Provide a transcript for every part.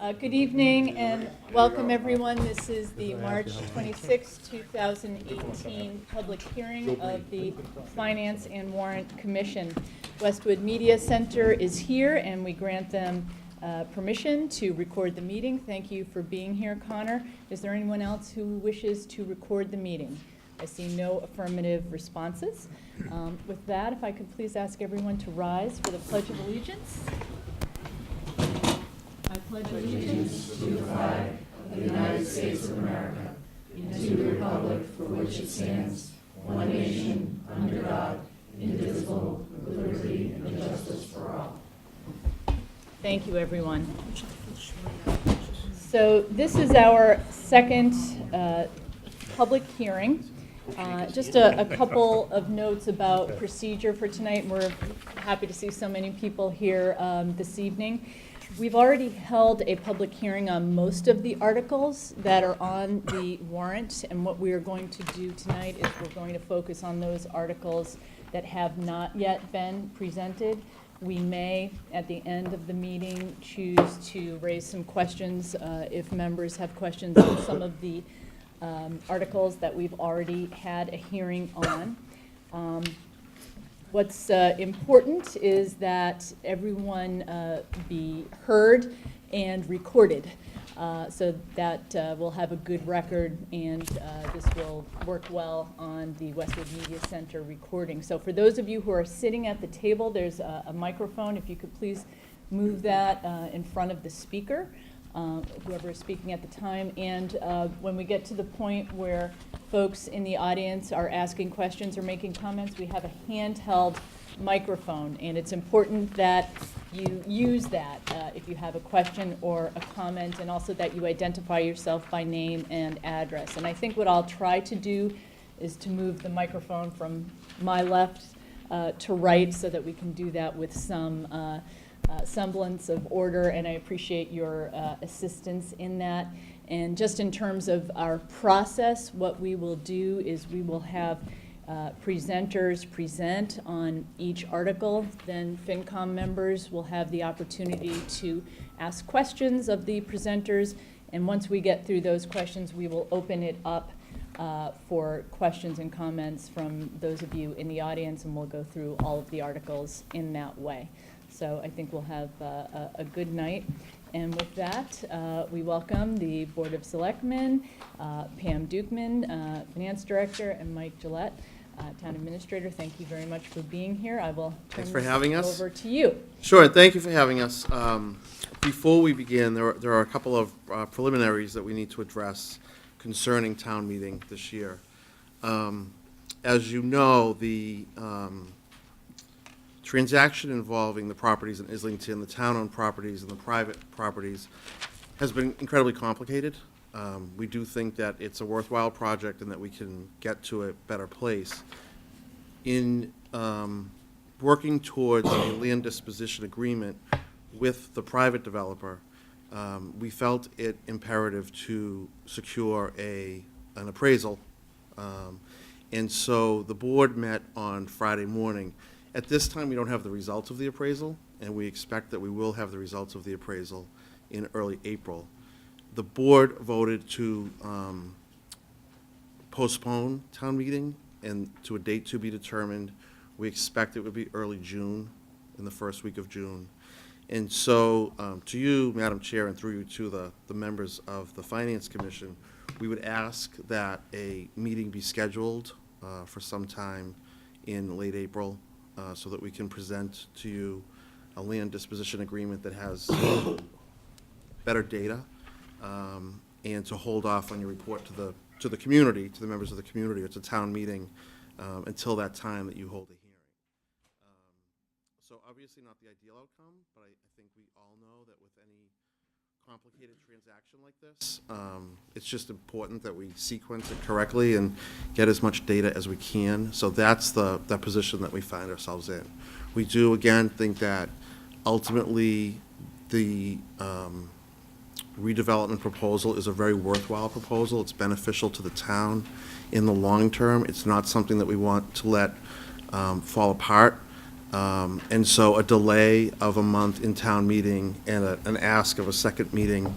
Good evening and welcome everyone. This is the March 26, 2018 public hearing of the Finance and Warrant Commission. Westwood Media Center is here and we grant them permission to record the meeting. Thank you for being here, Connor. Is there anyone else who wishes to record the meeting? I see no affirmative responses. With that, if I could please ask everyone to rise for the Pledge of Allegiance. I pledge allegiance to the flag of the United States of America and to the republic for which it stands, one nation, under God, indivisible, with liberty and justice for all. Thank you, everyone. So this is our second public hearing. Just a couple of notes about procedure for tonight. We're happy to see so many people here this evening. We've already held a public hearing on most of the articles that are on the warrant, and what we are going to do tonight is we're going to focus on those articles that have not yet been presented. We may, at the end of the meeting, choose to raise some questions if members have questions on some of the articles that we've already had a hearing on. What's important is that everyone be heard and recorded so that we'll have a good record, and this will work well on the Westwood Media Center recording. So for those of you who are sitting at the table, there's a microphone. If you could please move that in front of the speaker, whoever is speaking at the time. And when we get to the point where folks in the audience are asking questions or making comments, we have a handheld microphone, and it's important that you use that if you have a question or a comment, and also that you identify yourself by name and address. And I think what I'll try to do is to move the microphone from my left to right so that we can do that with some semblance of order, and I appreciate your assistance in that. And just in terms of our process, what we will do is we will have presenters present on each article. Then FinCom members will have the opportunity to ask questions of the presenters, and once we get through those questions, we will open it up for questions and comments from those of you in the audience, and we'll go through all of the articles in that way. So I think we'll have a good night. And with that, we welcome the Board of Selectmen, Pam Dukeman, Finance Director, and Mike Gillette, Town Administrator. Thank you very much for being here. I will turn this over to you. Sure, thank you for having us. Before we begin, there are a couple of preliminaries that we need to address concerning town meeting this year. As you know, the transaction involving the properties in Islington, the town-owned properties and the private properties, has been incredibly complicated. We do think that it's a worthwhile project and that we can get to a better place. In working towards a land disposition agreement with the private developer, we felt it imperative to secure an appraisal. And so the board met on Friday morning. At this time, we don't have the results of the appraisal, and we expect that we will have the results of the appraisal in early April. The board voted to postpone town meeting and to a date to be determined. We expect it would be early June, in the first week of June. And so to you, Madam Chair, and through you to the members of the Finance Commission, we would ask that a meeting be scheduled for some time in late April, so that we can present to you a land disposition agreement that has better data, and to hold off on your report to the community, to the members of the community, or to town meeting until that time that you hold a hearing. So obviously not the ideal outcome, but I think we all know that with any complicated transaction like this, it's just important that we sequence it correctly and get as much data as we can. So that's the position that we find ourselves in. We do, again, think that ultimately the redevelopment proposal is a very worthwhile proposal. It's beneficial to the town in the long term. It's not something that we want to let fall apart. And so a delay of a month in town meeting and an ask of a second meeting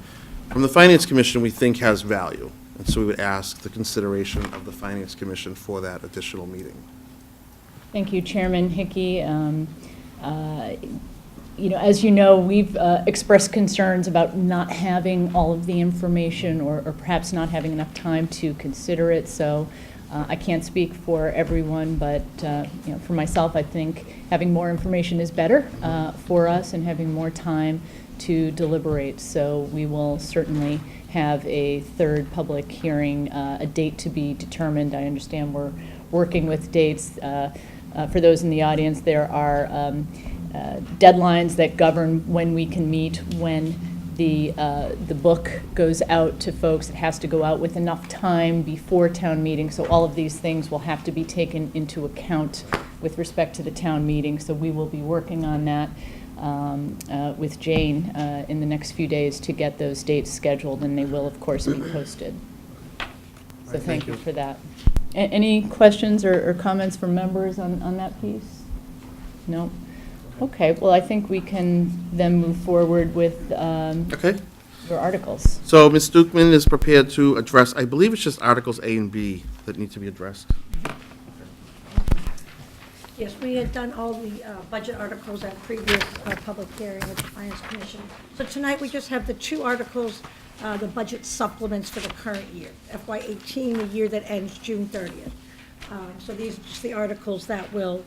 from the Finance Commission we think has value. And so we would ask the consideration of the Finance Commission for that additional meeting. Thank you, Chairman Hickey. As you know, we've expressed concerns about not having all of the information or perhaps not having enough time to consider it. So I can't speak for everyone, but for myself, I think having more information is better for us and having more time to deliberate. So we will certainly have a third public hearing, a date to be determined. I understand we're working with dates. For those in the audience, there are deadlines that govern when we can meet, when the book goes out to folks. It has to go out with enough time before town meeting, so all of these things will have to be taken into account with respect to the town meeting. So we will be working on that with Jane in the next few days to get those dates scheduled, and they will, of course, be posted. So thank you for that. Any questions or comments from members on that piece? No? Okay, well, I think we can then move forward with Okay. your articles. So Ms. Dukeman is prepared to address, I believe it's just Articles A and B that need to be addressed. Yes, we had done all the budget articles at previous public hearing with the Finance Commission. So tonight, we just have the two articles, the budget supplements for the current year, FY18, the year that ends June 30th. So these are just the articles that will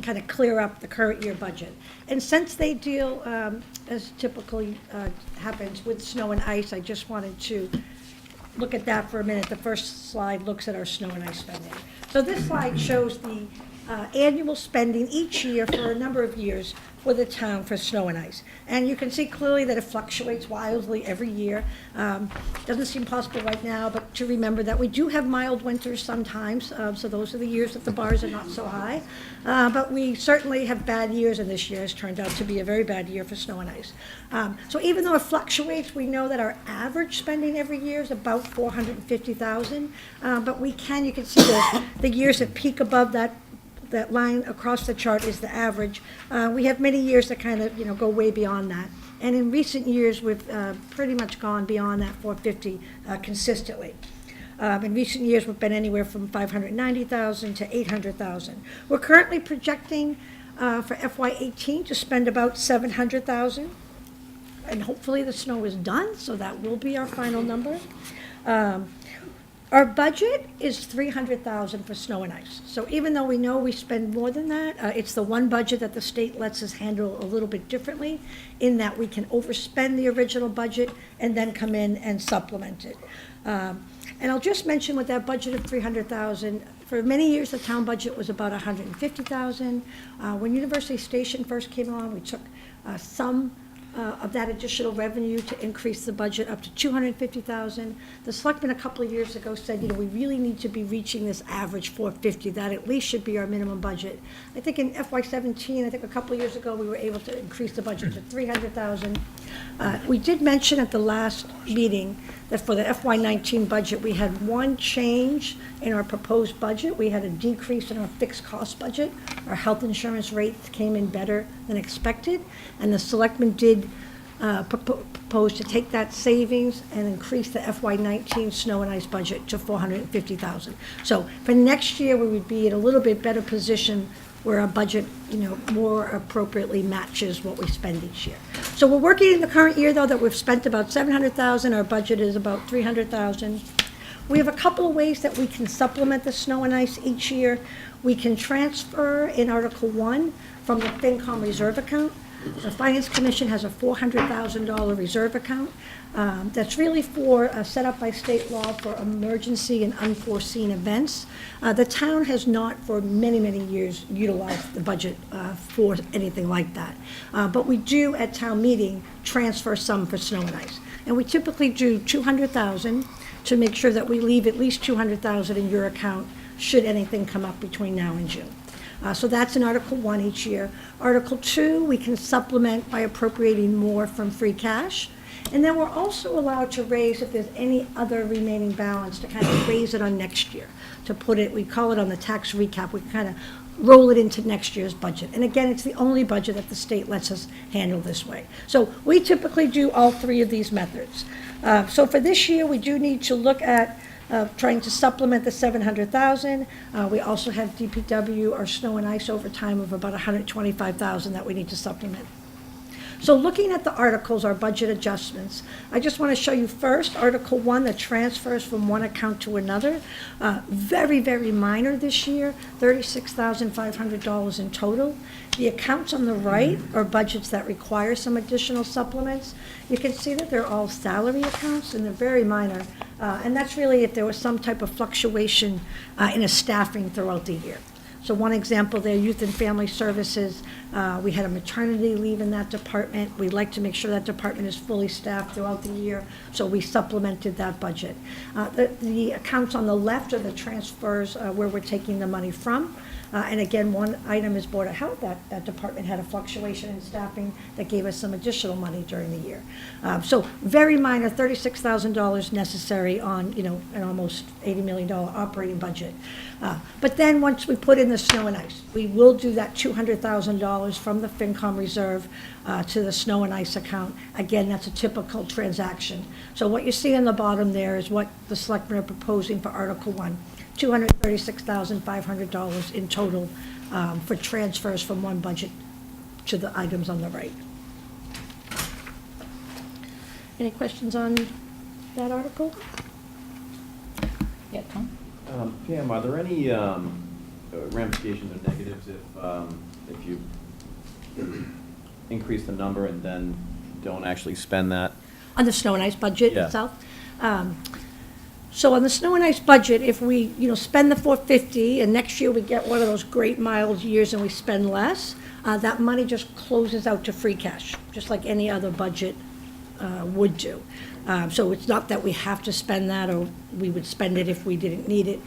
kind of clear up the current year budget. And since they deal, as typically happens with snow and ice, I just wanted to look at that for a minute. The first slide looks at our snow and ice spending. So this slide shows the annual spending each year for a number of years for the town for snow and ice. And you can see clearly that it fluctuates wildly every year. Doesn't seem possible right now, but to remember that we do have mild winters sometimes, so those are the years that the bars are not so high. But we certainly have bad years, and this year has turned out to be a very bad year for snow and ice. So even though it fluctuates, we know that our average spending every year is about $450,000. But you can see the years that peak above that line across the chart is the average. We have many years that kind of go way beyond that. And in recent years, we've pretty much gone beyond that 450 consistently. In recent years, we've been anywhere from 590,000 to 800,000. We're currently projecting for FY18 to spend about 700,000. And hopefully the snow is done, so that will be our final number. Our budget is $300,000 for snow and ice. So even though we know we spend more than that, it's the one budget that the state lets us handle a little bit differently, in that we can overspend the original budget and then come in and supplement it. And I'll just mention with that budget of $300,000, for many years the town budget was about $150,000. When University Station first came on, we took some of that additional revenue to increase the budget up to $250,000. The selectmen a couple of years ago said, we really need to be reaching this average $450. That at least should be our minimum budget. I think in FY17, I think a couple of years ago, we were able to increase the budget to $300,000. We did mention at the last meeting that for the FY19 budget, we had one change in our proposed budget. We had a decrease in our fixed cost budget. Our health insurance rates came in better than expected, and the selectmen did propose to take that savings and increase the FY19 snow and ice budget to $450,000. So for next year, we would be in a little bit better position where our budget, more appropriately matches what we spend each year. So we're working in the current year, though, that we've spent about $700,000. Our budget is about $300,000. We have a couple of ways that we can supplement the snow and ice each year. We can transfer in Article 1 from the FinCom reserve account. The Finance Commission has a $400,000 reserve account that's really set up by state law for emergency and unforeseen events. The town has not for many, many years utilized the budget for anything like that. But we do at town meeting transfer some for snow and ice. And we typically do $200,000 to make sure that we leave at least $200,000 in your account should anything come up between now and June. So that's in Article 1 each year. Article 2, we can supplement by appropriating more from free cash. And then we're also allowed to raise, if there's any other remaining balance, to kind of raise it on next year. To put it, we call it on the tax recap, we kind of roll it into next year's budget. And again, it's the only budget that the state lets us handle this way. So we typically do all three of these methods. So for this year, we do need to look at trying to supplement the 700,000. We also have DPW, our snow and ice overtime of about 125,000 that we need to supplement. So looking at the articles, our budget adjustments, I just want to show you first, Article 1, the transfers from one account to another. Very, very minor this year, $36,500 in total. The accounts on the right are budgets that require some additional supplements. You can see that they're all salary accounts, and they're very minor. And that's really if there was some type of fluctuation in a staffing throughout the year. So one example there, Youth and Family Services, we had a maternity leave in that department. We'd like to make sure that department is fully staffed throughout the year, so we supplemented that budget. The accounts on the left are the transfers where we're taking the money from. And again, one item is Board of Health. That department had a fluctuation in staffing that gave us some additional money during the year. So very minor, $36,000 necessary on, an almost $80 million operating budget. But then once we put in the snow and ice, we will do that $200,000 from the FinCom reserve to the snow and ice account. Again, that's a typical transaction. So what you see on the bottom there is what the selectmen are proposing for Article 1. $236,500 in total for transfers from one budget to the items on the right. Any questions on that article? Yeah, Tom? Pam, are there any ramifications or negatives if you increase the number and then don't actually spend that? On the snow and ice budget Yeah. itself? So on the snow and ice budget, if we, spend the $450 and next year we get one of those great mild years and we spend less, that money just closes out to free cash, just like any other budget would do. So it's not that we have to spend that or we would spend it if we didn't need it.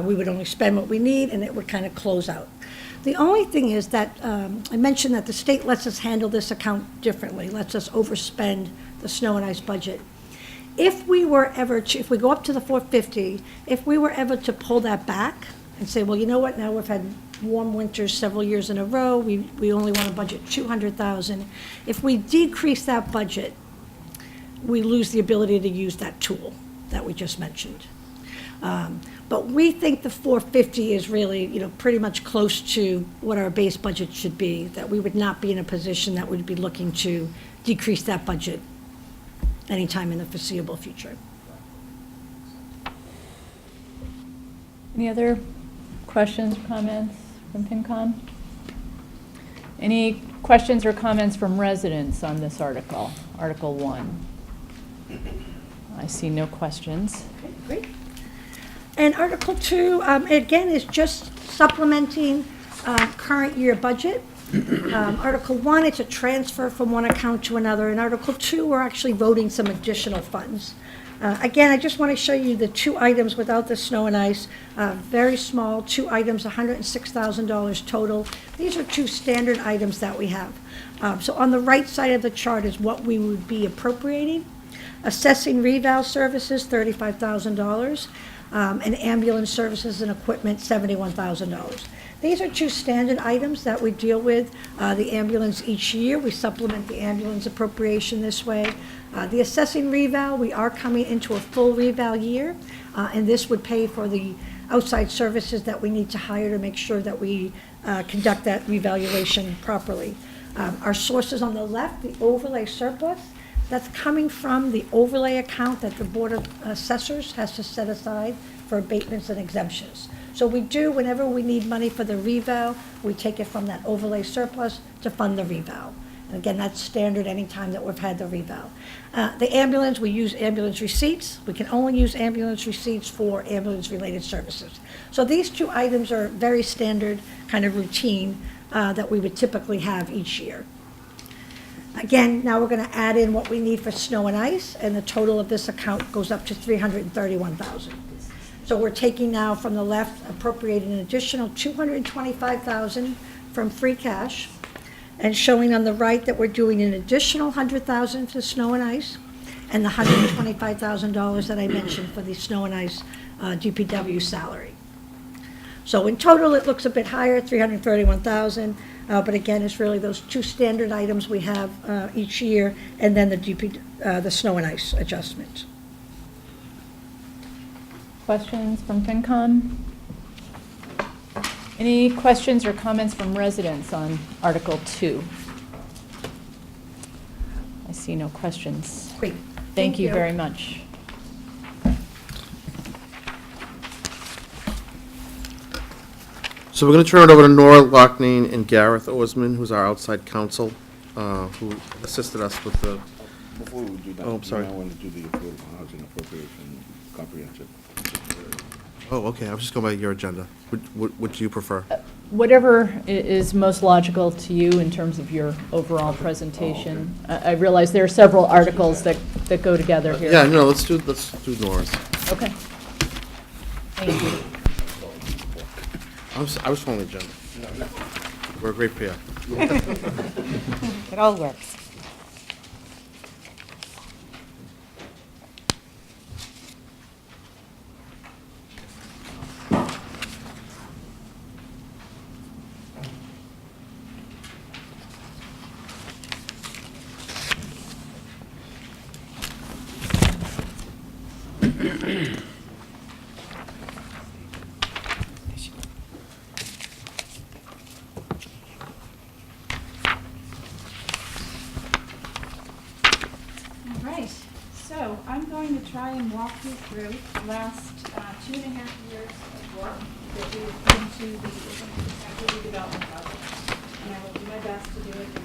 We would only spend what we need and it would kind of close out. The only thing is that I mentioned that the state lets us handle this account differently, lets us overspend the snow and ice budget. If we were ever to, if we go up to the 450, if we were ever to pull that back and say, well, you know what, now we've had warm winters several years in a row, we only want to budget 200,000. If we decrease that budget, we lose the ability to use that tool that we just mentioned. But we think the 450 is really, pretty much close to what our base budget should be, that we would not be in a position that would be looking to decrease that budget anytime in the foreseeable future. Any other questions or comments from FinCom? Any questions or comments from residents on this article, Article 1? I see no questions. Okay, great. And Article 2, again, is just supplementing current year budget. Article 1, it's a transfer from one account to another. In Article 2, we're actually voting some additional funds. Again, I just want to show you the two items without the snow and ice. Very small, two items, $106,000 total. These are two standard items that we have. So on the right side of the chart is what we would be appropriating. Assessing reval services, $35,000. And ambulance services and equipment, $71,000. These are two standard items that we deal with. The ambulance each year, we supplement the ambulance appropriation this way. The assessing reval, we are coming into a full reval year, and this would pay for the outside services that we need to hire to make sure that we conduct that revaluation properly. Our sources on the left, the overlay surplus, that's coming from the overlay account that the Board of Assessors has to set aside for abatements and exemptions. So we do, whenever we need money for the reval, we take it from that overlay surplus to fund the reval. And again, that's standard any time that we've had the reval. The ambulance, we use ambulance receipts. We can only use ambulance receipts for ambulance-related services. So these two items are very standard, kind of routine, that we would typically have each year. Again, now we're going to add in what we need for snow and ice, and the total of this account goes up to $331,000. So we're taking now from the left, appropriating an additional $225,000 from free cash, and showing on the right that we're doing an additional $100,000 for snow and ice, and the $125,000 that I mentioned for the snow and ice DPW salary. So in total, it looks a bit higher, 331,000, but again, it's really those two standard items we have each year, and then the snow and ice adjustment. Questions from FinCom? Any questions or comments from residents on Article 2? I see no questions. Great. Thank you very much. So we're going to turn it over to Nora Loughnane and Gareth Osman, who's our outside counsel, who assisted us with the, Before we do that, Oh, I'm sorry. I want to do the affordable housing appropriation comprehensive. oh, okay, I was just going by your agenda. What do you prefer? Whatever is most logical to you in terms of your overall presentation. I realize there are several articles that go together here. Yeah, no, let's do Nora's. Okay. Thank you. I was following the agenda. We're a great pair. It all works. All right, so I'm going to try and walk you through the last 2.5 years of work that we've put into the Islington Center Redevelopment Project. And I will do my best to do it in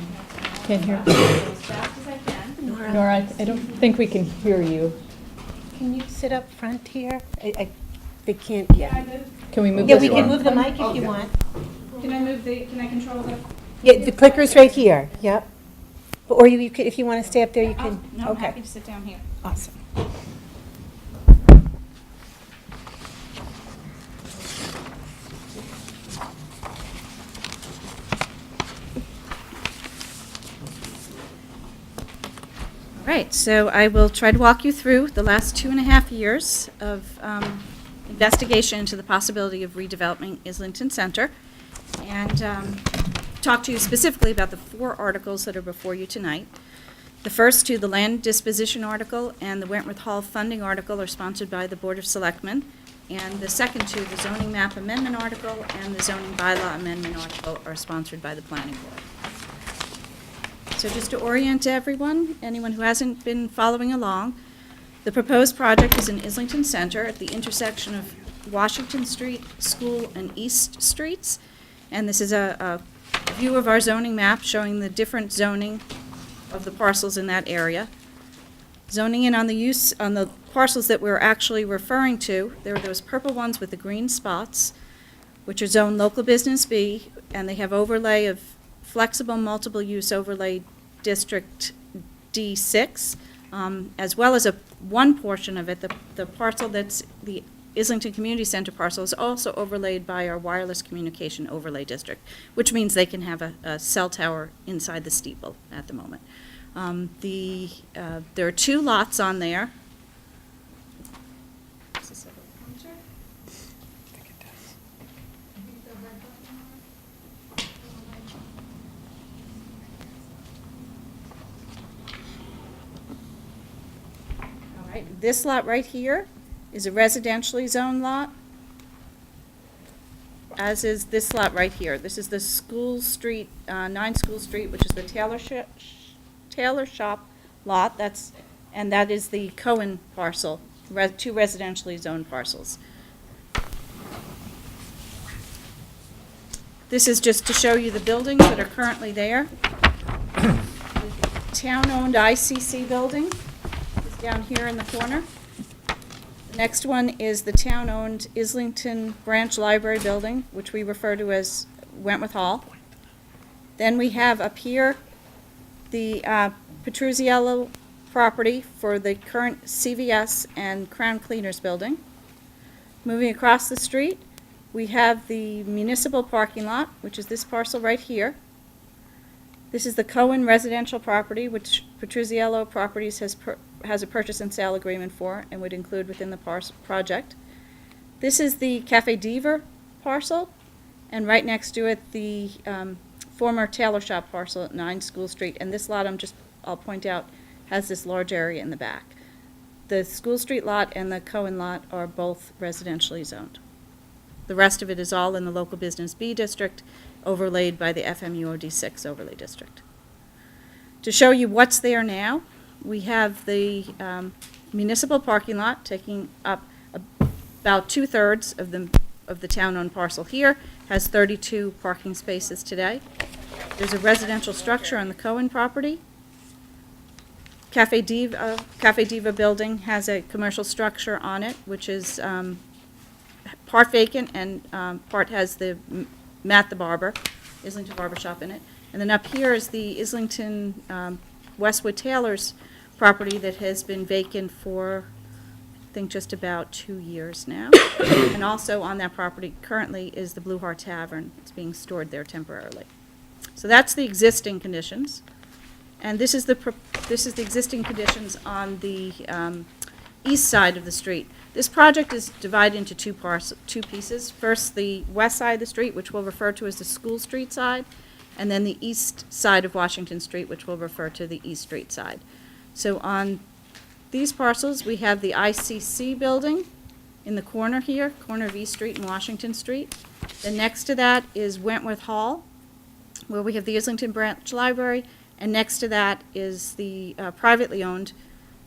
Can't hear. as fast as I can. Nora, I don't think we can hear you. Can you sit up front here? They can't, Can I yeah. move, Can we move Yeah, this we can one? move the mic if you want. can I control the? Yeah, the clicker's right here, yep. Or you could, if you want to stay up there, you Oh, can, no, I'm happy okay, to sit down here. awesome. All right, so I will try to walk you through the last 2.5 years of investigation into the possibility of redeveloping Islington Center, and talk to you specifically about the 4 articles that are before you tonight. The first two, the land disposition article and the Wentworth Hall funding article, are sponsored by the Board of Selectmen, and the second two, the zoning map amendment article and the zoning bylaw amendment article, are sponsored by the planning board. So just to orient everyone, anyone who hasn't been following along, the proposed project is in Islington Center at the intersection of Washington Street, School, and East Streets. And this is a view of our zoning map showing the different zoning of the parcels in that area. Zoning in on the parcels that we're actually referring to, there are those purple ones with the green spots, which are zoned local business B, and they have overlay of flexible multiple use overlay district D6, as well as one portion of it, the parcel that's the Islington Community Center parcel, is also overlaid by our wireless communication overlay district, which means they can have a cell tower inside the steeple at the moment. There are 2 lots on there. Is this a pointer? All right, this lot right here is a residentially zoned lot, as is this lot right here. This is the School Street, 9 School Street, which is the Taylor Shop lot, and that is the Cohen parcel, 2 residentially zoned parcels. This is just to show you the buildings that are currently there. The town-owned ICC building is down here in the corner. The next one is the town-owned Islington Branch Library building, which we refer to as Wentworth Hall. Then we have up here the Petruzziello property for the current CVS and Crown Cleaners building. Moving across the street, we have the Municipal parking lot, which is this parcel right here. This is the Cohen residential property, which Petruzziello Properties has a purchase and sale agreement for and would include within the project. This is the Cafe Diver parcel, and right next to it, the former tailor shop parcel at 9 School Street. And this lot, I'll point out, has this large area in the back. The School Street lot and the Cohen lot are both residentially zoned. The rest of it is all in the local business B district, overlaid by the FMUOD6 overlay district. To show you what's there now, we have the municipal parking lot taking up about 2/3 of the town-owned parcel here, has 32 parking spaces today. There's a residential structure on the Cohen property. Cafe Diva building has a commercial structure on it, which is part vacant and part has the Matt the Barber, Islington Barber Shop in it. And then up here is the Islington Westwood Taylor's property that has been vacant for, I think, just about 2 years now. And also on that property currently is the Blue Heart Tavern. It's being stored there temporarily. So that's the existing conditions. And this is the existing conditions on the east side of the street. This project is divided into two pieces. First, the west side of the street, which we'll refer to as the School Street side, and then the east side of Washington Street, which we'll refer to the East Street side. So on these parcels, we have the ICC building in the corner here, corner of East Street and Washington Street. Then next to that is Wentworth Hall, where we have the Islington Branch Library, and next to that is the privately owned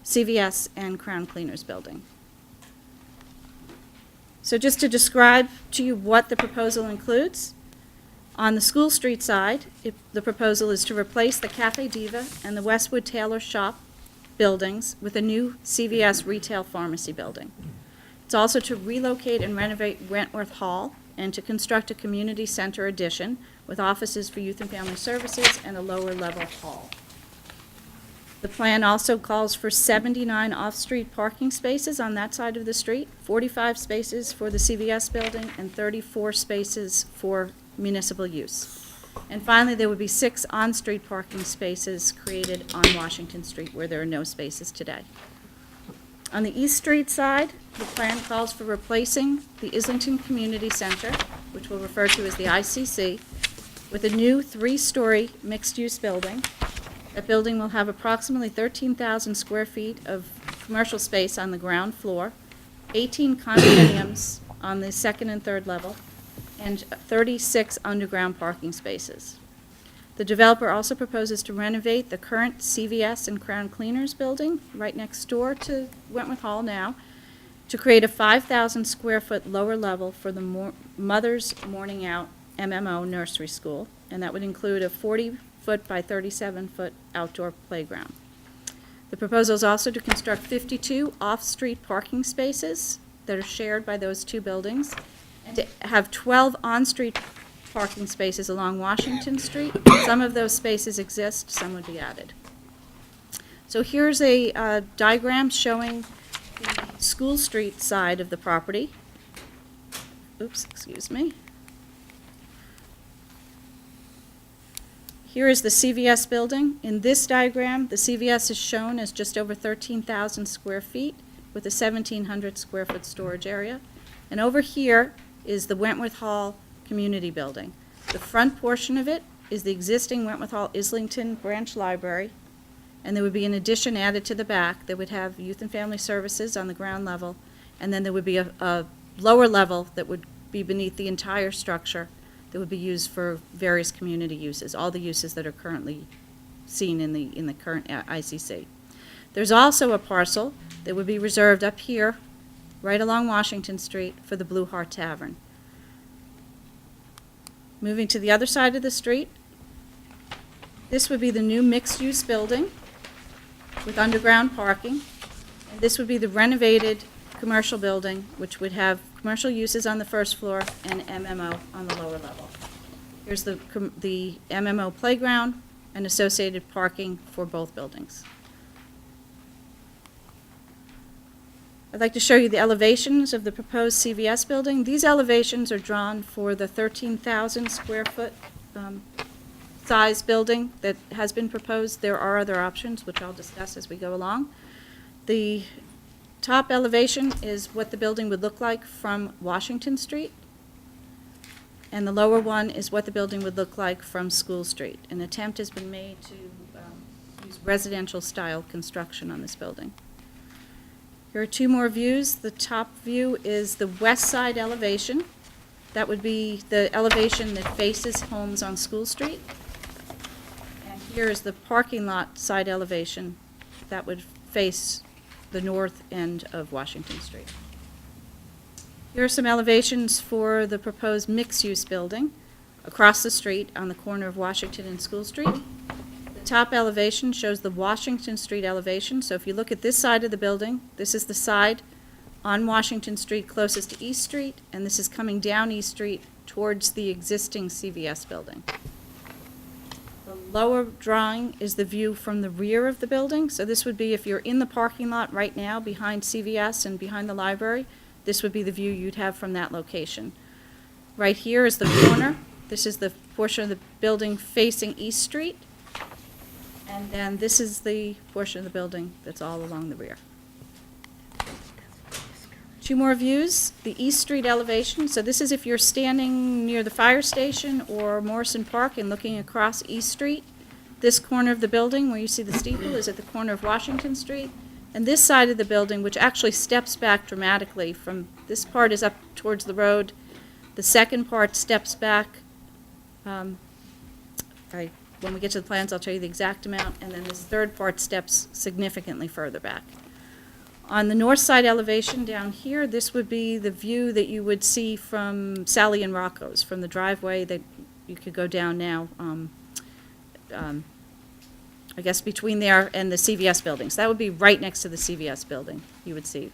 CVS and Crown Cleaners building. So just to describe to you what the proposal includes, on the School Street side, the proposal is to replace the Cafe Diva and the Westwood Tailor Shop buildings with a new CVS retail pharmacy building. It's also to relocate and renovate Wentworth Hall and to construct a community center addition with offices for youth and family services and a lower level hall. The plan also calls for 79 off-street parking spaces on that side of the street, 45 spaces for the CVS building, and 34 spaces for municipal use. And finally, there would be 6 on-street parking spaces created on Washington Street where there are no spaces today. On the East Street side, the plan calls for replacing the Islington Community Center, which we'll refer to as the ICC, with a new 3-story mixed-use building. That building will have approximately 13,000 square feet of commercial space on the ground floor, 18 condominiums on the second and third level, and 36 underground parking spaces. The developer also proposes to renovate the current CVS and Crown Cleaners building right next door to Wentworth Hall now to create a 5,000 square foot lower level for the Mother's Morning Out MMO nursery school, and that would include a 40-foot by 37-foot outdoor playground. The proposal is also to construct 52 off-street parking spaces that are shared by those two buildings, and to have 12 on-street parking spaces along Washington Street. Some of those spaces exist, some would be added. So here's a diagram showing the School Street side of the property. Oops, excuse me. Here is the CVS building. In this diagram, the CVS is shown as just over 13,000 square feet with a 1,700 square foot storage area. And over here is the Wentworth Hall Community Building. The front portion of it is the existing Wentworth Hall Islington Branch Library, and there would be an addition added to the back that would have youth and family services on the ground level, and then there would be a lower level that would be beneath the entire structure that would be used for various community uses, all the uses that are currently seen in the current ICC. There's also a parcel that would be reserved up here, right along Washington Street, for the Blue Heart Tavern. Moving to the other side of the street, this would be the new mixed-use building with underground parking. And this would be the renovated commercial building, which would have commercial uses on the first floor and MMO on the lower level. Here's the MMO playground and associated parking for both buildings. I'd like to show you the elevations of the proposed CVS building. These elevations are drawn for the 13,000 square foot size building that has been proposed. There are other options, which I'll discuss as we go along. The top elevation is what the building would look like from Washington Street. and the lower one is what the building would look like from School Street. An attempt has been made to use residential-style construction on this building. Here are two more views. The top view is the west side elevation. That would be the elevation that faces homes on School Street. And here is the parking lot side elevation that would face the north end of Washington Street. Here are some elevations for the proposed mixed-use building across the street on the corner of Washington and School Street. The top elevation shows the Washington Street elevation. So if you look at this side of the building, this is the side on Washington Street closest to East Street, and this is coming down East Street towards the existing CVS building. The lower drawing is the view from the rear of the building. So this would be if you're in the parking lot right now behind CVS and behind the library, this would be the view you'd have from that location. Right here is the corner. This is the portion of the building facing East Street. And then this is the portion of the building that's all along the rear. Two more views. The East Street elevation. So this is if you're standing near the fire station or Morrison Park and looking across East Street. This corner of the building where you see the steeple is at the corner of Washington Street. And this side of the building, which actually steps back dramatically from this part is up towards the road. The second part steps back. When we get to the plans, I'll tell you the exact amount. And then this third part steps significantly further back. On the north side elevation down here, this would be the view that you would see from Sally and Rocco's, from the driveway that you could go down now, I guess between there and the CVS building. So that would be right next to the CVS building, you would see.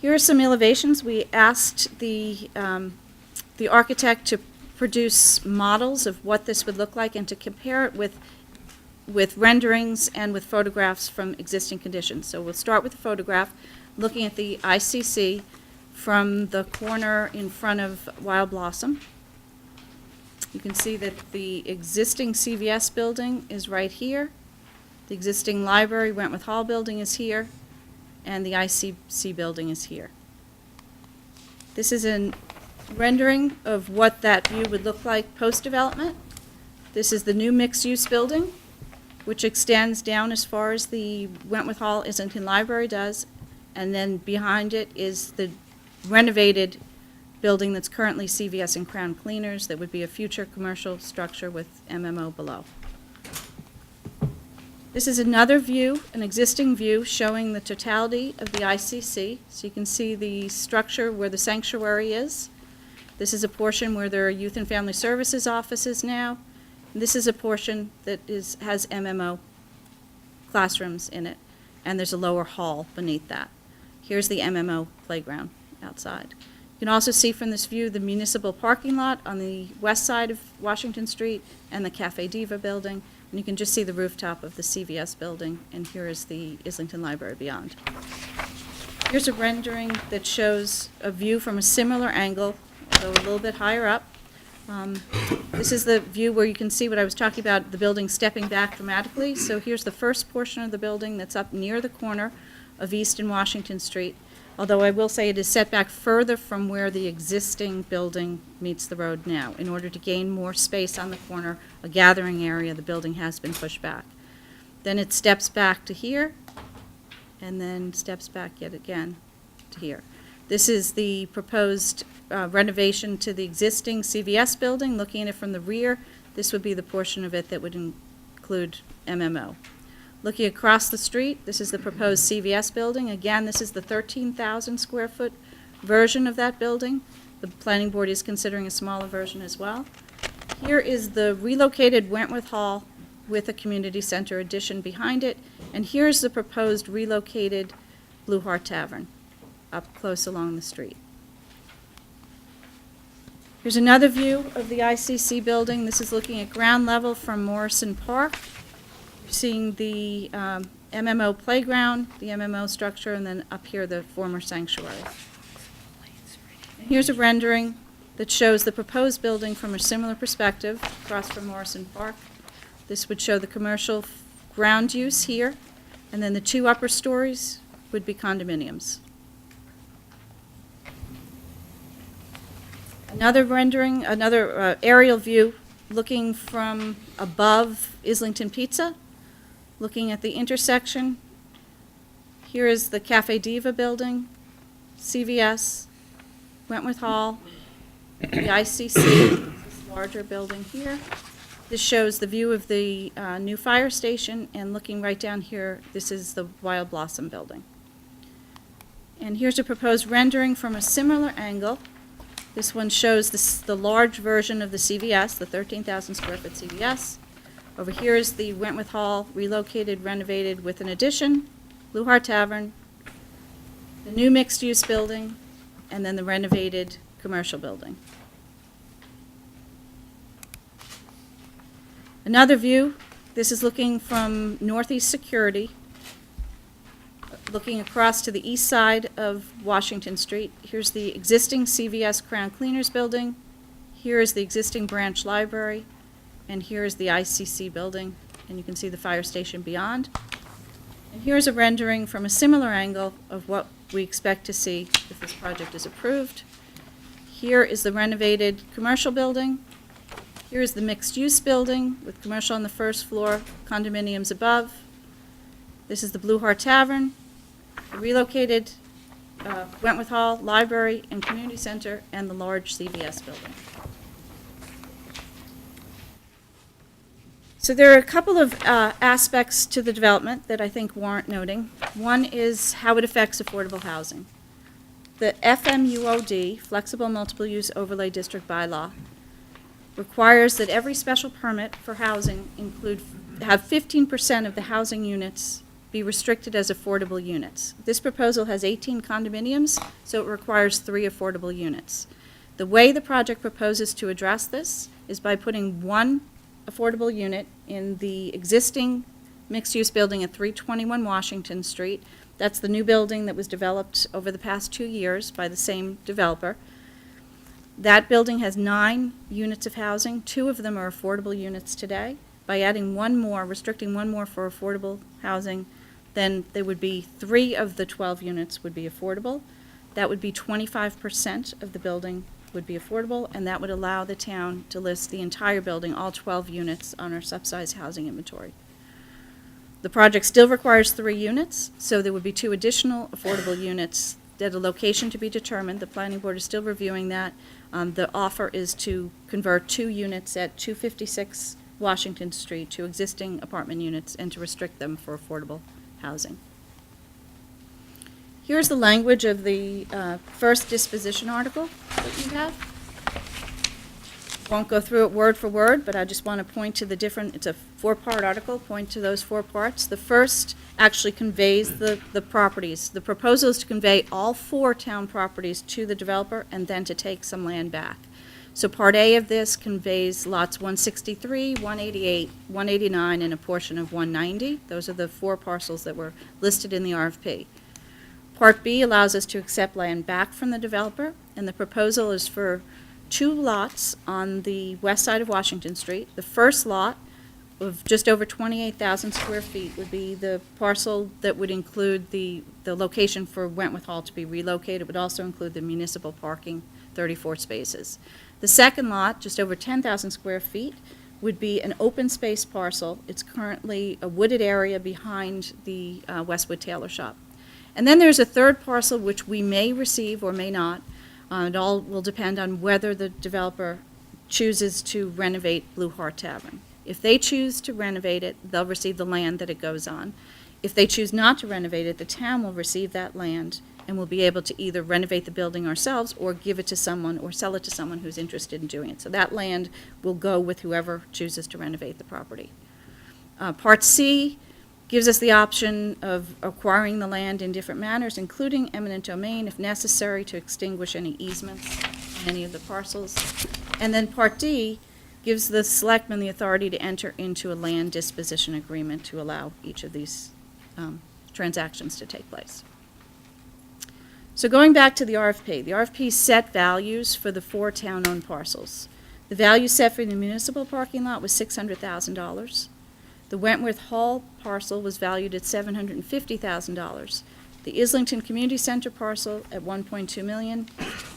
Here are some elevations. We asked the architect to produce models of what this would look like and to compare it with renderings and with photographs from existing conditions. So we'll start with the photograph, looking at the ICC from the corner in front of Wild Blossom. You can see that the existing CVS building is right here. The existing library, Wentworth Hall building is here, and the ICC building is here. This is a rendering of what that view would look like post-development. This is the new mixed-use building, which extends down as far as the Wentworth Hall Islington Library does, and then behind it is the renovated building that's currently CVS and Crown Cleaners that would be a future commercial structure with MMO below. This is another view, an existing view, showing the totality of the ICC. So you can see the structure where the sanctuary is. This is a portion where there are Youth and Family Services offices now. This is a portion that has MMO classrooms in it, and there's a lower hall beneath that. Here's the MMO playground outside. You can also see from this view the municipal parking lot on the west side of Washington Street and the Cafe Diva building, and you can just see the rooftop of the CVS building, and here is the Islington Library beyond. Here's a rendering that shows a view from a similar angle, although a little bit higher up. This is the view where you can see what I was talking about, the building stepping back dramatically. So here's the first portion of the building that's up near the corner of East and Washington Street, although I will say it is set back further from where the existing building meets the road now. In order to gain more space on the corner, a gathering area, the building has been pushed back. Then it steps back to here, and then steps back yet again to here. This is the proposed renovation to the existing CVS building. Looking at it from the rear, this would be the portion of it that would include MMO. Looking across the street, this is the proposed CVS building. Again, this is the 13,000 square foot version of that building. The planning board is considering a smaller version as well. Here is the relocated Wentworth Hall with a community center addition behind it. And here's the proposed relocated Blue Heart Tavern up close along the street. Here's another view of the ICC building. This is looking at ground level from Morrison Park. You're seeing the MMO playground, the MMO structure, and then up here the former sanctuary. Here's a rendering that shows the proposed building from a similar perspective across from Morrison Park. This would show the commercial ground use here, and then the two upper stories would be condominiums. Another rendering, another aerial view, looking from above Islington Pizza, looking at the intersection. Here is the Cafe Diva building, CVS, Wentworth Hall, the ICC, this larger building here. This shows the view of the new fire station, and looking right down here, this is the Wild Blossom building. And here's a proposed rendering from a similar angle. This one shows the large version of the CVS, the 13,000 square foot CVS. Over here is the Wentworth Hall, relocated, renovated with an addition, Blue Heart Tavern, the new mixed-use building, and then the renovated commercial building. Another view, this is looking from Northeast Security, looking across to the east side of Washington Street. Here's the existing CVS Crown Cleaners building. Here is the existing branch library. And here is the ICC building. And you can see the fire station beyond. And here's a rendering from a similar angle of what we expect to see if this project is approved. Here is the renovated commercial building. Here is the mixed-use building with commercial on the first floor, condominiums above. This is the Blue Heart Tavern, the relocated Wentworth Hall, Library, and Community Center, and the large CVS building. So there are a couple of aspects to the development that I think warrant noting. One is how it affects affordable housing. The FMUOD, Flexible Multiple Use Overlay District Bylaw, requires that every special permit for housing have 15% of the housing units be restricted as affordable units. This proposal has 18 condominiums, so it requires 3 affordable units. The way the project proposes to address this is by putting 1 affordable unit in the existing mixed-use building at 321 Washington Street. That's the new building that was developed over the past 2 years by the same developer. That building has 9 units of housing. 2 of them are affordable units today. By adding 1 more, restricting 1 more for affordable housing, then there would be 3 of the 12 units would be affordable. That would be 25% of the building would be affordable, and that would allow the town to list the entire building, all 12 units, on our subsidized housing inventory. The project still requires 3 units, so there would be 2 additional affordable units at a location to be determined. The planning board is still reviewing that. The offer is to convert 2 units at 256 Washington Street to existing apartment units and to restrict them for affordable housing. Here's the language of the first disposition article that you have. Won't go through it word for word, but I just want to point to the different, it's a 4-part article, point to those 4 parts. The first actually conveys the properties. The proposal is to convey all 4 town properties to the developer and then to take some land back. So Part A of this conveys lots 163, 188, 189, and a portion of 190. Those are the 4 parcels that were listed in the RFP. Part B allows us to accept land back from the developer, and the proposal is for 2 lots on the west side of Washington Street. The first lot of just over 28,000 square feet would be the parcel that would include the location for Wentworth Hall to be relocated. It would also include the municipal parking, 34 spaces. The second lot, just over 10,000 square feet, would be an open space parcel. It's currently a wooded area behind the Westwood Tailor Shop. And then there's a third parcel which we may receive or may not. It all will depend on whether the developer chooses to renovate Blue Heart Tavern. If they choose to renovate it, they'll receive the land that it goes on. If they choose not to renovate it, the town will receive that land and will be able to either renovate the building ourselves or give it to someone or sell it to someone who's interested in doing it. So that land will go with whoever chooses to renovate the property. Part C gives us the option of acquiring the land in different manners, including eminent domain, if necessary, to extinguish any easements on any of the parcels. And then Part D gives the selectmen the authority to enter into a land disposition agreement to allow each of these transactions to take place. So going back to the RFP set values for the 4 town-owned parcels. The value set for the municipal parking lot was $600,000. The Wentworth Hall parcel was valued at $750,000. the Islington Community Center parcel at $1.2 million,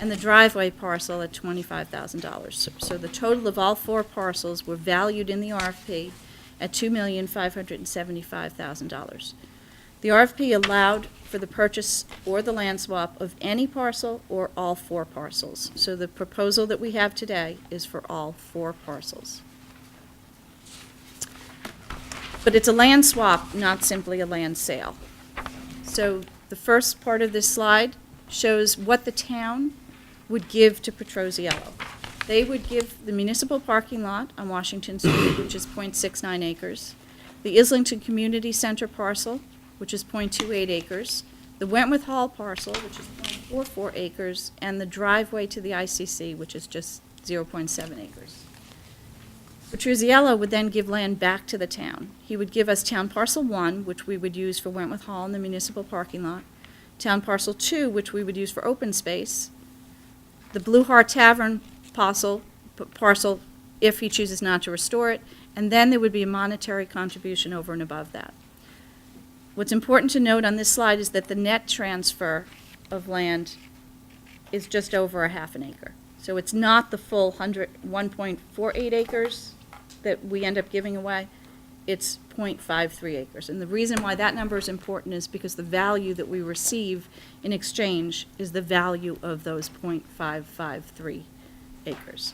and the driveway parcel at $25,000. So the total of all 4 parcels were valued in the RFP at $2,575,000. The RFP allowed for the purchase or the land swap of any parcel or all 4 parcels. So the proposal that we have today is for all 4 parcels. But it's a land swap, not simply a land sale. So the first part of this slide shows what the town would give to Petroziello. They would give the municipal parking lot on Washington Street, which is .69 acres, the Islington Community Center parcel, which is .28 acres, the Wentworth Hall parcel, which is .44 acres, and the driveway to the ICC, which is just 0.7 acres. Petroziello would then give land back to the town. He would give us Town Parcel 1, which we would use for Wentworth Hall and the municipal parking lot, Town Parcel 2, which we would use for open space, the Blue Heart Tavern parcel, if he chooses not to restore it, and then there would be a monetary contribution over and above that. What's important to note on this slide is that the net transfer of land is just over a half an acre. So it's not the full 1.48 acres that we end up giving away. It's .53 acres. And the reason why that number is important is because the value that we receive in exchange is the value of those .553 acres.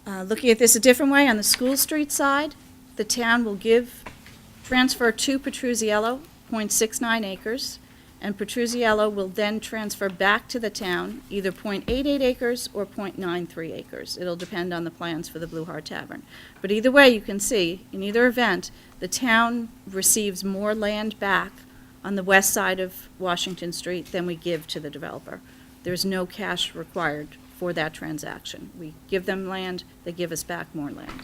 Looking at this a different way, on the School Street side, the town will transfer to Petroziello .69 acres, and Petroziello will then transfer back to the town either .88 acres or .93 acres. It'll depend on the plans for the Blue Heart Tavern. But either way, you can see, in either event, the town receives more land back on the west side of Washington Street than we give to the developer. There's no cash required for that transaction. We give them land, they give us back more land.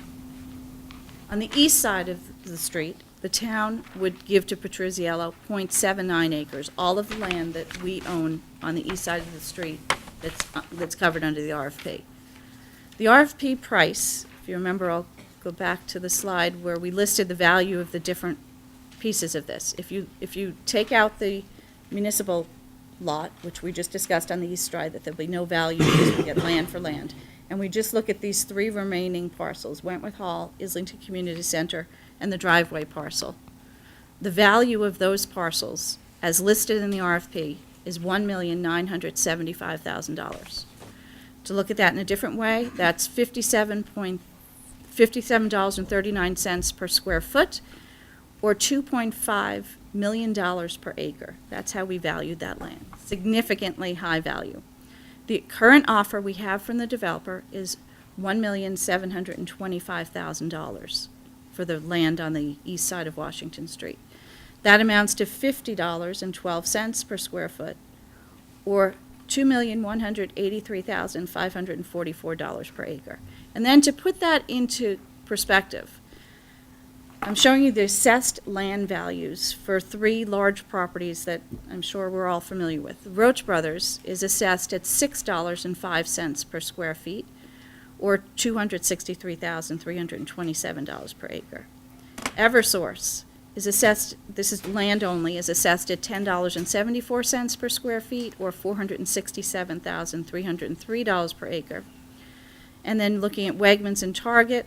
On the east side of the street, the town would give to Petroziello .79 acres, all of the land that we own on the east side of the street that's covered under the RFP. The RFP price, if you remember, I'll go back to the slide where we listed the value of the different pieces of this. If you take out the municipal lot, which we just discussed on the east side, that there'll be no value because we get land for land, and we just look at these 3 remaining parcels, Wentworth Hall, Islington Community Center, and the driveway parcel. The value of those parcels, as listed in the RFP, is $1,975,000. To look at that in a different way, that's $57.39 per square foot, or $2.5 million per acre. That's how we valued that land. Significantly high value. The current offer we have from the developer is $1,725,000 for the land on the east side of Washington Street. That amounts to $50.12 per square foot, or $2,183,544 per acre. And then to put that into perspective, I'm showing you the assessed land values for 3 large properties that I'm sure we're all familiar with. Roach Brothers is assessed at $6.05 per square feet, or $263,327 per acre. Eversource is assessed, this is land only, is assessed at $10.74 per square feet, or $467,303 per acre. And then looking at Wegmans and Target,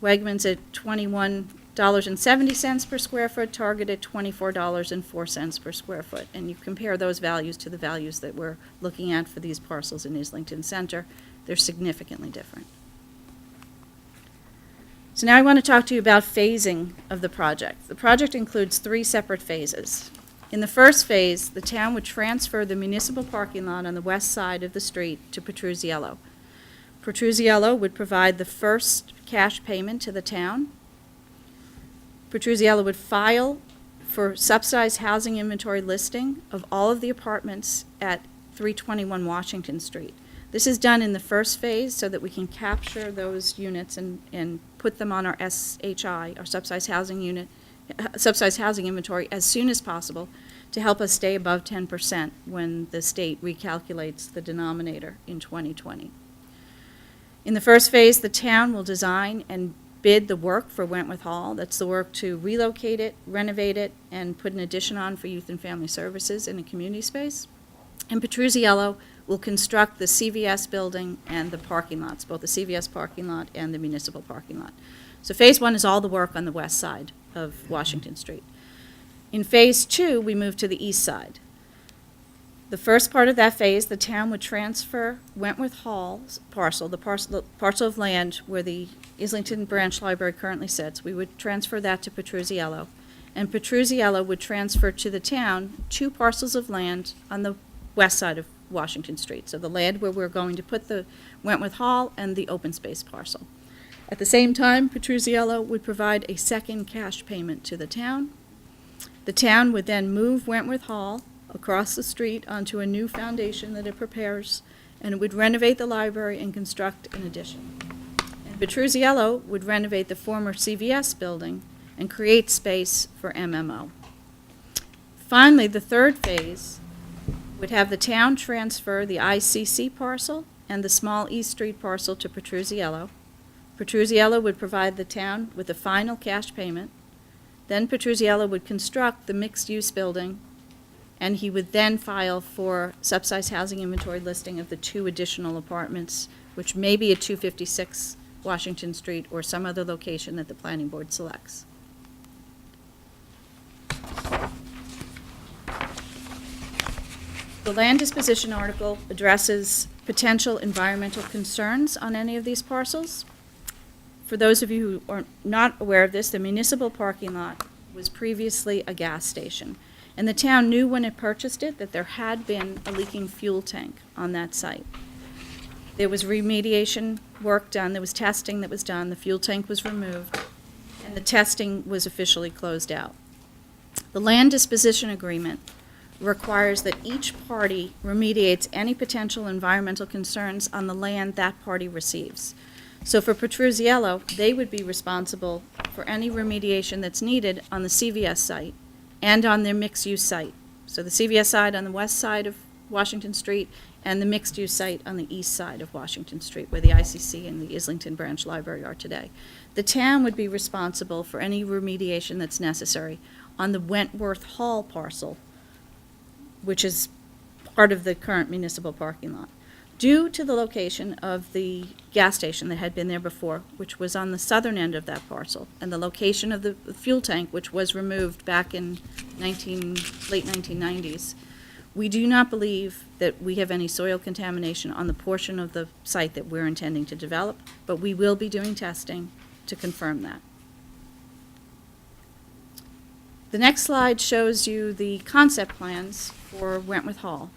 Wegmans at $21.70 per square foot, Target at $24.04 per square foot. And you compare those values to the values that we're looking at for these parcels in Islington Center. They're significantly different. So now I want to talk to you about phasing of the project. The project includes 3 separate phases. In the first phase, the town would transfer the municipal parking lot on the west side of the street to Petroziello. Petroziello would provide the first cash payment to the town. Petroziello would file for subsidized housing inventory listing of all of the apartments at 321 Washington Street. This is done in the first phase so that we can capture those units and put them on our SHI, our subsidized housing inventory, as soon as possible to help us stay above 10% when the state recalculates the denominator in 2020. In the first phase, the town will design and bid the work for Wentworth Hall. That's the work to relocate it, renovate it, and put an addition on for youth and family services in a community space. And Petruzziello will construct the CVS building and the parking lots, both the CVS parking lot and the municipal parking lot. So phase one is all the work on the west side of Washington Street. In phase two, we move to the east side. The first part of that phase, the town would transfer Wentworth Hall's parcel, the parcel of land where the Islington Branch Library currently sits. We would transfer that to Petruzziello. And Petruzziello would transfer to the town 2 parcels of land on the west side of Washington Street. So the land where we're going to put the Wentworth Hall and the open space parcel. At the same time, Petruzziello would provide a second cash payment to the town. The town would then move Wentworth Hall across the street onto a new foundation that it prepares, and it would renovate the library and construct an addition. And Petruzziello would renovate the former CVS building and create space for MMO. Finally, the third phase would have the town transfer the ICC parcel and the small East Street parcel to Petruzziello. Petruzziello would provide the town with a final cash payment. Then Petruzziello would construct the mixed-use building, and he would then file for subsidized housing inventory listing of the 2 additional apartments, which may be at 256 Washington Street or some other location that the planning board selects. The land disposition article addresses potential environmental concerns on any of these parcels. For those of you who are not aware of this, the municipal parking lot was previously a gas station. And the town knew when it purchased it that there had been a leaking fuel tank on that site. There was remediation work done, there was testing that was done, the fuel tank was removed, and the testing was officially closed out. The land disposition agreement requires that each party remediates any potential environmental concerns on the land that party receives. So for Petruzziello, they would be responsible for any remediation that's needed on the CVS site and on their mixed-use site. So the CVS side on the west side of Washington Street and the mixed-use site on the east side of Washington Street, where the ICC and the Islington Branch Library are today. The town would be responsible for any remediation that's necessary on the Wentworth Hall parcel, which is part of the current municipal parking lot. Due to the location of the gas station that had been there before, which was on the southern end of that parcel, and the location of the fuel tank, which was removed back in late 1990s, we do not believe that we have any soil contamination on the portion of the site that we're intending to develop, but we will be doing testing to confirm that. The next slide shows you the concept plans for Wentworth Hall.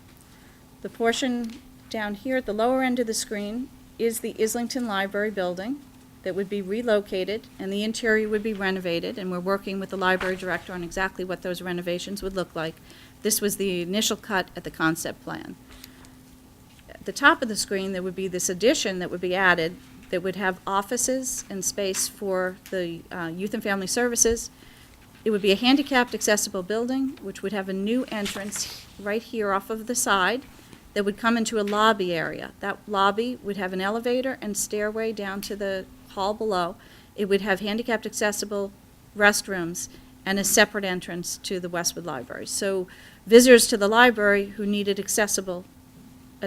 The portion down here at the lower end of the screen is the Islington Library building that would be relocated, and the interior would be renovated, and we're working with the library director on exactly what those renovations would look like. This was the initial cut at the concept plan. At the top of the screen, there would be this addition that would be added that would have offices and space for the youth and family services. It would be a handicapped accessible building, which would have a new entrance right here off of the side that would come into a lobby area. That lobby would have an elevator and stairway down to the hall below. It would have handicapped accessible restrooms and a separate entrance to the Westwood Library. So visitors to the library who needed an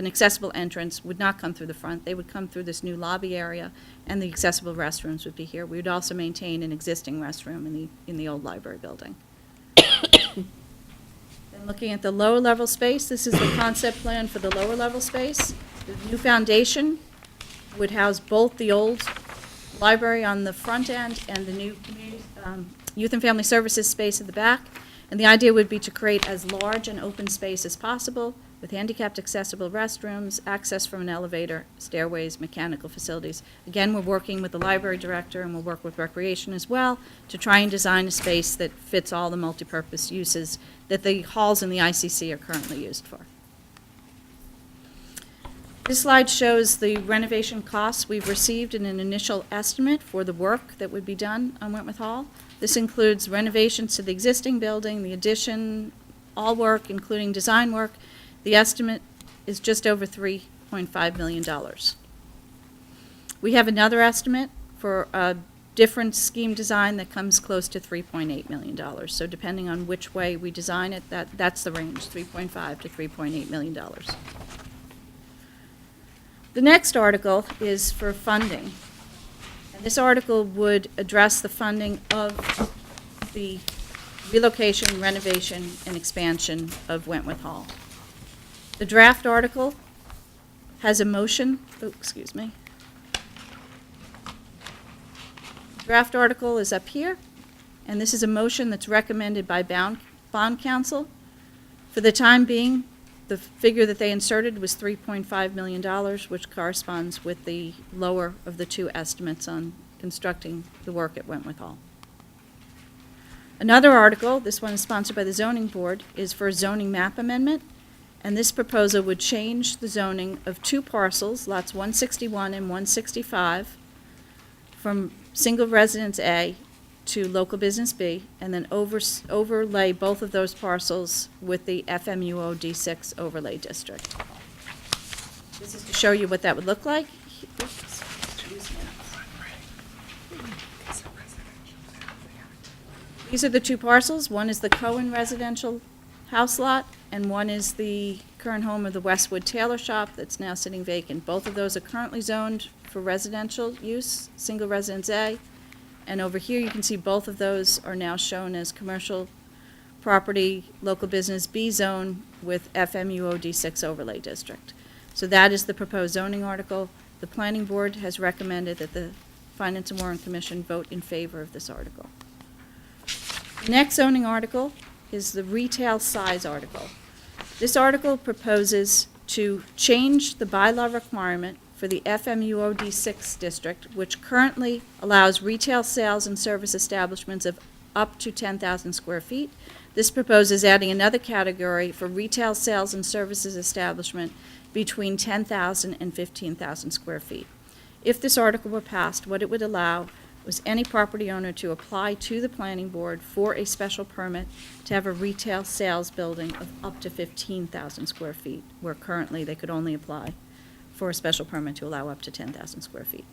accessible entrance would not come through the front. They would come through this new lobby area, and the accessible restrooms would be here. We would also maintain an existing restroom in the old library building. And looking at the lower level space, this is the concept plan for the lower level space. The new foundation would house both the old library on the front end and the new community, youth and family services space at the back. And the idea would be to create as large an open space as possible with handicapped accessible restrooms, access from an elevator, stairways, mechanical facilities. Again, we're working with the library director, and we'll work with Recreation as well to try and design a space that fits all the multipurpose uses that the halls in the ICC are currently used for. This slide shows the renovation costs we've received in an initial estimate for the work that would be done on Wentworth Hall. This includes renovations to the existing building, the addition, all work, including design work. The estimate is just over $3.5 million. We have another estimate for a different scheme design that comes close to $3.8 million. So depending on which way we design it, that's the range, $3.5 to $3.8 million. The next article is for funding. And this article would address the funding of the relocation, renovation, and expansion of Wentworth Hall. The draft article has a motion, excuse me. Draft article is up here, and this is a motion that's recommended by bond counsel. For the time being, the figure that they inserted was $3.5 million, which corresponds with the lower of the two estimates on constructing the work at Wentworth Hall. Another article, this one is sponsored by the Zoning Board, is for a zoning map amendment, and this proposal would change the zoning of two parcels, lots 161 and 165, from single residence A to local business B, and then overlay both of those parcels with the FMUOD6 overlay district. This is to show you what that would look like. Oops, excuse me. These are the two parcels. One is the Cohen residential house lot, and one is the current home of the Westwood tailor shop that's now sitting vacant. Both of those are currently zoned for residential use, single residence A. And over here, you can see both of those are now shown as commercial property, local business B zone with FMUOD6 overlay district. So that is the proposed zoning article. The Planning Board has recommended that the Finance and Warrant Commission vote in favor of this article. The next zoning article is the retail size article. This article proposes to change the bylaw requirement for the FMUOD6 district, which currently allows retail sales and service establishments of up to 10,000 square feet. This proposes adding another category for retail sales and services establishment between 10,000 and 15,000 square feet. If this article were passed, what it would allow was any property owner to apply to the Planning Board for a special permit to have a retail sales building of up to 15,000 square feet, where currently they could only apply for a special permit to allow up to 10,000 square feet.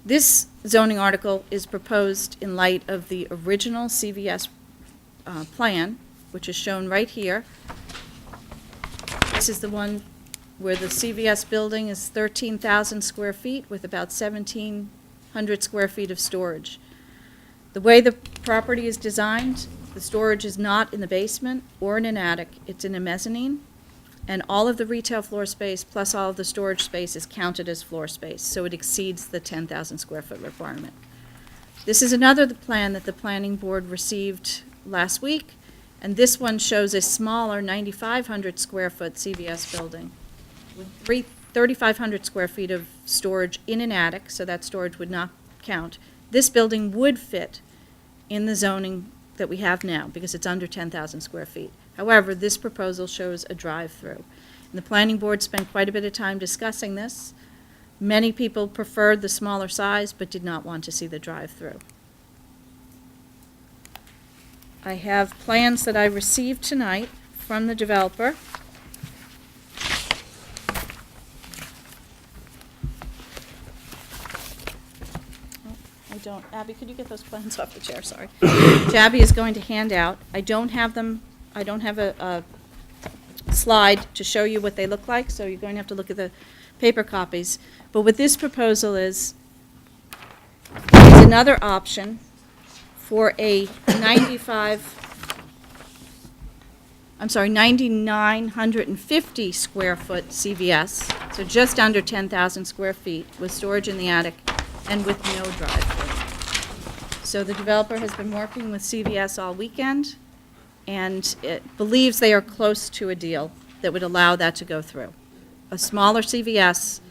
This zoning article is proposed in light of the original CVS plan, which is shown right here. This is the one where the CVS building is 13,000 square feet with about 1,700 square feet of storage. The way the property is designed, the storage is not in the basement or in an attic, it's in a mezzanine, and all of the retail floor space plus all of the storage space is counted as floor space, so it exceeds the 10,000 square foot requirement. This is another plan that the Planning Board received last week, and this one shows a smaller 9,500 square foot CVS building with 3,500 square feet of storage in an attic, so that storage would not count. This building would fit in the zoning that we have now because it's under 10,000 square feet. However, this proposal shows a drive-through. And the Planning Board spent quite a bit of time discussing this. Many people preferred the smaller size but did not want to see the drive-through. I have plans that I received tonight from the developer. Abby, could you get those plans off the chair? Sorry. Abby is going to hand out. I don't have them. I don't have a slide to show you what they look like, so you're going to have to look at the paper copies. But what this proposal is another option for a 9,950 square foot CVS, so just under 10,000 square feet with storage in the attic and with no drive-through. So the developer has been working with CVS all weekend, and it believes they are close to a deal that would allow that to go through. A smaller CVS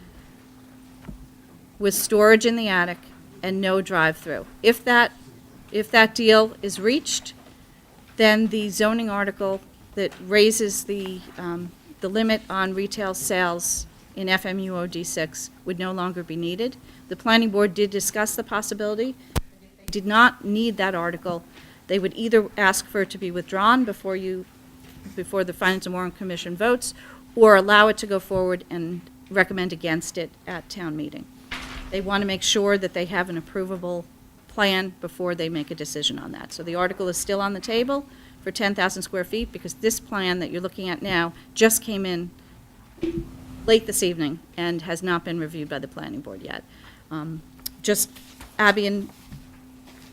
with storage in the attic and no drive-through. If that deal is reached, then the zoning article that raises the limit on retail sales in FMUOD6 would no longer be needed. The Planning Board did discuss the possibility. If they did not need that article, they would either ask for it to be withdrawn before the Finance and Warrant Commission votes, or allow it to go forward and recommend against it at town meeting. They want to make sure that they have an approvable plan before they make a decision on that. So the article is still on the table for 10,000 square feet, because this plan that you're looking at now just came in late this evening and has not been reviewed by the planning board yet. Just Abby and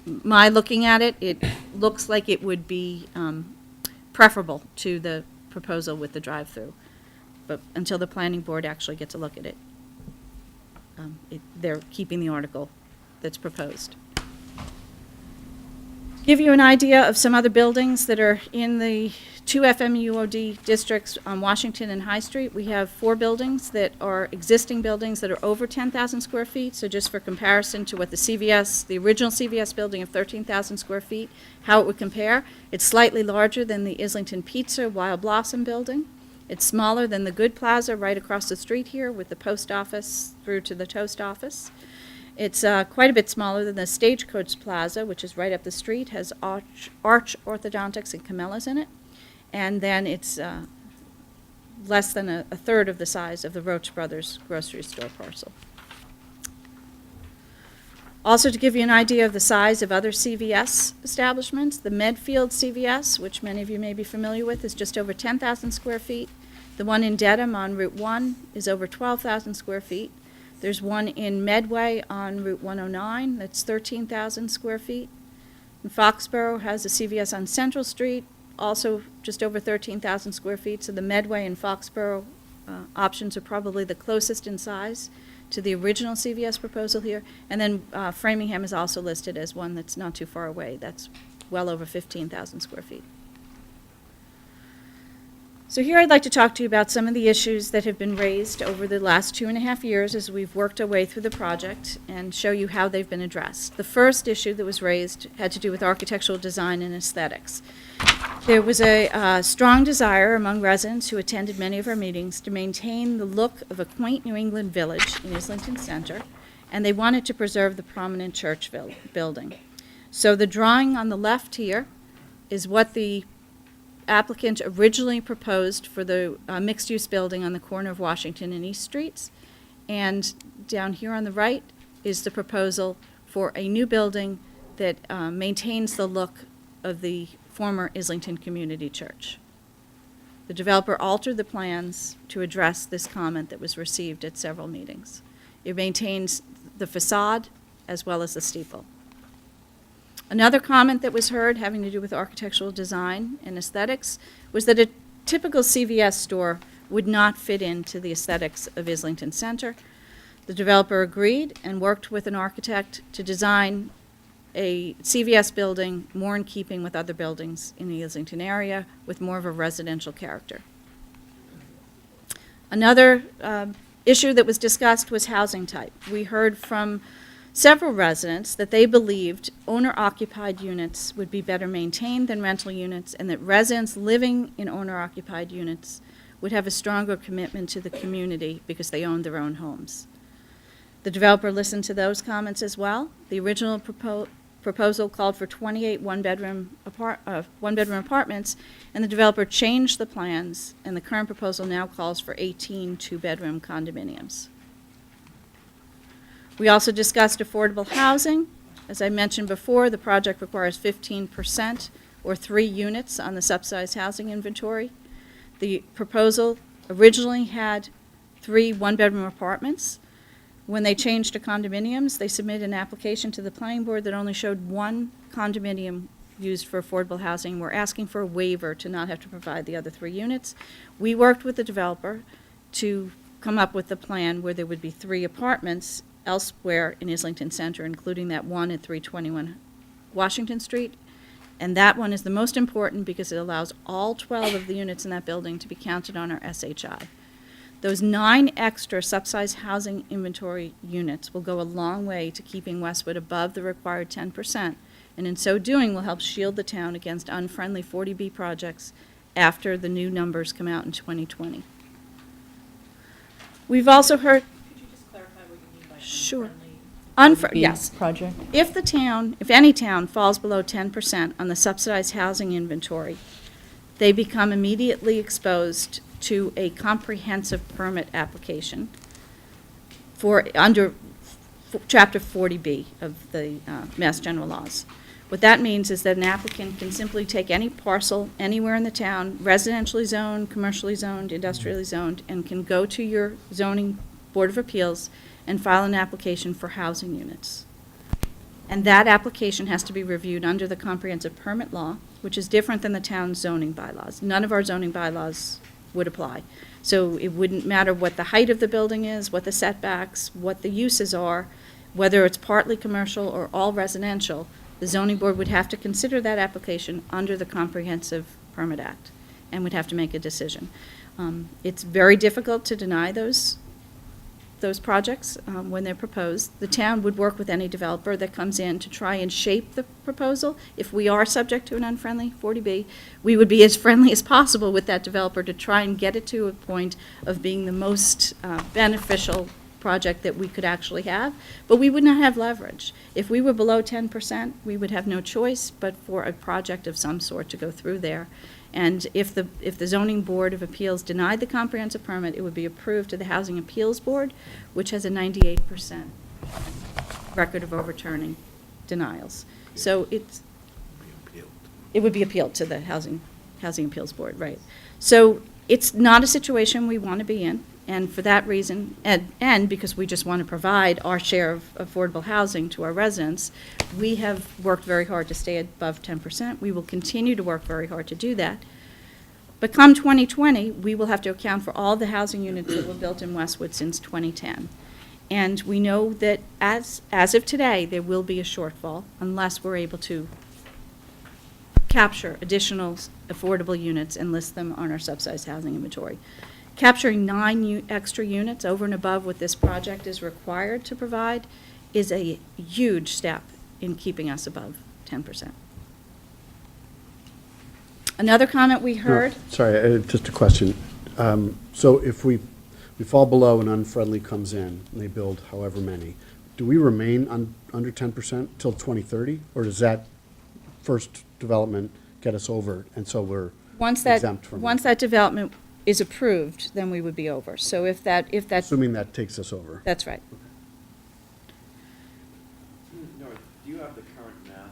my looking at it, it looks like it would be preferable to the proposal with the drive-through. But until the planning board actually gets a look at it, they're keeping the article that's proposed. Give you an idea of some other buildings that are in the 2 FMUOD districts on Washington and High Street. We have 4 buildings that are existing buildings that are over 10,000 square feet. So just for comparison to what the original CVS building of 13,000 square feet, how it would compare, it's slightly larger than the Islington Pizza Wild Blossom building. It's smaller than the Good Plaza right across the street here with the post office through to the toast office. It's quite a bit smaller than the Stagecoach Plaza, which is right up the street, has Arch Orthodontics and Camellas in it. And then it's less than a third of the size of the Roach Brothers grocery store parcel. Also, to give you an idea of the size of other CVS establishments, the Medfield CVS, which many of you may be familiar with, is just over 10,000 square feet. The one in Dedham on Route 1 is over 12,000 square feet. There's one in Medway on Route 109 that's 13,000 square feet. And Foxborough has a CVS on Central Street, also just over 13,000 square feet. So the Medway and Foxborough options are probably the closest in size to the original CVS proposal here. And then Framingham is also listed as one that's not too far away. That's well over 15,000 square feet. So here I'd like to talk to you about some of the issues that have been raised over the last 2.5 years as we've worked our way through the project and show you how they've been addressed. The first issue that was raised had to do with architectural design and aesthetics. There was a strong desire among residents who attended many of our meetings to maintain the look of a quaint New England village in Islington Center, and they wanted to preserve the prominent church building. So the drawing on the left here is what the applicant originally proposed for the mixed-use building on the corner of Washington and East Streets. And down here on the right is the proposal for a new building that maintains the look of the former Islington Community Church. The developer altered the plans to address this comment that was received at several meetings. It maintains the facade as well as the steeple. Another comment that was heard having to do with architectural design and aesthetics was that a typical CVS store would not fit into the aesthetics of Islington Center. The developer agreed and worked with an architect to design a CVS building more in keeping with other buildings in the Islington area with more of a residential character. Another issue that was discussed was housing type. We heard from several residents that they believed owner-occupied units would be better maintained than rental units, and that residents living in owner-occupied units would have a stronger commitment to the community because they owned their own homes. The developer listened to those comments as well. The original proposal called for 28 one-bedroom apartments, and the developer changed the plans, and the current proposal now calls for 18 two-bedroom condominiums. We also discussed affordable housing. As I mentioned before, the project requires 15% or 3 units on the subsidized housing inventory. The proposal originally had 3 one-bedroom apartments. When they changed to condominiums, they submitted an application to the planning board that only showed 1 condominium used for affordable housing. We're asking for a waiver to not have to provide the other 3 units. We worked with the developer to come up with a plan where there would be 3 apartments elsewhere in Islington Center, including that one at 321 Washington Street. And that one is the most important because it allows all 12 of the units in that building to be counted on our SHI. Those 9 extra subsidized housing inventory units will go a long way to keeping Westwood above the required 10%, and in so doing will help shield the town against unfriendly 40B projects after the new numbers come out in 2020. We've also heard... Sure. Yes. Project. If any town falls below 10% on the subsidized housing inventory, they become immediately exposed to a comprehensive permit application for Chapter 40B of the Mass General Laws. What that means is that an applicant can simply take any parcel anywhere in the town, residentially zoned, commercially zoned, industrially zoned, and can go to your zoning board of appeals and file an application for housing units. And that application has to be reviewed under the comprehensive permit law, which is different than the town's zoning bylaws. None of our zoning bylaws would apply. So it wouldn't matter what the height of the building is, what the setbacks, what the uses are, whether it's partly commercial or all residential, the zoning board would have to consider that application under the Comprehensive Permit Act and would have to make a decision. It's very difficult to deny those projects when they're proposed. The town would work with any developer that comes in to try and shape the proposal. If we are subject to an unfriendly 40B, we would be as friendly as possible with that developer to try and get it to a point of being the most beneficial project that we could actually have, but we would not have leverage. If we were below 10%, we would have no choice but for a project of some sort to go through there. And if the Zoning Board of Appeals denied the comprehensive permit, it would be approved to the Housing Appeals Board, which has a 98% record of overturning denials. So it would be appealed to the Housing Appeals Board, right. So it's not a situation we want to be in. And for that reason, and because we just want to provide our share of affordable housing to our residents, we have worked very hard to stay above 10%. We will continue to work very hard to do that. But come 2020, we will have to account for all the housing units that were built in Westwood since 2010. And we know that as of today, there will be a shortfall unless we're able to capture additional affordable units and list them on our subsidized housing inventory. Capturing 9 extra units over and above what this project is required to provide is a huge step in keeping us above 10%. Another comment we heard. Sorry, just a question. So if we fall below and unfriendly comes in and they build however many, do we remain under 10% till 2030? Or does that first development get us over and so we're exempt from it? Once that development is approved, then we would be over. So if that Assuming that takes us over. that's right. Nora, do you have the current math?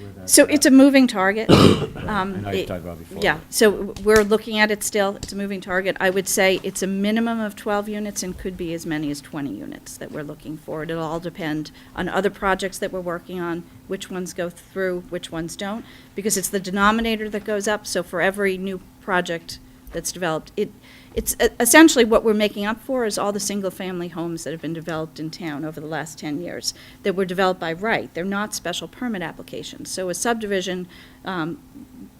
where that's So at? it's a moving target. I know you talked about before. Yeah, so we're looking at it still. It's a moving target. I would say it's a minimum of 12 units and could be as many as 20 units that we're looking for. It'll all depend on other projects that we're working on, which ones go through, which ones don't, because it's the denominator that goes up. So for every new project that's developed, it's essentially what we're making up for is all the single-family homes that have been developed in town over the last 10 years that were developed by right. They're not special permit applications. So a subdivision,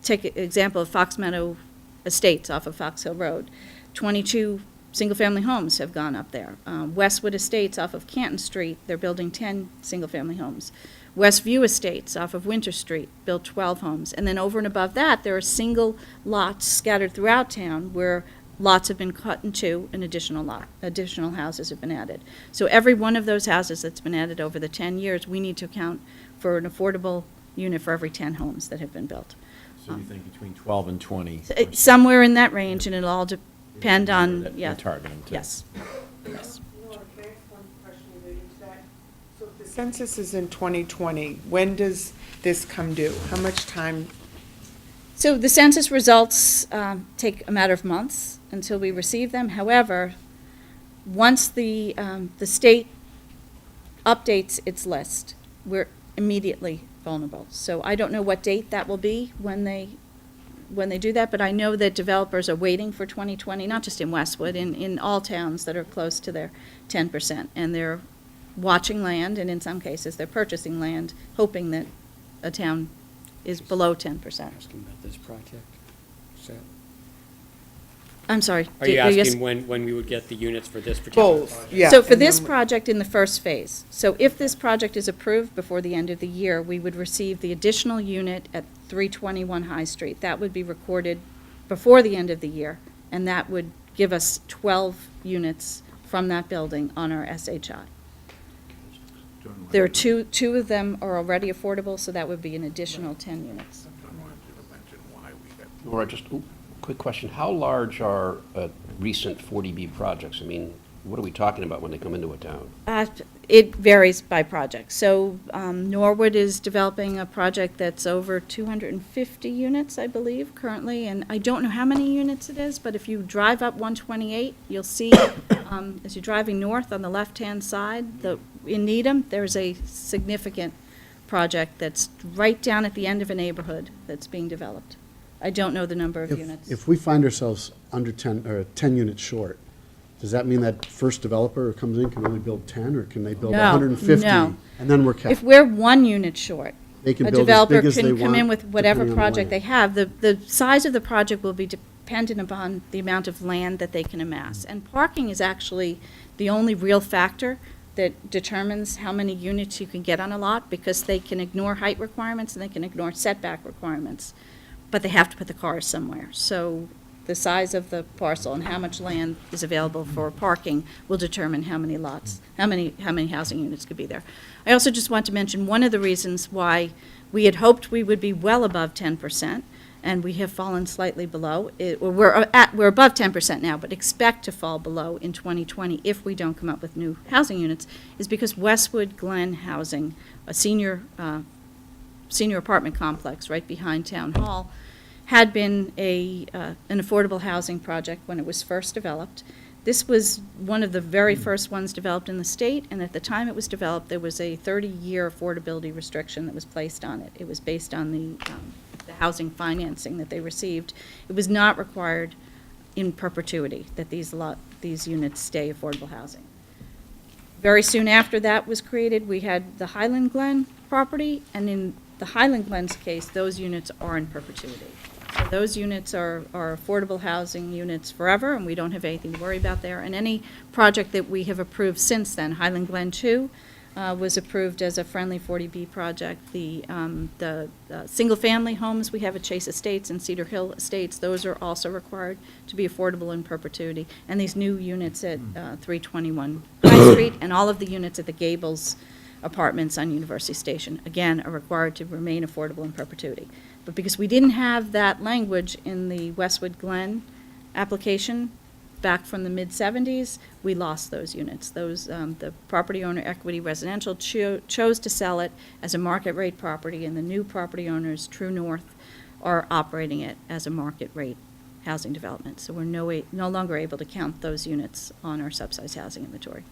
take an example of Fox Meadow Estates off of Fox Hill Road. 22 single-family homes have gone up there. Westwood Estates off of Canton Street, they're building 10 single-family homes. Westview Estates off of Winter Street built 12 homes. And then over and above that, there are single lots scattered throughout town where lots have been cut in two, an additional houses have been added. So every one of those houses that's been added over the 10 years, we need to account for an affordable unit for every 10 homes that have been built. So you think between 12 and 20? Somewhere in that range, and it'll all depend on, That yeah. we're targeting to. Yes. Yes. Laura, can I ask one question related to that? So if the census is in 2020, when does this come due? How much time? So the census results take a matter of months until we receive them. However, once the state updates its list, we're immediately vulnerable. So I don't know what date that will be when they do that, but I know that developers are waiting for 2020, not just in Westwood, in all towns that are close to their 10%. And they're watching land, and in some cases, they're purchasing land, hoping that a town is below 10%. Asking about this project? Is that- I'm sorry. Are you asking asking when we would get the units for this particular project? Both, yeah. So for and this then- project in the first phase, so if this project is approved before the end of the year, we would receive the additional unit at 321 High Street. That would be recorded before the end of the year, and that would give us 12 units from that building on our SHI. There are two of them are already affordable, so that would be an additional 10 units. Laura, just quick question. How large are recent 40B projects? I mean, what are we talking about when they come into a town? It varies by project. So Norwood is developing a project that's over 250 units, I believe, currently, and I don't know how many units it is, but if you drive up 128, you'll see, as you're driving north on the left-hand side, in Needham, there's a significant project that's right down at the end of a neighborhood that's being developed. I don't know the number of units. If we find ourselves under 10, or 10 units short, does that mean that first developer who comes in can only build 10, or can they build No, 150? no. And then we're If capped? we're 1 unit short, They can a build as developer big as they can come in want, with whatever depending on the project they land. have. The size of the project will be dependent upon the amount of land that they can amass. And parking is actually the only real factor that determines how many units you can get on a lot, because they can ignore height requirements and they can ignore setback requirements, but they have to put the cars somewhere. So the size of the parcel and how much land is available for parking will determine how many lots, how many housing units could be there. I also just want to mention one of the reasons why we had hoped we would be well above 10%, and we have fallen slightly below. We're above 10% now, but expect to fall below in 2020 if we don't come up with new housing units, is because Westwood Glen Housing, a senior apartment complex right behind Town Hall, had been an affordable housing project when it was first developed. This was one of the very first ones developed in the state, and at the time it was developed, there was a 30-year affordability restriction that was placed on it. It was based on the housing financing that they received. It was not required in perpetuity that these units stay affordable housing. Very soon after that was created, we had the Highland Glen property, and in the Highland Glen's case, those units are in perpetuity. So those units are affordable housing units forever, and we don't have anything to worry about there. And any project that we have approved since then, Highland Glen 2 was approved as a friendly 40B project. The single-family homes we have at Chase Estates and Cedar Hill Estates, those are also required to be affordable in perpetuity. And these new units at 321 High Street and all of the units at the Gables apartments on University Station, again, are required to remain affordable in perpetuity. But because we didn't have that language in the Westwood Glen application back from the mid-'70s, we lost those units. The property owner, Equity Residential, chose to sell it as a market rate property, and the new property owners, True North, are operating it as a market rate housing development. So we're no longer able to count those units on our subsidized housing inventory.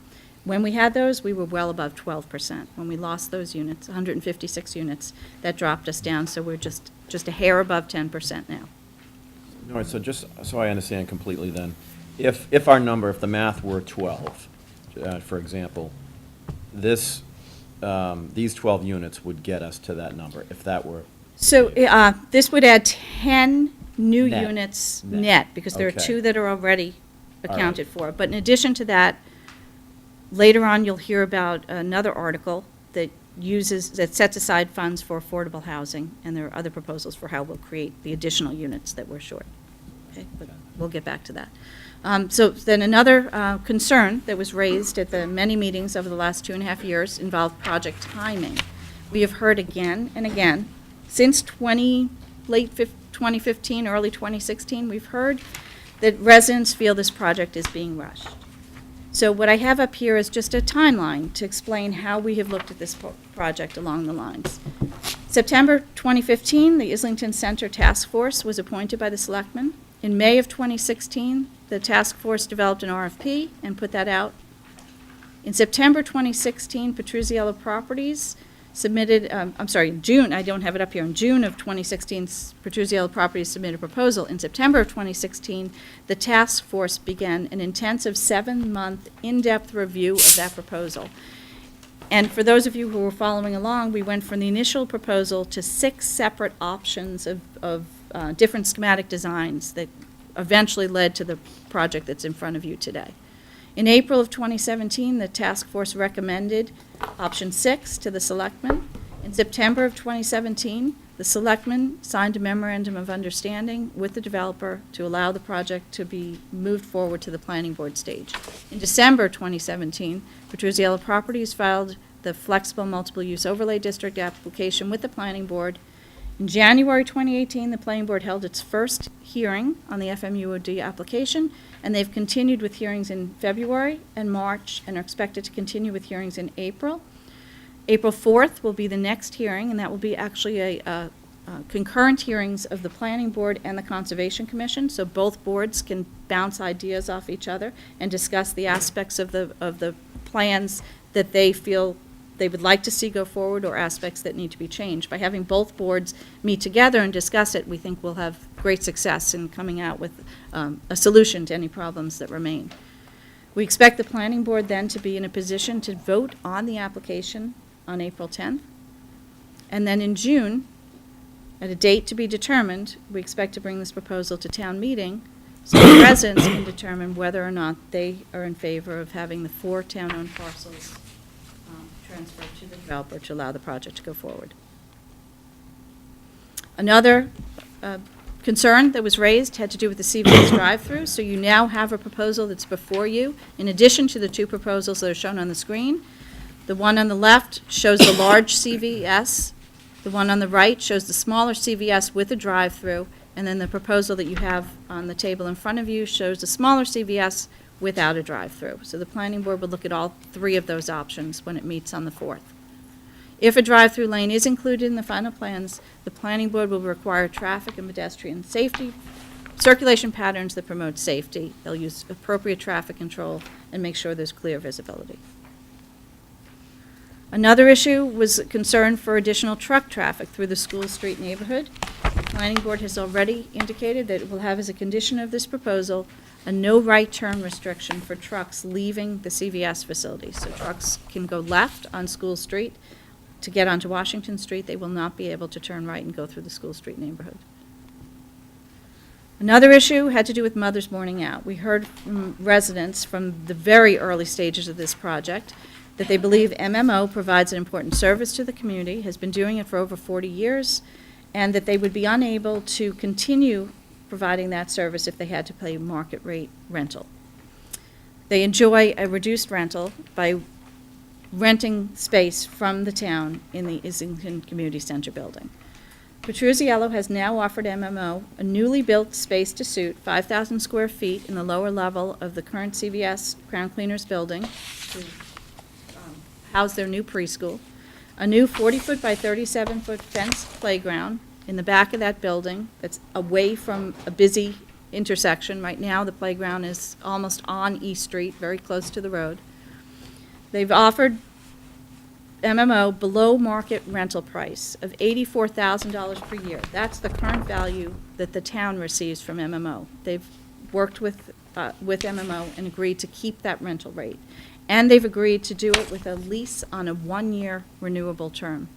When we had those, we were well above 12%. When we lost those units, 156 units, that dropped us down, so we're just a hair above 10% now. All right, so just so I understand completely then, if our number, if the math were 12, for example, these 12 units would get us to that number, if that were... So this would add 10 new Net. units Net. net, because there are Okay. 2 that are already All right. accounted for. But in addition to that, later on, you'll hear about another article that sets aside funds for affordable housing, and there are other proposals for how we'll create the additional units that we're short. Okay, but we'll get back to that. So then another concern that was raised at the many meetings over the last 2.5 years involved project timing. We have heard again and again, since late 2015, early 2016, we've heard that residents feel this project is being rushed. So what I have up here is just a timeline to explain how we have looked at this project along the lines. September 2015, the Islington Center Task Force was appointed by the Selectmen. In May of 2016, the task force developed an RFP and put that out. In September 2016, Petruzziello Properties submitted, June, I don't have it up here, in June of 2016, Petruzziello Properties submitted a proposal. In September of 2016, the task force began an intensive 7-month in-depth review of that proposal. And for those of you who were following along, we went from the initial proposal to 6 separate options of different schematic designs that eventually led to the project that's in front of you today. In April of 2017, the task force recommended option 6 to the Selectmen. In September of 2017, the Selectmen signed a memorandum of understanding with the developer to allow the project to be moved forward to the planning board stage. In December 2017, Petruzziello Properties filed the flexible multiple use overlay district application with the planning board. In January 2018, the Planning Board held its first hearing on the FMUOD application, and they've continued with hearings in February and March, and are expected to continue with hearings in April. April 4th will be the next hearing, and that will be actually a concurrent hearings of the Planning Board and the Conservation Commission, so both boards can bounce ideas off each other and discuss the aspects of the plans that they feel they would like to see go forward, or aspects that need to be changed. By having both boards meet together and discuss it, we think we'll have great success in coming out with a solution to any problems that remain. We expect the Planning Board then to be in a position to vote on the application on April 10th. And then in June, at a date to be determined, we expect to bring this proposal to town meeting so the residents can determine whether or not they are in favor of having the 4 town-owned parcels transferred to the developer to allow the project to go forward. Another concern that was raised had to do with the CVS drive-through. So you now have a proposal that's before you, in addition to the 2 proposals that are shown on the screen. The one on the left shows the large CVS. The one on the right shows the smaller CVS with a drive-through. And then the proposal that you have on the table in front of you shows the smaller CVS without a drive-through. So the Planning Board would look at all 3 of those options when it meets on the 4th. If a drive-through lane is included in the final plans, the Planning Board will require traffic and pedestrian safety, circulation patterns that promote safety. They'll use appropriate traffic control and make sure there's clear visibility. Another issue was concern for additional truck traffic through the School Street neighborhood. The Planning Board has already indicated that it will have as a condition of this proposal a no right turn restriction for trucks leaving the CVS facility. So trucks can go left on School Street to get onto Washington Street. They will not be able to turn right and go through the School Street neighborhood. Another issue had to do with Mother's Morning Out. We heard from residents from the very early stages of this project that they believe MMO provides an important service to the community, has been doing it for over 40 years, and that they would be unable to continue providing that service if they had to pay market rate rental. They enjoy a reduced rental by renting space from the town in the Islington Community Center building. Petruzziello has now offered MMO a newly built space to suit 5,000 square feet in the lower level of the current CVS Crown Cleaners building to house their new preschool, a new 40-foot by 37-foot fenced playground in the back of that building that's away from a busy intersection. Right now, the playground is almost on East Street, very close to the road. They've offered MMO below market rental price of $84,000 per year. That's the current value that the town receives from MMO. They've worked with MMO and agreed to keep that rental rate. And they've agreed to do it with a lease on a 1-year renewable term.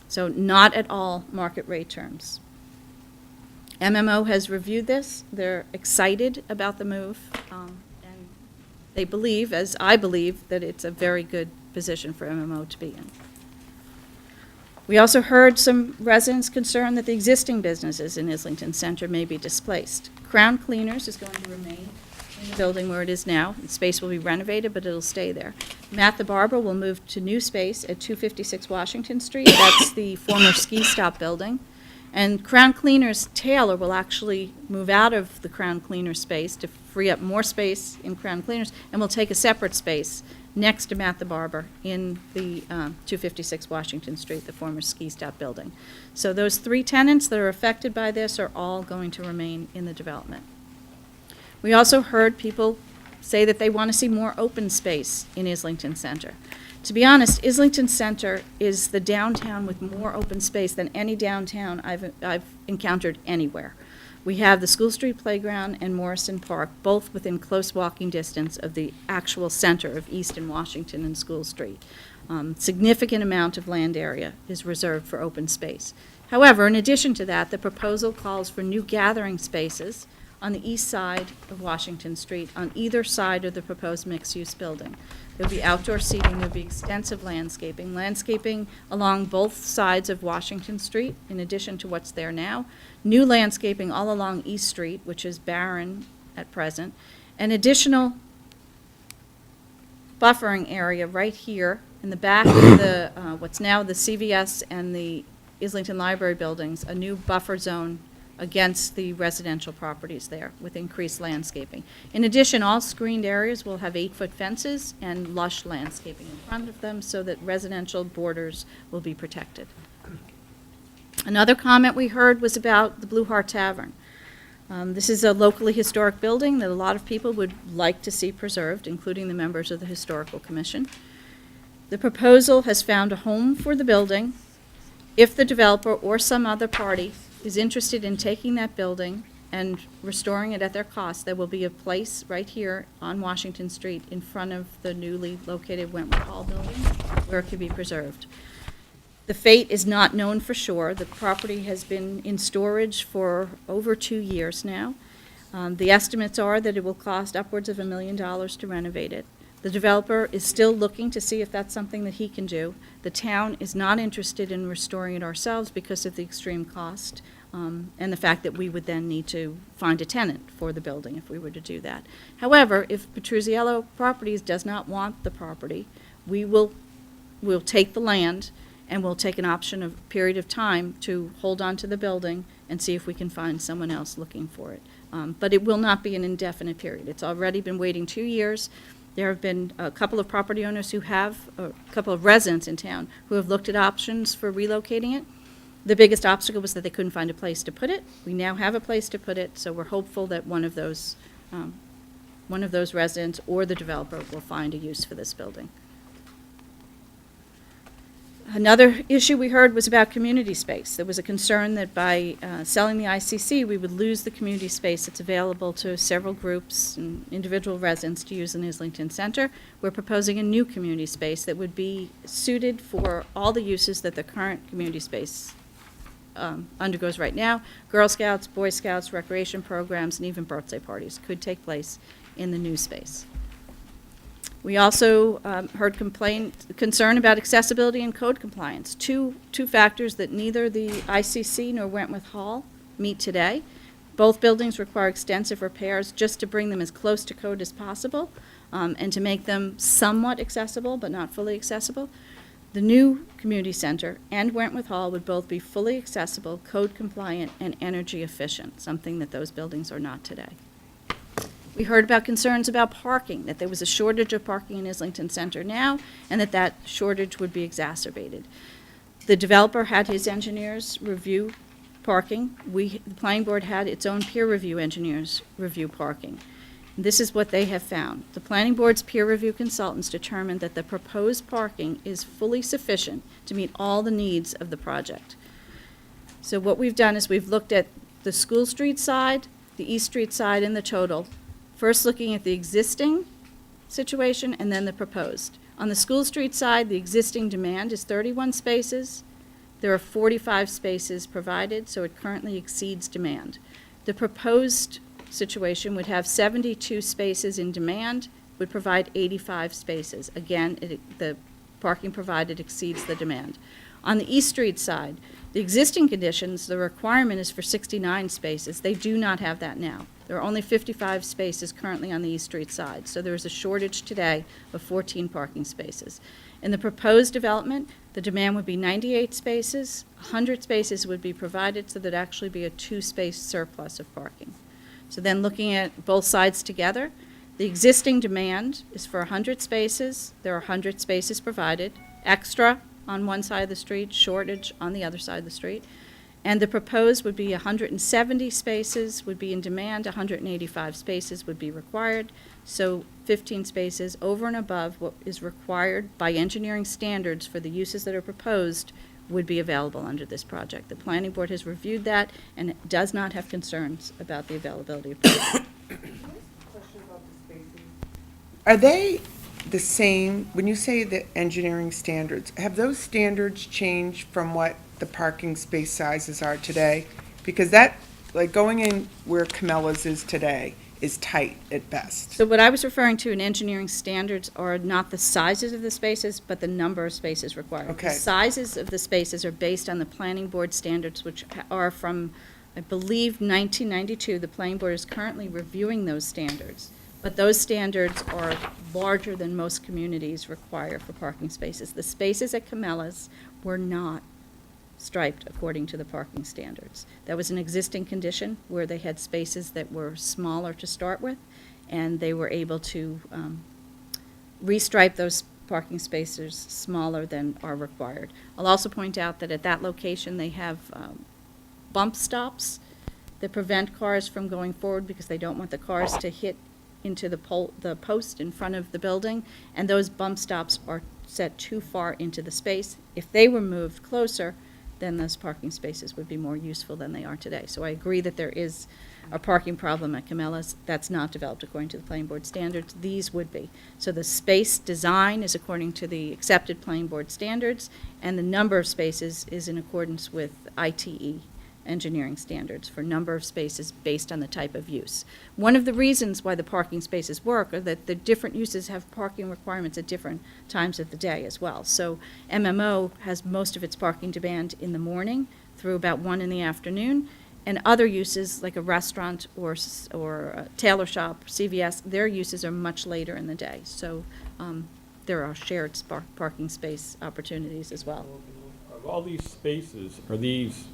So not at all market rate terms. MMO has reviewed this. They're excited about the move. And they believe, as I believe, that it's a very good position for MMO to be in. We also heard some residents concerned that the existing businesses in Islington Center may be displaced. Crown Cleaners is going to remain in the building where it is now. The space will be renovated, but it'll stay there. Matt the Barber will move to new space at 256 Washington Street. That's the former ski stop building. And Crown Cleaners Taylor will actually move out of the Crown Cleaners space to free up more space in Crown Cleaners, and will take a separate space next to Matt the Barber in the 256 Washington Street, the former ski stop building. So those 3 tenants that are affected by this are all going to remain in the development. We also heard people say that they want to see more open space in Islington Center. To be honest, Islington Center is the downtown with more open space than any downtown I've encountered anywhere. We have the School Street Playground and Morrison Park, both within close walking distance of the actual center of East and Washington and School Street. Significant amount of land area is reserved for open space. However, in addition to that, the proposal calls for new gathering spaces on the east side of Washington Street, on either side of the proposed mixed-use building. There'll be outdoor seating, there'll be extensive landscaping along both sides of Washington Street, in addition to what's there now. New landscaping all along East Street, which is barren at present. An additional buffering area right here in the back of the, what's now the CVS and the Islington Library buildings, a new buffer zone against the residential properties there with increased landscaping. In addition, all screened areas will have 8-foot fences and lush landscaping in front of them so that residential borders will be protected. Another comment we heard was about the Blue Heart Tavern. This is a locally historic building that a lot of people would like to see preserved, including the members of the Historical Commission. The proposal has found a home for the building. If the developer or some other party is interested in taking that building and restoring it at their cost, there will be a place right here on Washington Street in front of the newly located Wentworth Hall building where it could be preserved. The fate is not known for sure. The property has been in storage for over 2 years now. The estimates are that it will cost upwards of $1 million to renovate it. The developer is still looking to see if that's something that he can do. The town is not interested in restoring it ourselves because of the extreme cost and the fact that we would then need to find a tenant for the building if we were to do that. However, if Petruzziello Properties does not want the property, we'll take the land and we'll take an option of period of time to hold on to the building and see if we can find someone else looking for it. But it will not be an indefinite period. It's already been waiting 2 years. There have been a couple of property owners who have, a couple of residents in town who have looked at options for relocating it. The biggest obstacle was that they couldn't find a place to put it. We now have a place to put it, so we're hopeful that one of those residents or the developer will find a use for this building. Another issue we heard was about community space. There was a concern that by selling the ICC, we would lose the community space that's available to several groups and individual residents to use in Islington Center. We're proposing a new community space that would be suited for all the uses that the current community space undergoes right now. Girl Scouts, Boy Scouts, recreation programs, and even birthday parties could take place in the new space. We also heard concern about accessibility and code compliance, two factors that neither the ICC nor Wentworth Hall meet today. Both buildings require extensive repairs just to bring them as close to code as possible and to make them somewhat accessible but not fully accessible. The new community center and Wentworth Hall would both be fully accessible, code compliant, and energy efficient, something that those buildings are not today. We heard about concerns about parking, that there was a shortage of parking in Islington Center now, and that shortage would be exacerbated. The developer had his engineers review parking. The planning board had its own peer review engineers review parking. This is what they have found. The planning board's peer review consultants determined that the proposed parking is fully sufficient to meet all the needs of the project. So what we've done is we've looked at the School Street side, the East Street side, and the total. First looking at the existing situation and then the proposed. On the School Street side, the existing demand is 31 spaces. There are 45 spaces provided, so it currently exceeds demand. The proposed situation would have 72 spaces in demand, would provide 85 spaces. Again, the parking provided exceeds the demand. On the East Street side, the existing conditions, the requirement is for 69 spaces. They do not have that now. There are only 55 spaces currently on the East Street side, so there is a shortage today of 14 parking spaces. In the proposed development, the demand would be 98 spaces, 100 spaces would be provided, so there'd actually be a 2-space surplus of parking. So then looking at both sides together, the existing demand is for 100 spaces, there are 100 spaces provided, extra on one side of the street, shortage on the other side of the street. And the proposed would be 170 spaces would be in demand, 185 spaces would be required. So 15 spaces over and above what is required by engineering standards for the uses that are proposed would be available under this project. The planning board has reviewed that and it does not have concerns about the availability of parking. Are they the same, when you say the engineering standards, have those standards changed from what the parking space sizes are today? Because that, like going in where Camella's is today, is tight at best. So what I was referring to in engineering standards are not the sizes of the spaces, but the number of spaces required. Okay. The sizes of the spaces are based on the planning board standards, which are from, I believe, 1992. The planning board is currently reviewing those standards. But those standards are larger than most communities require for parking spaces. The spaces at Camella's were not striped according to the parking standards. That was an existing condition where they had spaces that were smaller to start with, and they were able to restripe those parking spaces smaller than are required. I'll also point out that at that location, they have bump stops that prevent cars from going forward because they don't want the cars to hit into the post in front of the building, and those bump stops are set too far into the space. If they were moved closer, then those parking spaces would be more useful than they are today. So I agree that there is a parking problem at Camellas that's not developed according to the planning board standards. These would be. So the space design is according to the accepted planning board standards, and the number of spaces is in accordance with ITE engineering standards for number of spaces based on the type of use. One of the reasons why the parking spaces work are that the different uses have parking requirements at different times of the day as well. So MMO has most of its parking demand in the morning through about 1 in the afternoon, and other uses like a restaurant or a tailor shop, CVS, their uses are much later in the day. So there are shared parking space opportunities as well. Of all these spaces, are these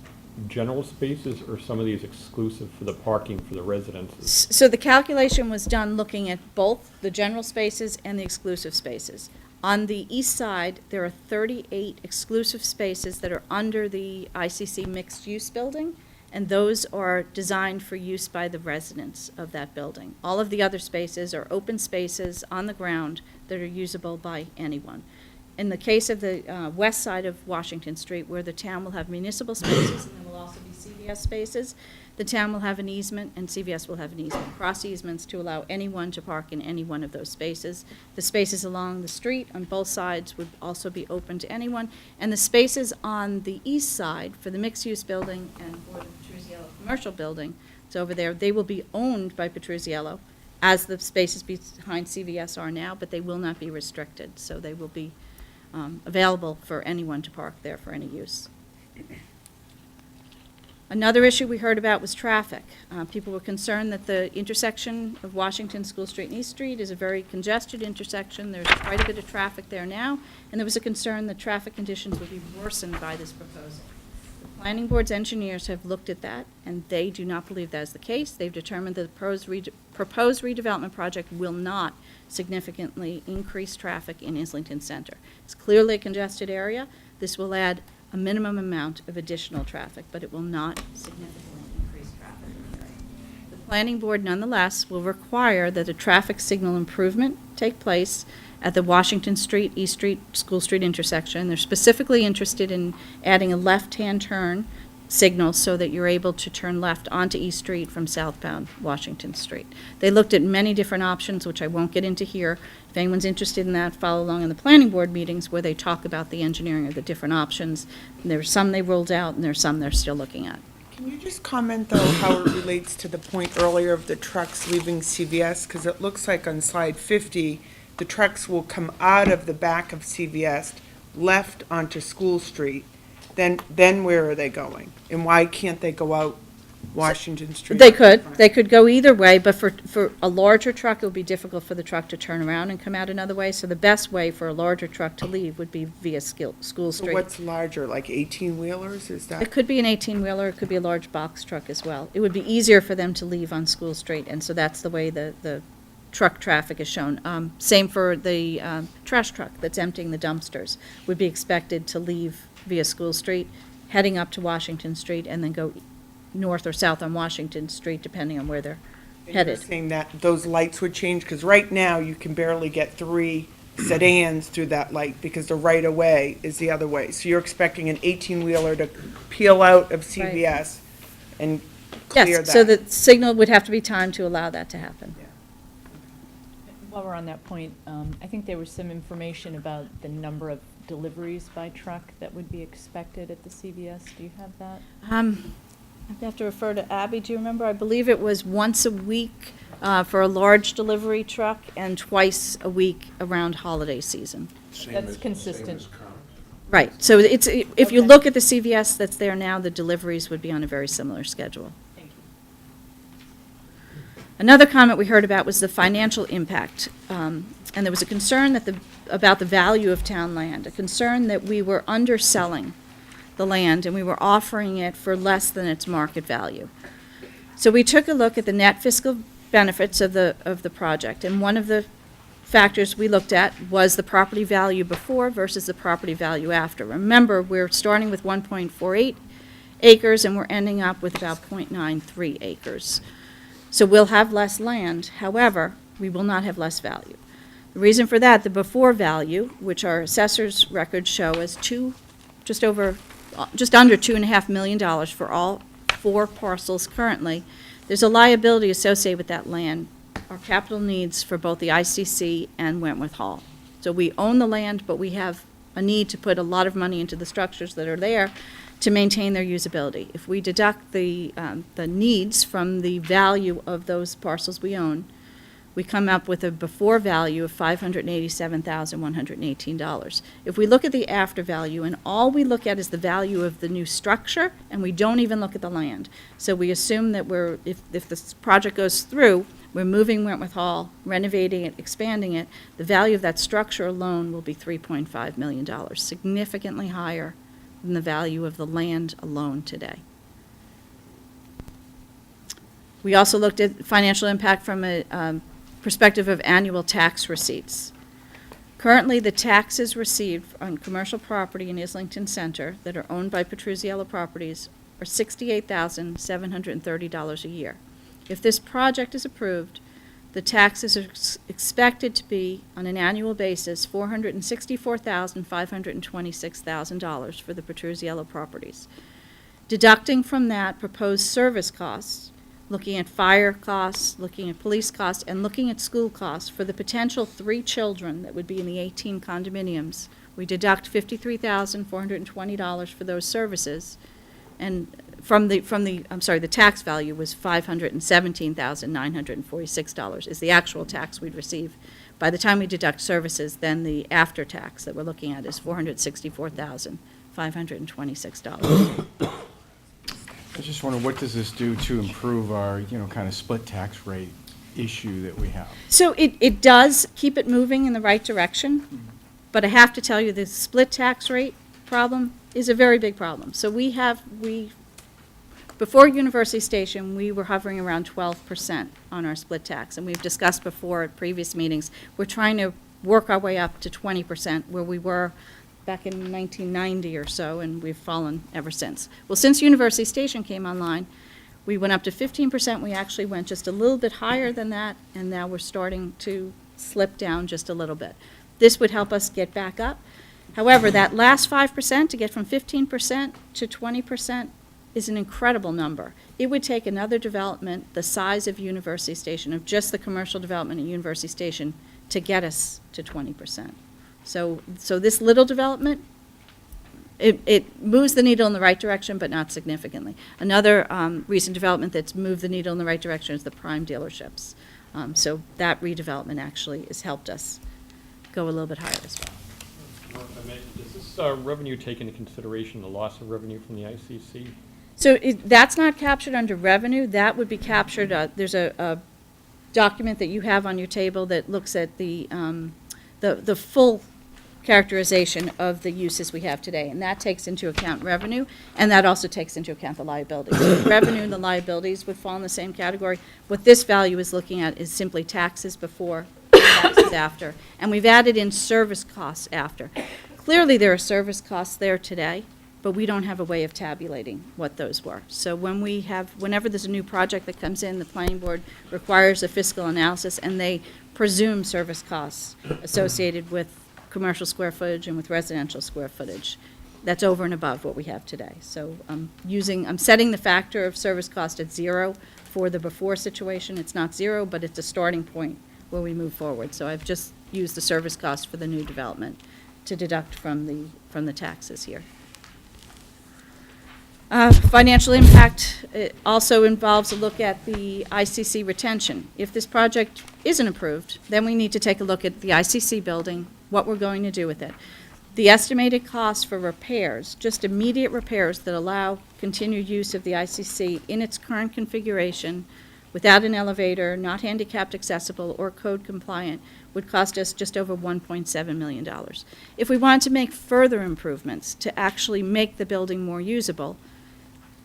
general spaces or some of these exclusive for the parking for the residences? So the calculation was done looking at both the general spaces and the exclusive spaces. On the east side, there are 38 exclusive spaces that are under the ICC mixed-use building, and those are designed for use by the residents of that building. All of the other spaces are open spaces on the ground that are usable by anyone. In the case of the west side of Washington Street, where the town will have municipal spaces and there will also be CVS spaces, the town will have an easement and CVS will have an easement, cross easements to allow anyone to park in any one of those spaces. The spaces along the street on both sides would also be open to anyone, and the spaces on the east side for the mixed-use building and for the Petruzziello commercial building, it's over there, they will be owned by Petruzziello, as the spaces behind CVS are now, but they will not be restricted, so they will be available for anyone to park there for any use. Another issue we heard about was traffic. People were concerned that the intersection of Washington, School Street, and East Street is a very congested intersection. There's quite a bit of traffic there now, and there was a concern that traffic conditions would be worsened by this proposal. The Planning Board's engineers have looked at that, and they do not believe that is the case. They've determined that the proposed redevelopment project will not significantly increase traffic in Islington Center. It's clearly a congested area. This will add a minimum amount of additional traffic, but it will not significantly increase traffic in the area. The Planning Board nonetheless will require that a traffic signal improvement take place at the Washington Street, East Street, School Street intersection. They're specifically interested in adding a left-hand turn signal so that you're able to turn left onto East Street from southbound Washington Street. They looked at many different options, which I won't get into here. If anyone's interested in that, follow along in the planning board meetings where they talk about the engineering of the different options. And there's some they rolled out, and there's some they're still looking at. Can you just comment, though, how it relates to the point earlier of the trucks leaving CVS? Because it looks like on slide 50, the trucks will come out of the back of CVS, left onto School Street. Then where are they going? And why can't they go out Washington Street? They could go either way, but for a larger truck, it would be difficult for the truck to turn around and come out another way. So the best way for a larger truck to leave would be via School So Street. what's larger, like 18-wheelers? Is that? It could be an 18-wheeler, it could be a large box truck as well. It would be easier for them to leave on School Street, and so that's the way the truck traffic is shown. Same for the trash truck that's emptying the dumpsters, would be expected to leave via School Street, heading up to Washington Street, and then go north or south on Washington Street, depending on where they're headed. You're saying that those lights would change? Because right now, you can barely get 3 sedans through that light because the right-of-way is the other way. So you're expecting an 18-wheeler to peel out of CVS and clear that? Yes, so the signal would have to be timed to allow that to happen. While we're on that point, I think there was some information about the number of deliveries by truck that would be expected at the CVS. Do you have that? I'd have to refer to Abby. Do you remember? I believe it was once a week for a large delivery truck and twice a week around holiday season. That's consistent. Right. So it's, if you look at the CVS that's there now, the deliveries would be on a very similar schedule. Thank you. Another comment we heard about was the financial impact. And there was a concern about the value of town land, a concern that we were underselling the land, and we were offering it for less than its market value. So we took a look at the net fiscal benefits of the project, and one of the factors we looked at was the property value before versus the property value after. Remember, we're starting with 1.48 acres, and we're ending up with about 0.93 acres. So we'll have less land, however, we will not have less value. The reason for that, the before value, which our assessor's records show as just under $2.5 million for all 4 parcels currently, there's a liability associated with that land, our capital needs for both the ICC and Wentworth Hall. So we own the land, but we have a need to put a lot of money into the structures that are there to maintain their usability. If we deduct the needs from the value of those parcels we own, we come up with a before value of $587,118. If we look at the after value, and all we look at is the value of the new structure, and we don't even look at the land. So we assume that if this project goes through, we're moving Wentworth Hall, renovating it, expanding it, the value of that structure alone will be $3.5 million, significantly higher than the value of the land alone today. We also looked at financial impact from a perspective of annual tax receipts. Currently, the taxes received on commercial property in Islington Center that are owned by Petruzziello Properties are $68,730 a year. If this project is approved, the taxes are expected to be, on an annual basis, $464,526 for the Petruzziello Properties. Deducting from that proposed service costs, looking at fire costs, looking at police costs, and looking at school costs for the potential 3 children that would be in the 18 condominiums, we deduct $53,420 for those services, and the tax value was $517,946 is the actual tax we'd receive. By the time we deduct services, then the after tax that we're looking at is $464,526. I just wonder, what does this do to improve our, kind of split tax rate issue that we have? So it does keep it moving in the right direction, but I have to tell you, the split tax rate problem is a very big problem. So before University Station, we were hovering around 12% on our split tax, and we've discussed before at previous meetings, we're trying to work our way up to 20%, where we were back in 1990 or so, and we've fallen ever since. Well, since University Station came online, we went up to 15%. We actually went just a little bit higher than that, and now we're starting to slip down just a little bit. This would help us get back up. However, that last 5% to get from 15% to 20% is an incredible number. It would take another development the size of University Station, of just the commercial development at University Station, to get us to 20%. So this little development, it moves the needle in the right direction, but not significantly. Another recent development that's moved the needle in the right direction is the prime dealerships. So that redevelopment actually has helped us go a little bit higher as well. Does this revenue take into consideration the loss of revenue from the ICC? So that's not captured under revenue. That would be captured, there's a document that you have on your table that looks at the full characterization of the uses we have today, and that takes into account revenue, and that also takes into account the liabilities. So the revenue and the liabilities would fall in the same category. What this value is looking at is simply taxes before, taxes after, and we've added in service costs after. Clearly, there are service costs there today, but we don't have a way of tabulating what those were. So whenever there's a new project that comes in, the planning board requires a fiscal analysis, and they presume service costs associated with commercial square footage and with residential square footage. That's over and above what we have today. So I'm setting the factor of service cost at 0 for the before situation. It's not 0, but it's a starting point where we move forward. So I've just used the service cost for the new development to deduct from the taxes here. Financial impact also involves a look at the ICC retention. If this project isn't approved, then we need to take a look at the ICC building, what we're going to do with it. The estimated cost for repairs, just immediate repairs that allow continued use of the ICC in its current configuration, without an elevator, not handicapped accessible or code compliant, would cost us just over $1.7 million. If we wanted to make further improvements to actually make the building more usable,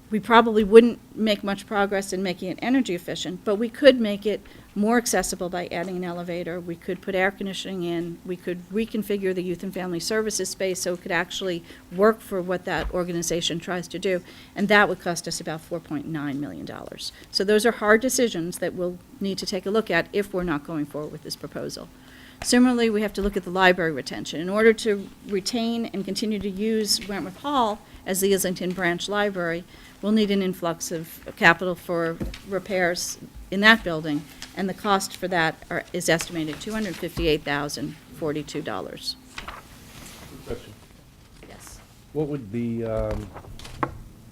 we probably wouldn't make much progress in making it energy efficient, but we could make it more accessible by adding an elevator. We could put air conditioning in. We could reconfigure the youth and family services space so it could actually work for what that organization tries to do, and that would cost us about $4.9 million. So those are hard decisions that we'll need to take a look at if we're not going forward with this proposal. Similarly, we have to look at the library retention. In order to retain and continue to use Wentworth Hall as the Islington branch library, we'll need an influx of capital for repairs in that building, and the cost for that is estimated $258,042. Question. Yes. What would the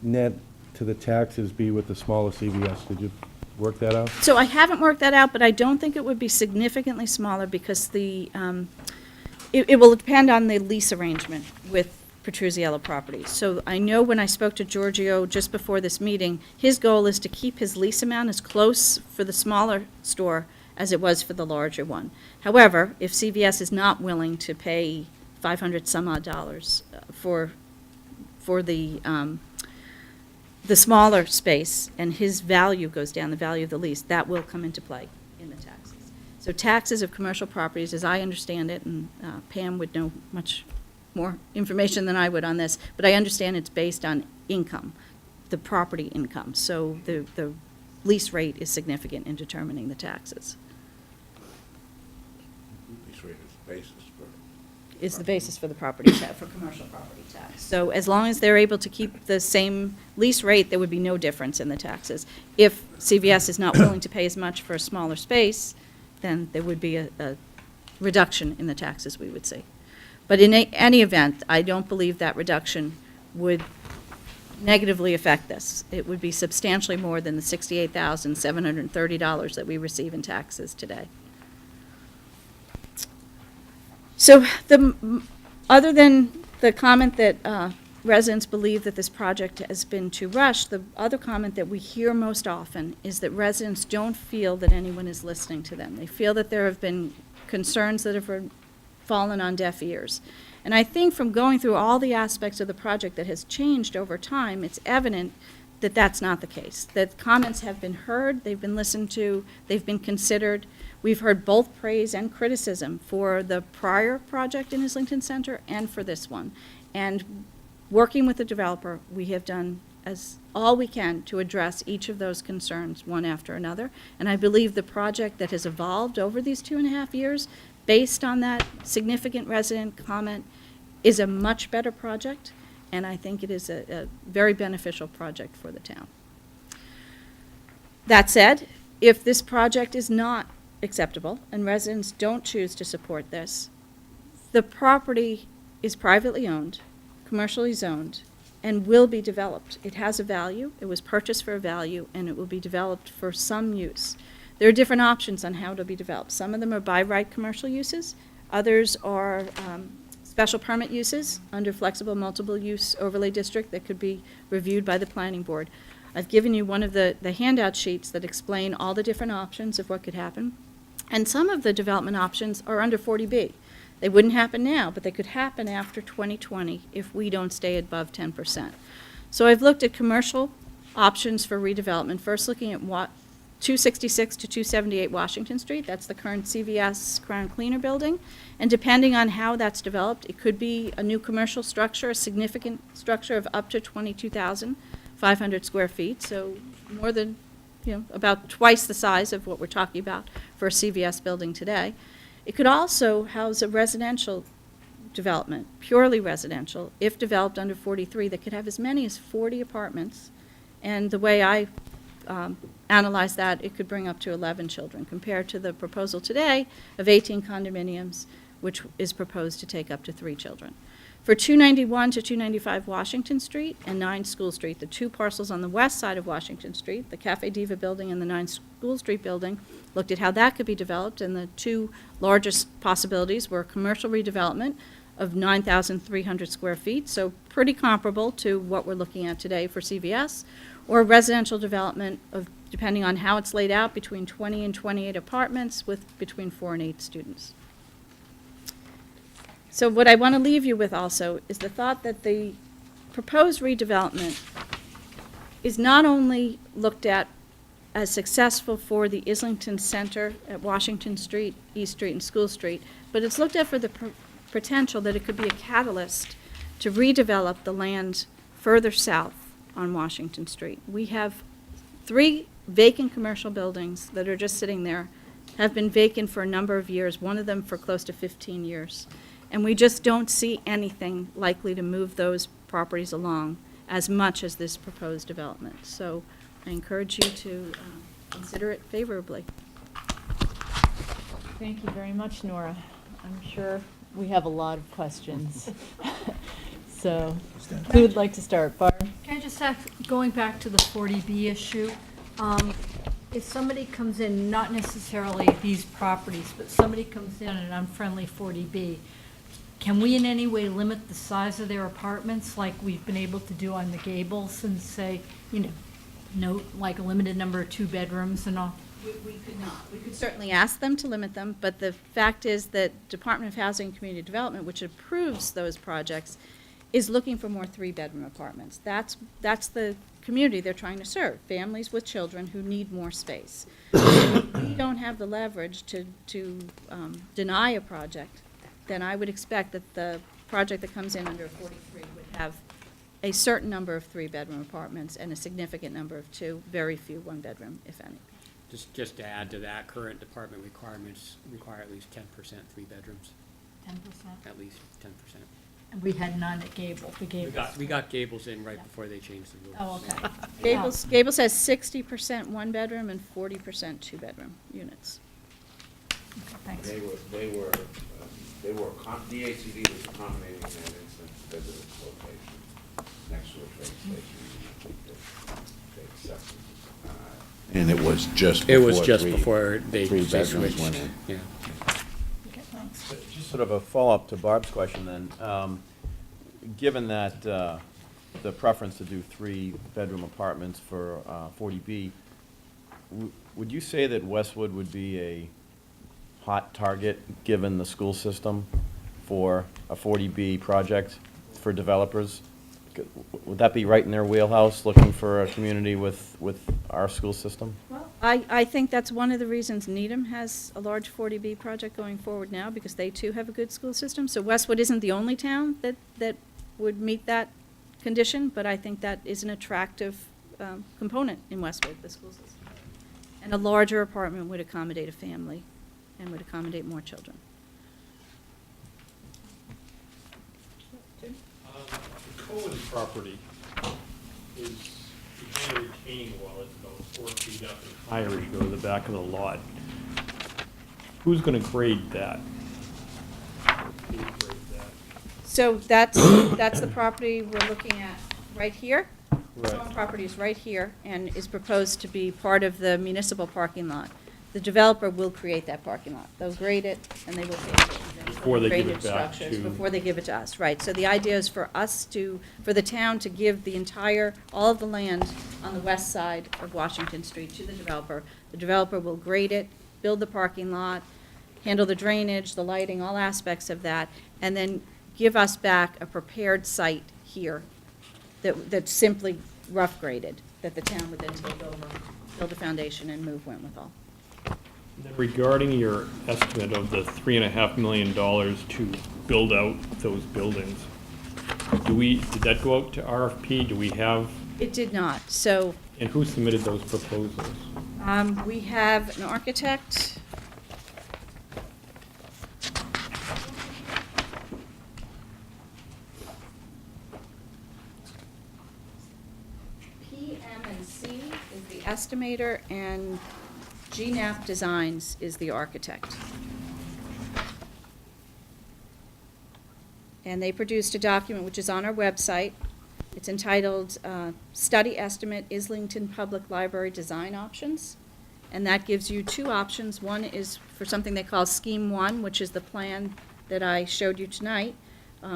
net to the taxes be with the smaller CVS? Did you work that out? So I haven't worked that out, but I don't think it would be significantly smaller because it will depend on the lease arrangement with Petruzziello Properties. So I know when I spoke to Giorgio just before this meeting, his goal is to keep his lease amount as close for the smaller store as it was for the larger one. However, if CVS is not willing to pay $500 some odd for the smaller space, and his value goes down, the value of the lease, that will come into play in the taxes. So taxes of commercial properties, as I understand it, and Pam would know much more information than I would on this, but I understand it's based on income, the property income. So the lease rate is significant in determining the taxes. Lease rate is the basis for. Is the basis for the property tax, for commercial property tax. So as long as they're able to keep the same lease rate, there would be no difference in the taxes. If CVS is not willing to pay as much for a smaller space, then there would be a reduction in the taxes we would see. But in any event, I don't believe that reduction would negatively affect this. It would be substantially more than the $68,730 that we receive in taxes today. So other than the comment that residents believe that this project has been too rushed, the other comment that we hear most often is that residents don't feel that anyone is listening to them. They feel that there have been concerns that have fallen on deaf ears. And I think from going through all the aspects of the project that has changed over time, it's evident that that's not the case. That comments have been heard, they've been listened to, they've been considered. We've heard both praise and criticism for the prior project in Islington Center and for this one. And working with the developer, we have done as all we can to address each of those concerns one after another. And I believe the project that has evolved over these 2.5 years, based on that significant resident comment, is a much better project, and I think it is a very beneficial project for the town. That said, if this project is not acceptable and residents don't choose to support this, the property is privately owned, commercially zoned, and will be developed. It has a value, it was purchased for a value, and it will be developed for some use. There are different options on how it will be developed. Some of them are by right commercial uses. Others are special permit uses under flexible multiple use overlay district that could be reviewed by the planning board. I've given you one of the handout sheets that explain all the different options of what could happen. And some of the development options are under 40B. They wouldn't happen now, but they could happen after 2020 if we don't stay above 10%. So I've looked at commercial options for redevelopment, first looking at 266 to 278 Washington Street. That's the current CVS Crown Cleaner building. And depending on how that's developed, it could be a new commercial structure, a significant structure of up to 22,500 square feet. So more than, about twice the size of what we're talking about for a CVS building today. It could also house a residential development, purely residential, if developed under 43, that could have as many as 40 apartments. And the way I analyze that, it could bring up to 11 children, compared to the proposal today of 18 condominiums, which is proposed to take up to 3 children. For 291 to 295 Washington Street and 9 School Street, the 2 parcels on the west side of Washington Street, the Cafe Diva building and the 9 School Street building, looked at how that could be developed, and the 2 largest possibilities were commercial redevelopment of 9,300 square feet, so pretty comparable to what we're looking at today for CVS, or residential development of depending on how it's laid out, between 20 and 28 apartments with between 4 and 8 students. So what I want to leave you with also is the thought that the proposed redevelopment is not only looked at as successful for the Islington Center at Washington Street, East Street, and School Street, but it's looked at for the potential that it could be a catalyst to redevelop the land further south on Washington Street. We have 3 vacant commercial buildings that are just sitting there, have been vacant for a number of years, one of them for close to 15 years. And we just don't see anything likely to move those properties along as much as this proposed development. So I encourage you to consider it favorably. Thank you very much, Nora. I'm sure we have a lot of questions. So, who would like to start? Barb? Can I just ask, going back to the 40B issue, if somebody comes in, not necessarily these properties, but somebody comes in an unfriendly 40B, can we in any way limit the size of their apartments like we've been able to do on the Gables and say, note like a limited number of 2 bedrooms and all? We could not. We could certainly ask them to limit them, but the fact is that Department of Housing and Community Development, which approves those projects, is looking for more 3-bedroom apartments. That's the community they're trying to serve, families with children who need more space. If we don't have the leverage to deny a project, then I would expect that the project that comes in under 43 would have a certain number of 3-bedroom apartments and a significant number of 2, very few 1-bedroom, if any. Just to add to that, current department requirements require at least 10% 3 bedrooms, 10%? at least 10%. And we had none at Gable, the Gables. We got Gables in right before they changed the rules. Oh, okay. Gables has 60% 1-bedroom and 40% 2-bedroom units. Thanks. The ACD was accommodating in that instance because of its location next to a train station. They accepted. And it was just It was before just three- before they 3 bedrooms switched. went in. Yeah. Okay, thanks. Just sort of a follow-up to Barb's question then. Given that the preference to do 3-bedroom apartments for 40B, would you say that Westwood would be a hot target, given the school system, for a 40B project for developers? Would that be right in their wheelhouse, looking for a community with our school system? Well, I think that's one of the reasons Needham has a large 40B project going forward now, because they too have a good school system. So Westwood isn't the only town that would meet that condition, but I think that is an attractive component in Westwood, the school system. And a larger apartment would accommodate a family and would accommodate more children. The Cohen property is behind a retaining wall. It's about 4 feet up and higher as you go to the back of the lot. Who's going to grade that? Who's gonna grade that? So that's the property we're looking at right here. Right. Cohen property is right here and is proposed to be part of the municipal parking lot. The developer will create that parking lot. They'll grade it, and they will pay for it. Before they give it Graded back structures, to- Before they give it to us, right. So the idea is for the town to give all of the land on the west side of Washington Street to the developer. The developer will grade it, build the parking lot, handle the drainage, the lighting, all aspects of that, and then give us back a prepared site here that's simply rough graded, that the town would then take over, build a foundation, and move Wentworth Hall. Regarding your estimate of the $3.5 million to build out those buildings, did that go out to RFP? Do we have, It did not. So and who submitted those proposals? we have an architect. PM&C is the estimator, and GNAP Designs is the architect. And they produced a document which is on our website. It's entitled Study Estimate Islington Public Library Design Options. And that gives you 2 options. One is for something they call Scheme 1, which is the plan that I showed you tonight,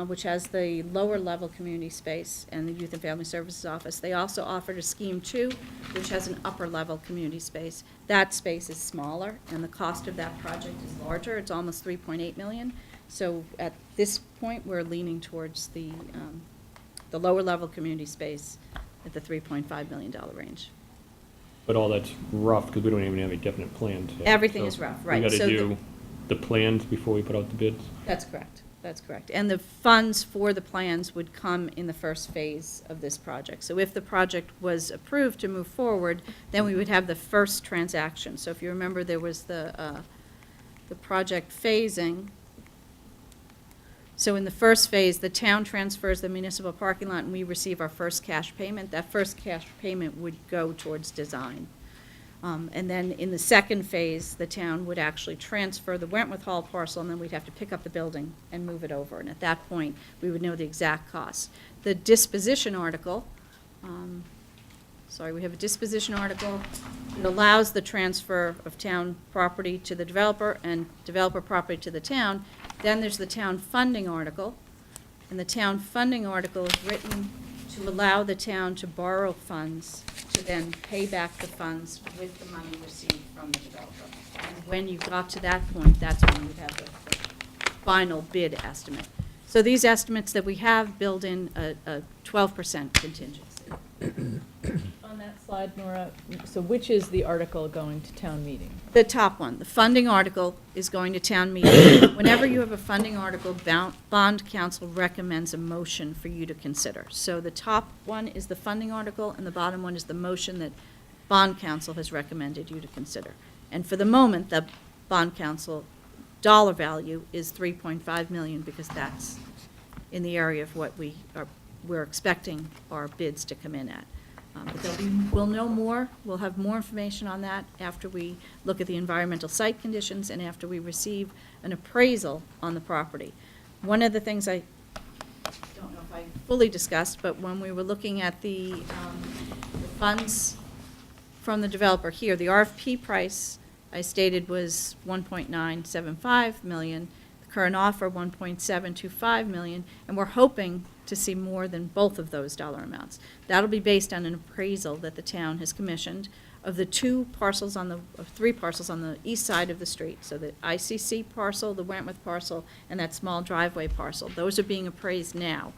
which has the lower level community space and the Youth and Family Services Office. They also offered a Scheme 2, which has an upper level community space. That space is smaller, and the cost of that project is larger. It's almost $3.8 million. So at this point, we're leaning towards the lower level community space at the $3.5 million range. But all that's rough, because we don't even have any definite plans yet. Everything So is rough, right. We So gotta the- do the plans before we put out the bids? That's correct. That's correct. And the funds for the plans would come in the first phase of this project. So if the project was approved to move forward, then we would have the first transaction. So if you remember, there was the project phasing. So in the first phase, the town transfers the municipal parking lot, and we receive our first cash payment. That first cash payment would go towards design. And then in the second phase, the town would actually transfer the Wentworth Hall parcel, and then we'd have to pick up the building and move it over. And at that point, we would know the exact cost. The disposition article, we have a disposition article. It allows the transfer of town property to the developer and developer property to the town. Then there's the town funding article. And the town funding article is written to allow the town to borrow funds to then pay back the funds with the money received from the developer. And when you got to that point, that's when you have the final bid estimate. So these estimates that we have build in a 12% contingency. On that slide, Nora, so which is the article going to town meeting? The top one, the funding article, is going to town meeting. Whenever you have a funding article, bond council recommends a motion for you to consider. So the top one is the funding article, and the bottom one is the motion that bond council has recommended you to consider. And for the moment, the bond council dollar value is $3.5 million, because that's in the area of what we're expecting our bids to come in at. But we'll know more, we'll have more information on that after we look at the environmental site conditions and after we receive an appraisal on the property. One of the things I don't know if I fully discussed, but when we were looking at the funds from the developer here, the RFP price I stated was $1.975 million, the current offer $1.725 million, and we're hoping to see more than both of those dollar amounts. That'll be based on an appraisal that the town has commissioned of the three parcels on the east side of the street. So the ICC parcel, the Wentworth parcel, and that small driveway parcel. Those are being appraised now.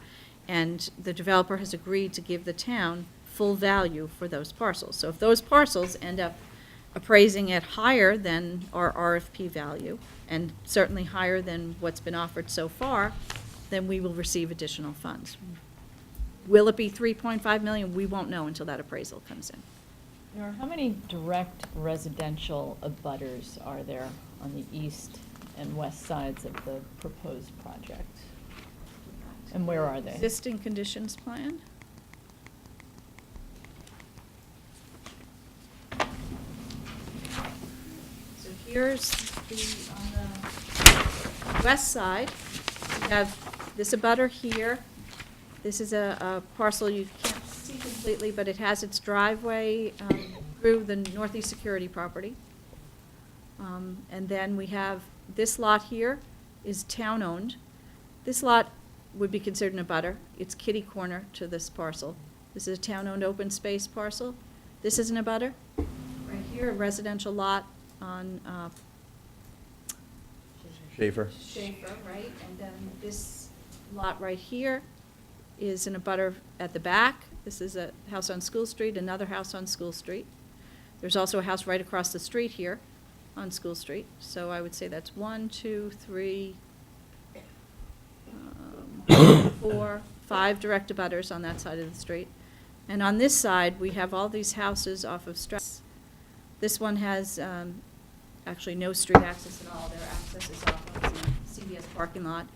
And the developer has agreed to give the town full value for those parcels. So if those parcels end up appraising at higher than our RFP value, and certainly higher than what's been offered so far, then we will receive additional funds. Will it be $3.5 million? We won't know until that appraisal comes in. Nora, how many direct residential abutters are there on the east and west sides of the proposed project? And where are they? Existing conditions plan. So here's on the west side, we have this abutter here. This is a parcel you can't see completely, but it has its driveway through the Northeast Security property. And then we have this lot here is town-owned. This lot would be considered an abutter. It's kitty corner to this parcel. This is a town-owned open space parcel. This is an abutter. Right here, a residential lot on Schaefer? Schaefer, right? And then this lot right here is an abutter at the back. This is a house on School Street, another house on School Street. There's also a house right across the street here on School Street. So I would say that's 1, 2, 3, 4, 5 direct abutters on that side of the street. And on this side, we have all these houses off of Strauss. This one has actually no street access at all. Their access is off of the CVS parking lot.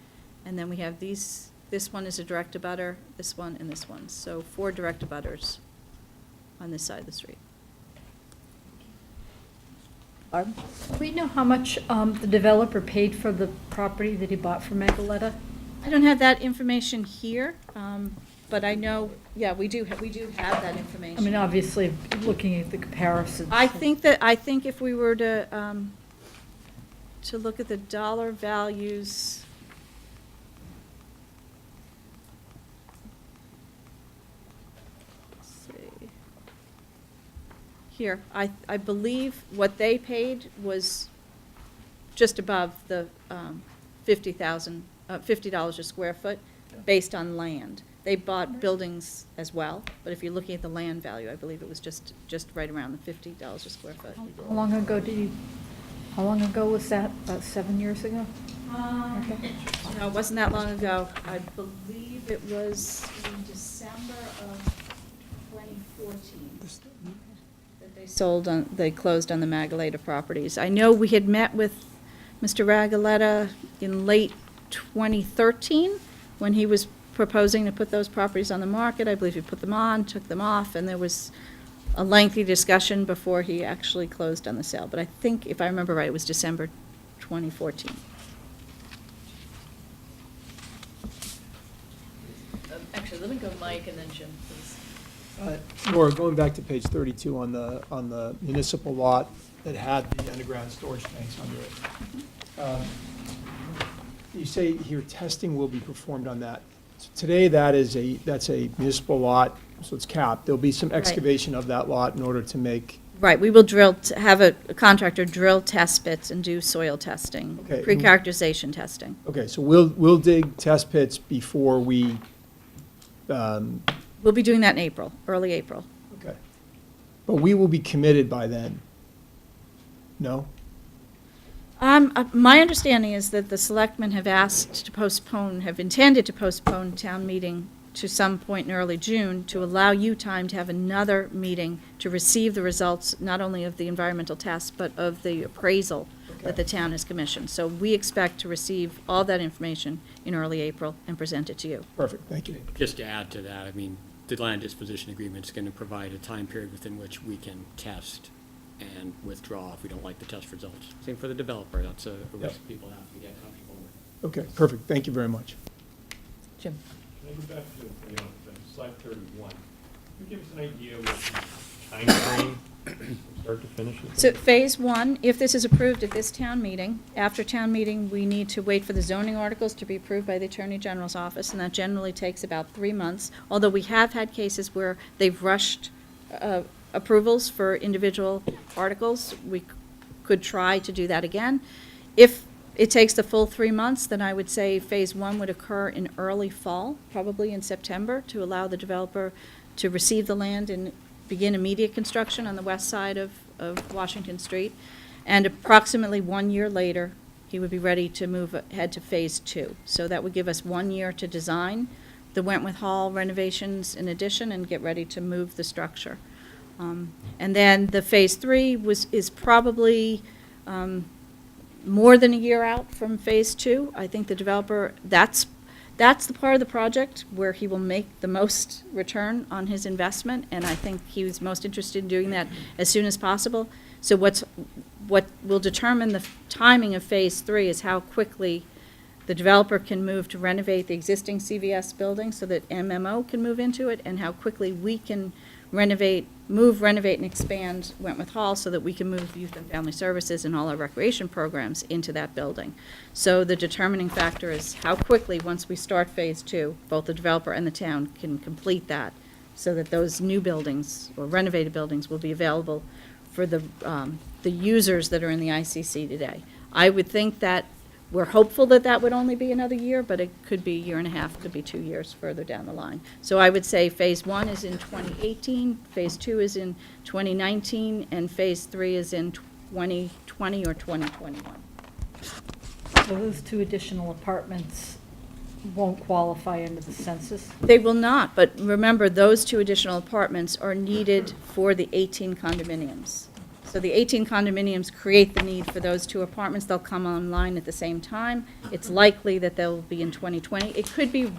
And then we have these, this one is a direct abutter, this one, and this one. So 4 direct abutters on this side of the street. Barb? Do we know how much the developer paid for the property that he bought from Megaletta? I don't have that information here, but I know, yeah, we do have that information. I mean, obviously, looking at the comparisons. I think if we were to look at the dollar values, here. I believe what they paid was just above the $50 a square foot based on land. They bought buildings as well, but if you're looking at the land value, I believe it was just right around the $50 a square foot. How long ago how long ago was that? About 7 years ago? Okay. No, it wasn't that long ago. I believe it was in December of 2014 that they closed on the Magaleta properties. I know we had met with Mr. Ragaletta in late 2013 when he was proposing to put those properties on the market. I believe he put them on, took them off, and there was a lengthy discussion before he actually closed on the sale. But I think, if I remember right, it was December 2014. Actually, let me go Mike and then Jim, please. Laura, going back to page 32 on the municipal lot that had the underground storage tanks under it. You say here testing will be performed on that. So today, that's a municipal lot, so it's capped. There'll be some excavation of that lot in order to make. Right, we will have a contractor drill test pits and do soil testing, Okay. pre-characterization testing. Okay, so we'll dig test pits before we, We'll be doing that in April, early April. okay. But we will be committed by then? No? My understanding is that the selectmen have intended to postpone town meeting to some point in early June to allow you time to have another meeting to receive the results, not only of the environmental test, but of the appraisal that the town has commissioned. So we expect to receive all that information in early April and present it to you. Perfect, thank you. Just to add to that, I mean, the land disposition agreement is going to provide a time period within which we can test and withdraw if we don't like the test results. Same for the developer. That's a risk people have to get comfortable with. Okay, perfect, thank you very much. Jim. Can I go back to, slide 31? Can you give us an idea what the timeframe from start to finish is? So phase one, if this is approved at this town meeting, after town meeting, we need to wait for the zoning articles to be approved by the Attorney General's office, and that generally takes about 3 months, although we have had cases where they've rushed approvals for individual articles. We could try to do that again. If it takes the full 3 months, then I would say phase one would occur in early fall, probably in September, to allow the developer to receive the land and begin immediate construction on the west side of Washington Street. And approximately 1 year later, he would be ready to move ahead to phase two. So that would give us 1 year to design the Wentworth Hall renovations in addition and get ready to move the structure. And then the phase three is probably more than a year out from phase two. I think the developer, that's the part of the project where he will make the most return on his investment, and I think he was most interested in doing that as soon as possible. So what will determine the timing of phase three is how quickly the developer can move to renovate the existing CVS building so that MMO can move into it, and how quickly we can renovate, and expand Wentworth Hall so that we can move youth and family services and all our recreation programs into that building. So the determining factor is how quickly, once we start phase two, both the developer and the town can complete that so that those new buildings or renovated buildings will be available for the users that are in the ICC today. I would think that we're hopeful that that would only be another year, but it could be a year and a half, could be 2 years further down the line. So I would say phase one is in 2018, phase two is in 2019, and phase three is in 2020 or 2021. So those 2 additional apartments won't qualify under the census? They will not, but remember, those 2 additional apartments are needed for the 18 condominiums. So the 18 condominiums create the need for those 2 apartments. They'll come online at the same time. It's likely that they'll be in 2020. It could be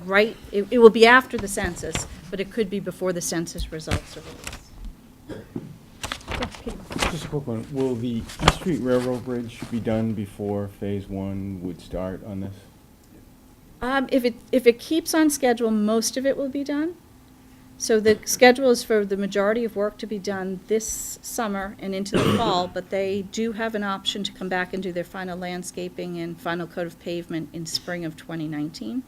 it will be after the census, but it could be before the census results are released. Just a quick one. Will the East Street Railroad Bridge be done before phase one would start on this? If it keeps on schedule, most of it will be done. So the schedule is for the majority of work to be done this summer and into the fall, but they do have an option to come back and do their final landscaping and final coat of pavement in spring of 2019.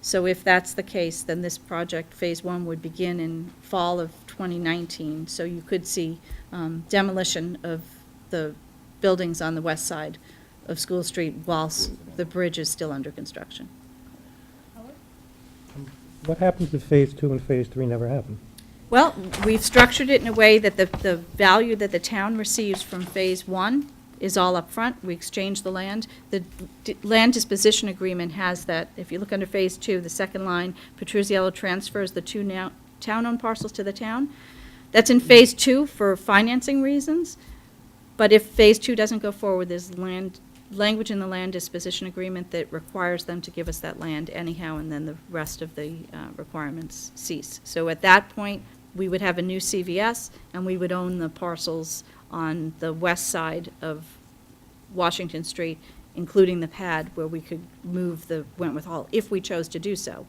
So if that's the case, then this project, Phase 1, would begin in fall of 2019. So you could see demolition of the buildings on the west side of School Street whilst the bridge is still under construction. What happens if Phase 2 and Phase 3 never happen? Well, we've structured it in a way that the value that the town receives from Phase 1 is all up front. We exchange the land. The land disposition agreement has that. If you look under Phase 2, the second line, Petruzziello transfers the two now town-owned parcels to the town. That's in Phase 2 for financing reasons. But if Phase 2 doesn't go forward, there's language in the land disposition agreement that requires them to give us that land anyhow, and then the rest of the requirements cease. So at that point, we would have a new CVS, and we would own the parcels on the west side of Washington Street, including the pad where we could move the Wentworth Hall, if we chose to do so.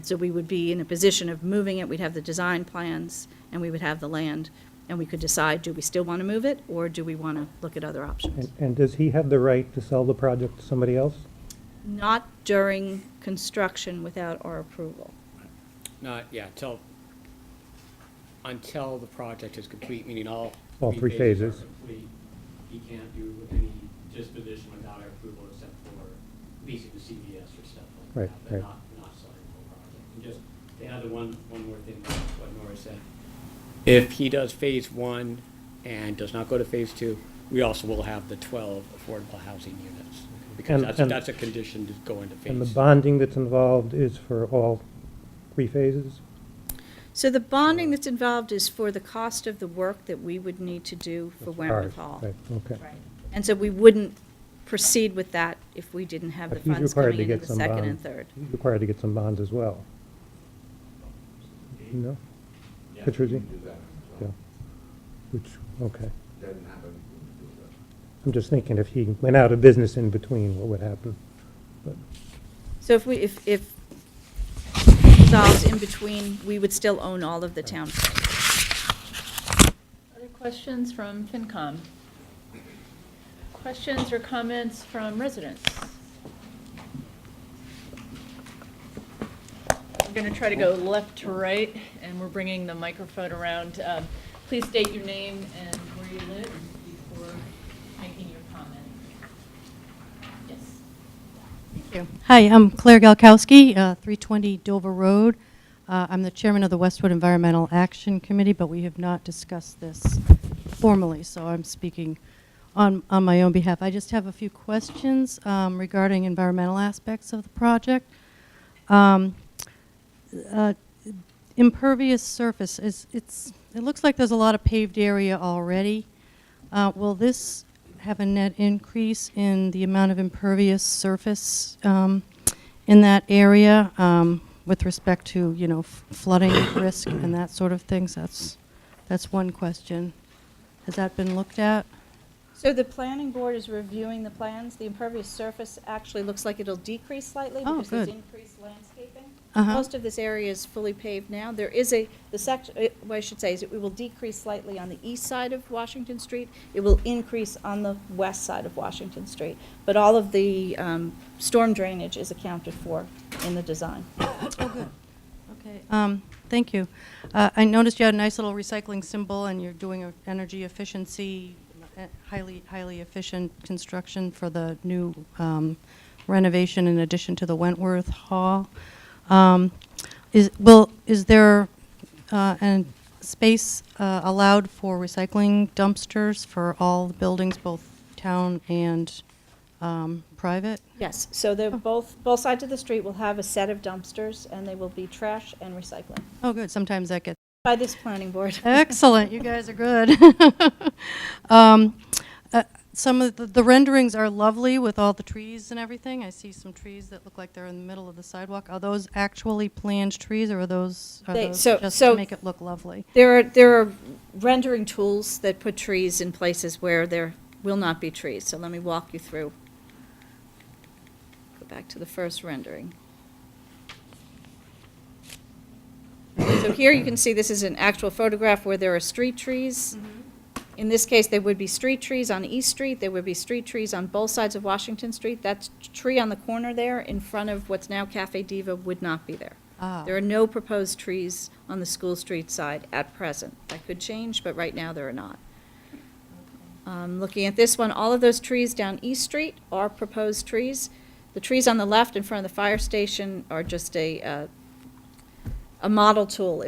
So we would be in a position of moving it. We'd have the design plans, and we would have the land, and we could decide, do we still want to move it, or do we want to look at other options? And does he have the right to sell the project to somebody else? Not during construction without our approval. Not, yeah, until the project is complete, meaning all Three phases. are complete. He can't do any disposition without our approval except for leasing the CVS or stuff like Right, that, but right. not selling the whole project. And just to add the one more thing to what Nora said. If he does Phase 1 and does not go to Phase 2, we also will have the 12 affordable housing units. Because that's a condition to go into Phase. And the bonding that's involved is for all 3 phases? So the bonding that's involved is for the cost of the work that we would need to do for Wentworth Hall. Right, okay. And so we wouldn't proceed with that if we didn't have the But he's funds required coming to into get the some second and bonds. third. He's required to get some bonds as well. No? Petrucci? Do that as Yeah. well. Which, okay. Doesn't happen, we do that. I'm just thinking if he went out of business in between, what would happen? But So if resolves in between, we would still own all of the town. Other questions from FinCom? Questions or comments from residents? We're going to try to go left to right, and we're bringing the microphone around. Please state your name and where you live before making your comment. Yes. Thank you. Hi, I'm Claire Galkowski, 320 Dover Road. I'm the chairman of the Westwood Environmental Action Committee, but we have not discussed this formally, so I'm speaking on my own behalf. I just have a few questions regarding environmental aspects of the project. Impervious surface, it looks like there's a lot of paved area already. Will this have a net increase in the amount of impervious surface in that area with respect to, you know, flooding risk and that sort of things? That's one question. Has that been looked at? So the planning board is reviewing the plans. The impervious surface actually looks like it'll decrease slightly Oh, because there's good. increased landscaping. Uh-huh. Most of this area is fully paved now. There is what I should say is it will decrease slightly on the east side of Washington Street. It will increase on the west side of Washington Street. But all of the storm drainage is accounted for in the design. Okay, thank you. I noticed you had a nice little recycling symbol, and you're doing an energy efficiency, highly efficient construction for the new renovation in addition to the Wentworth Hall. Is there a space allowed for recycling dumpsters for all the buildings, both town and private? Yes, so they're both sides of the street will have a set of dumpsters, and they will be trash and recycling Oh, good. Sometimes that gets by this planning board. excellent. You guys are good. Some of the renderings are lovely with all the trees and everything. I see some trees that look like they're in the middle of the sidewalk. Are those actually planned trees, or are those just to make it look lovely? There are rendering tools that put trees in places where there will not be trees. So let me walk you through. Go back to the first rendering. So here you can see this is an actual photograph where there are street trees. In this case, there would be street trees on East Street, there would be street trees on both sides of Washington Street. That tree on the corner there, in front of what's now Cafe Diva, would not be there. Ah. There are no proposed trees on the School Street side at present. That could change, but right now there are not. Looking at this one, all of those trees down East Street are proposed trees. The trees on the left in front of the fire station are just a model tool.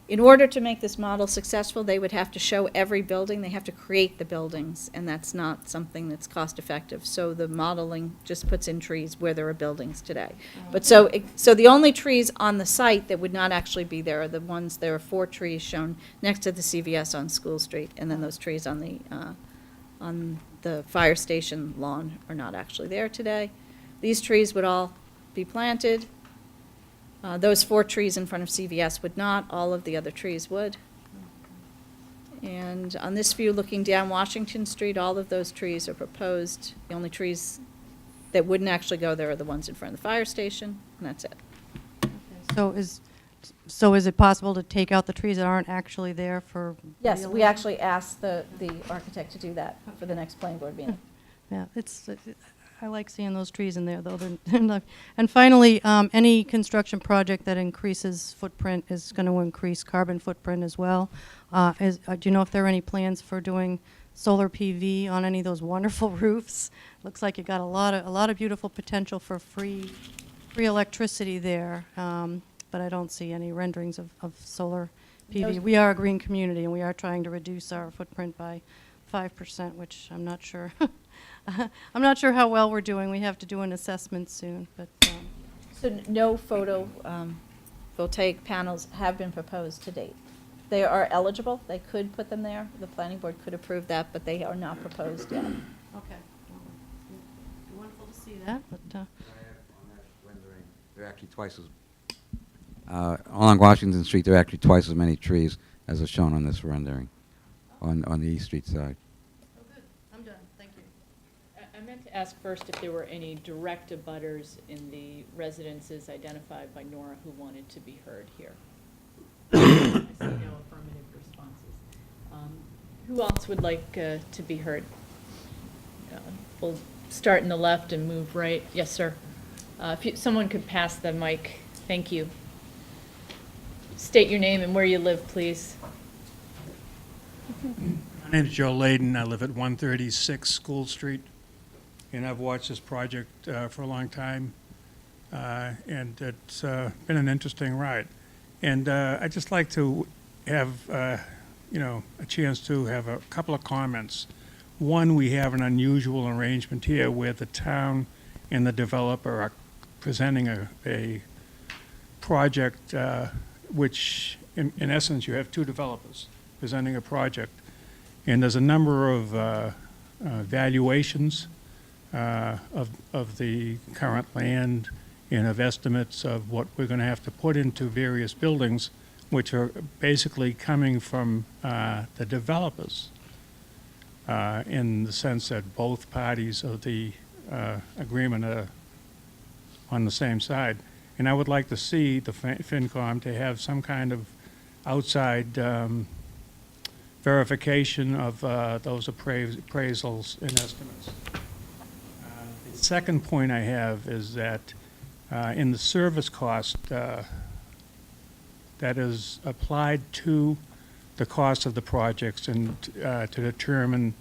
In order to make this model successful, they would have to show every building, they have to create the buildings, and that's not something that's cost effective. So the modeling just puts in trees where there are buildings today. But so the only trees on the site that would not actually be there are the ones, there are 4 trees shown next to the CVS on School Street, and then those trees on the fire station lawn are not actually there today. These trees would all be planted. Those 4 trees in front of CVS would not, all of the other trees would. And on this view, looking down Washington Street, all of those trees are proposed. The only trees that wouldn't actually go there are the ones in front of the fire station, and that's it. So is it possible to take out the trees that aren't actually there for? Yes, we actually asked the architect to do that for the next planning board meeting. Yeah, I like seeing those trees in there, though. And finally, any construction project that increases footprint is going to increase carbon footprint as well. Do you know if there are any plans for doing solar PV on any of those wonderful roofs? Looks like you got a lot of beautiful potential for free electricity there, but I don't see any renderings of solar PV. We are a green community, and we are trying to reduce our footprint by 5%, which I'm not sure. I'm not sure how well we're doing. We have to do an assessment soon, but. So no photovoltaic panels have been proposed to date. They are eligible. They could put them there. The planning board could approve that, but they are not proposed yet. Okay. Wonderful to see that, but. On that rendering, they're actually twice as, along Washington Street, there are actually twice as many trees as are shown on this rendering, on the East Street side. Oh, good. I'm done. Thank you. I meant to ask first if there were any direct abutters in the residences identified by Nora who wanted to be heard here. I see no affirmative responses. Who else would like to be heard? We'll start in the left and move right. Yes, sir. If someone could pass the mic. Thank you. State your name and where you live, please. My name's Joe Layden. I live at 136 School Street, and I've watched this project for a long time, and it's been an interesting ride. And I'd just like to have, a chance to have a couple of comments. One, we have an unusual arrangement here where the town and the developer are presenting a project which, in essence, you have 2 developers presenting a project. And there's a number of valuations of the current land and of estimates of what we're going to have to put into various buildings, which are basically coming from the developers, in the sense that both parties of the agreement are on the same side. And I would like to see the FinCom to have some kind of outside verification of those appraisals and estimates. The second point I have is that in the service cost that is applied to the cost of the projects and to determine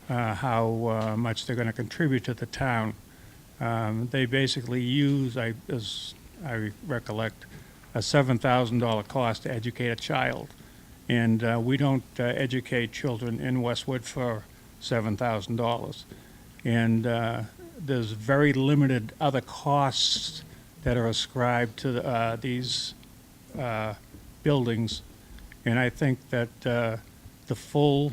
how much they're going to contribute to the town, they basically use, as I recollect, a $7,000 cost to educate a child. And we don't educate children in Westwood for $7,000. And there's very limited other costs that are ascribed to these buildings. And I think that the full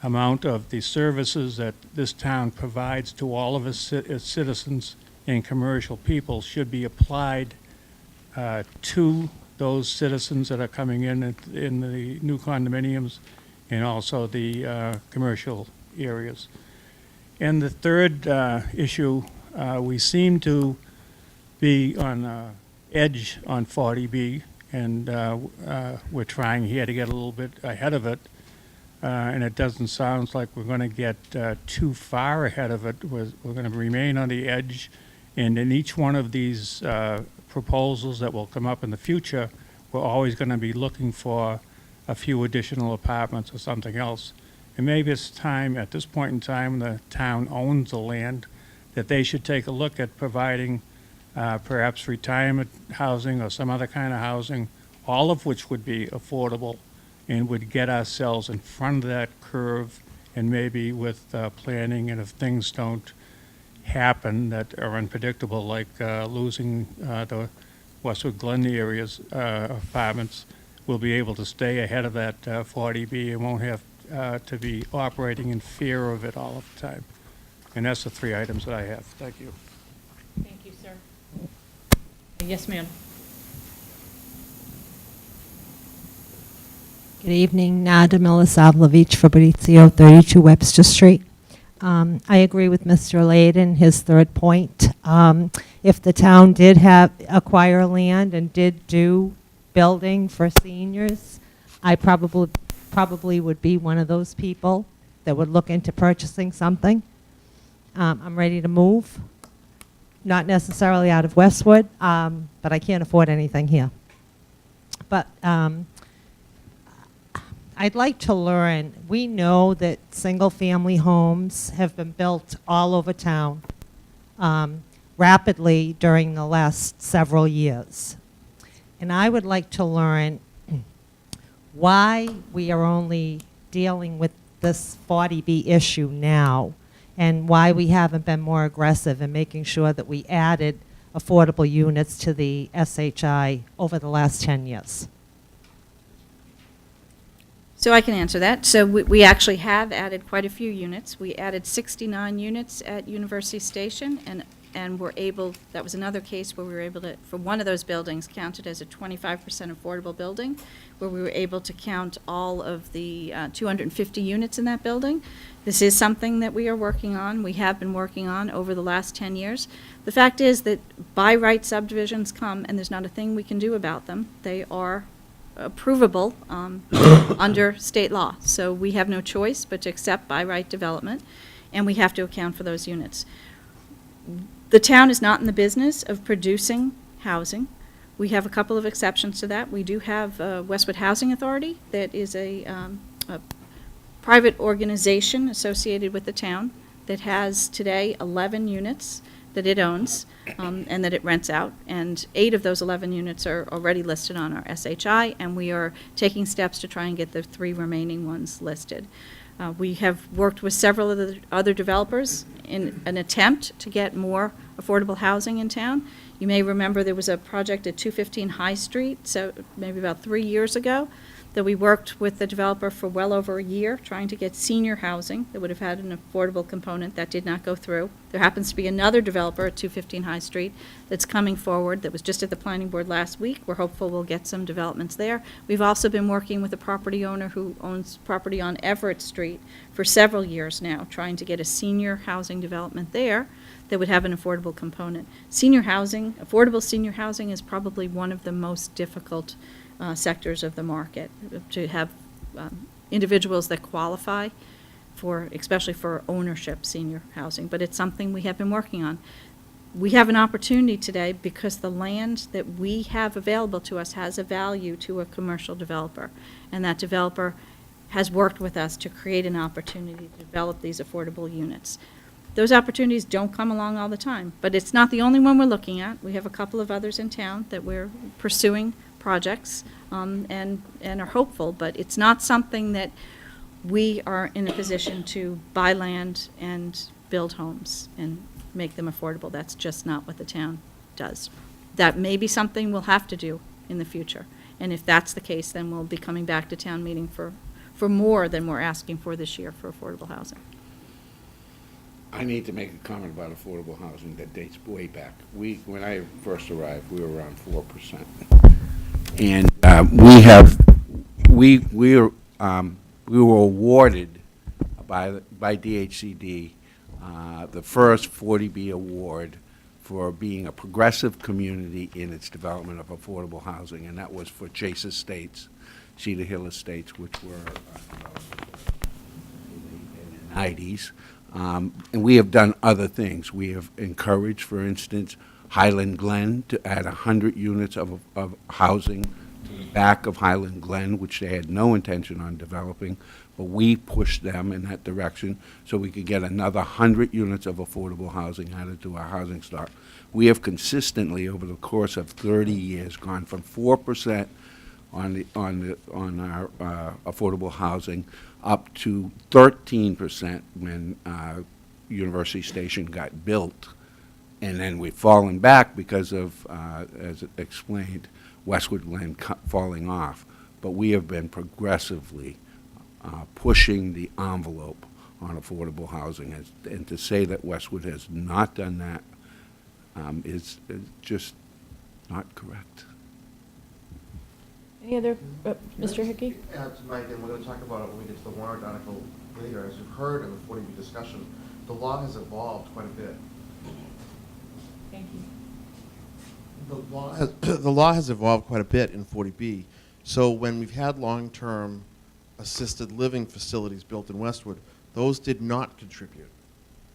amount of the services that this town provides to all of its citizens and commercial people should be applied to those citizens that are coming in the new condominiums and also the commercial areas. And the third issue, we seem to be on edge on 40B, and we're trying here to get a little bit ahead of it. And it doesn't sound like we're going to get too far ahead of it. We're going to remain on the edge, and in each one of these proposals that will come up in the future, we're always going to be looking for a few additional apartments or something else. And maybe it's time, at this point in time, the town owns the land, that they should take a look at providing perhaps retirement housing or some other kind of housing, all of which would be affordable and would get ourselves in front of that curve, and maybe with planning, and if things don't happen that are unpredictable, like losing the Westwood Glen area's apartments, we'll be able to stay ahead of that 40B and won't have to be operating in fear of it all of the time. And that's the 3 items that I have. Thank you. Thank you, sir. Yes, ma'am. Good evening, Nada Milosavljevic, Fabrizio, 32 Webster Street. I agree with Mr. Layden, his third point. If the town did acquire land and did do building for seniors, I probably would be one of those people that would look into purchasing something. I'm ready to move, not necessarily out of Westwood, but I can't afford anything here. But I'd like to learn, we know that single-family homes have been built all over town rapidly during the last several years. And I would like to learn why we are only dealing with this 40B issue now, and why we haven't been more aggressive in making sure that we added affordable units to the SHI over the last 10 years. So I can answer that. So we actually have added quite a few units. We added 69 units at University Station, and we're able, that was another case where we were able to, for one of those buildings, counted as a 25% affordable building, where we were able to count all of the 250 units in that building. This is something that we are working on, we have been working on over the last 10 years. The fact is that by right subdivisions come, and there's not a thing we can do about them. They are approvable under state law. So we have no choice but to accept by right development, and we have to account for those units. The town is not in the business of producing housing. We have a couple of exceptions to that. We do have Westwood Housing Authority that is a private organization associated with the town that has today 11 units that it owns and that it rents out, and 8 of those 11 units are already listed on our SHI, and we are taking steps to try and get the 3 remaining ones listed. We have worked with several of the other developers in an attempt to get more affordable housing in town. You may remember there was a project at 215 High Street, so maybe about 3 years ago, that we worked with the developer for well over a year trying to get senior housing that would have had an affordable component. That did not go through. There happens to be another developer at 215 High Street that's coming forward that was just at the planning board last week. We're hopeful we'll get some developments there. We've also been working with a property owner who owns property on Everett Street for several years now, trying to get a senior housing development there that would have an affordable component. Senior housing, affordable senior housing, is probably one of the most difficult sectors of the market, to have individuals that qualify for, especially for ownership senior housing, but it's something we have been working on. We have an opportunity today because the land that we have available to us has a value to a commercial developer, and that developer has worked with us to create an opportunity to develop these affordable units. Those opportunities don't come along all the time, but it's not the only one we're looking at. We have a couple of others in town that we're pursuing projects and are hopeful, but it's not something that we are in a position to buy land and build homes and make them affordable. That's just not what the town does. That may be something we'll have to do in the future, and if that's the case, then we'll be coming back to town meeting for more than we're asking for this year for affordable housing. I need to make a comment about affordable housing that dates way back. When I first arrived, we were around 4%. And we were awarded by DHCD the first 40B award for being a progressive community in its development of affordable housing, and that was for Chase Estates, Cedar Hill Estates, which were in the 90s. And we have done other things. We have encouraged, for instance, Highland Glen to add 100 units of housing to the back of Highland Glen, which they had no intention on developing, but we pushed them in that direction so we could get another 100 units of affordable housing added to our housing stock. We have consistently, over the course of 30 years, gone from 4% on our affordable housing up to 13% when University Station got built. And then we've fallen back because of, as explained, Westwood Glen falling off. But we have been progressively pushing the envelope on affordable housing. And to say that Westwood has not done that is just not correct. Any other, Mr. Hickey? Add tonight, and we're going to talk about it when we get to the warrant article later. As you've heard in the 40B discussion, the law has evolved quite a bit. Thank you. The law has evolved quite a bit in 40B. So when we've had long-term assisted living facilities built in Westwood, those did not contribute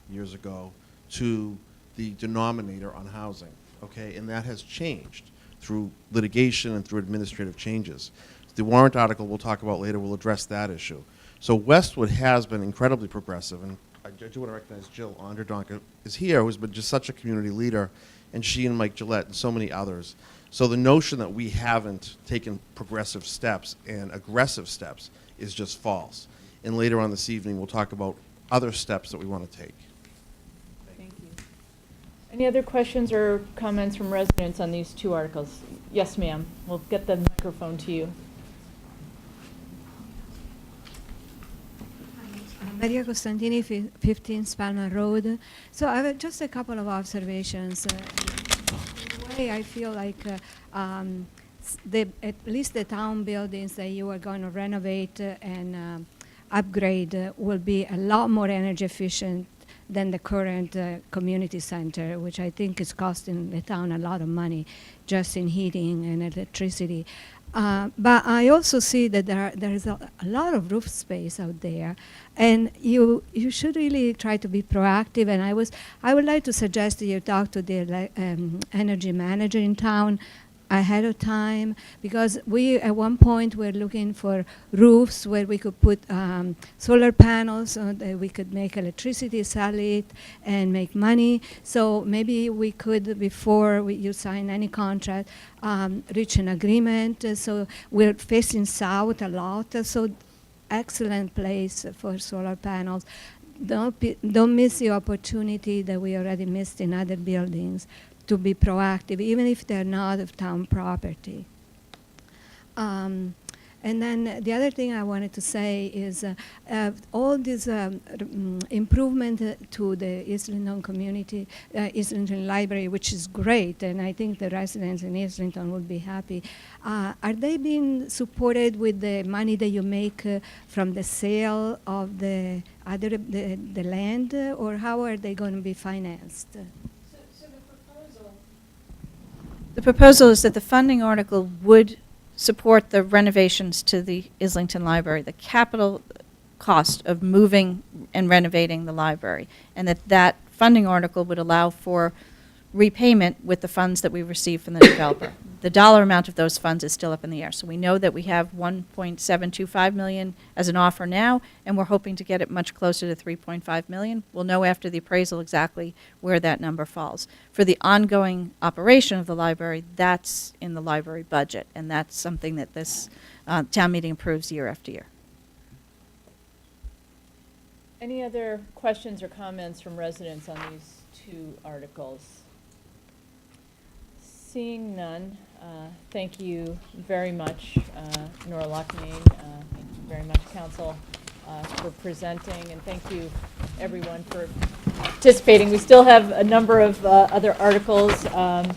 years ago to the denominator on housing, okay? And that has changed through litigation and through administrative changes. The warrant article we'll talk about later will address that issue. So Westwood has been incredibly progressive, and I do want to recognize Jill Onderdonk is here, who's been just such a community leader, and she and Mike Gillette and so many others. So the notion that we haven't taken progressive steps and aggressive steps is just false. And later on this evening, we'll talk about other steps that we want to take. Thank you. Any other questions or comments from residents on these two articles? Yes, ma'am. We'll get the microphone to you. Maria Costantini, 15 Spalman Road. So I have just a couple of observations. In a way, I feel like at least the town buildings that you are going to renovate and upgrade will be a lot more energy efficient than the current community center, which I think is costing the town a lot of money just in heating and electricity. But I also see that there is a lot of roof space out there, and you should really try to be proactive. And I would like to suggest that you talk to the energy manager in town ahead of time, because we at one point were looking for roofs where we could put solar panels so that we could make electricity, sell it, and make money. So maybe we could, before you sign any contract, reach an agreement. So we're facing south a lot, so excellent place for solar panels. Don't miss the opportunity that we already missed in other buildings to be proactive, even if they're not of town property. And then the other thing I wanted to say is all this improvement to the Islington community, Islington Library, which is great, and I think the residents in Islington would be happy. Are they being supported with the money that you make from the sale of the land, or how are they going to be financed? The proposal is that the funding article would support the renovations to the Islington Library, the capital cost of moving and renovating the library, and that funding article would allow for repayment with the funds that we receive from the developer. The dollar amount of those funds is still up in the air. So we know that we have $1.725 million as an offer now, and we're hoping to get it much closer to $3.5 million. We'll know after the appraisal exactly where that number falls. For the ongoing operation of the library, that's in the library budget, and that's something that this town meeting approves year after year. Any other questions or comments from residents on these two articles? Seeing none, thank you very much, Nora Locknane. Thank you very much, Council, for presenting, and thank you, everyone, for participating. We still have a number of other articles, a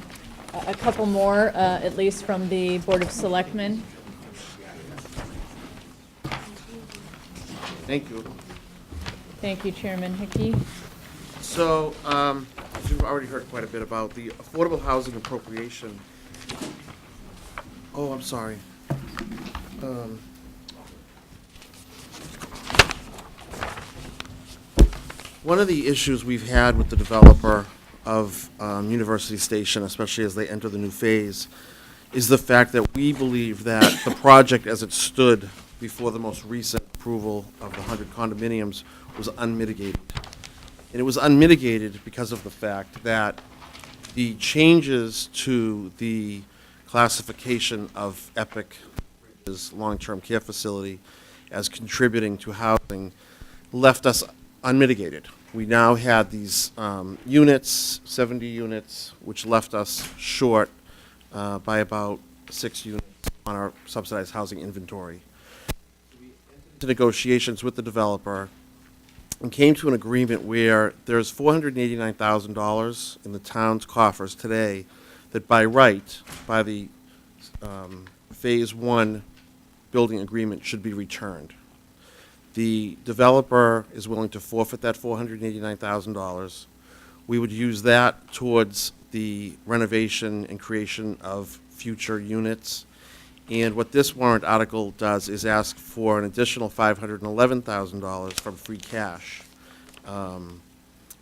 couple more, at least from the Board of Selectmen. Thank you. Thank you, Chairman Hickey. So as you've already heard quite a bit about, the affordable housing appropriation. Oh, I'm sorry. One of the issues we've had with the developer of University Station, especially as they enter the new phase, is the fact that we believe that the project as it stood before the most recent approval of the 100 condominiums was unmitigated. And it was unmitigated because of the fact that the changes to the classification of Epic Bridges long-term care facility as contributing to housing left us unmitigated. We now had these units, 70 units, which left us short by about 6 units on our subsidized housing inventory. We entered into negotiations with the developer and came to an agreement where there's $489,000 in the town's coffers today that by right, by the Phase 1 building agreement, should be returned. The developer is willing to forfeit that $489,000. We would use that towards the renovation and creation of future units. And what this warrant article does is ask for an additional $511,000 from free cash,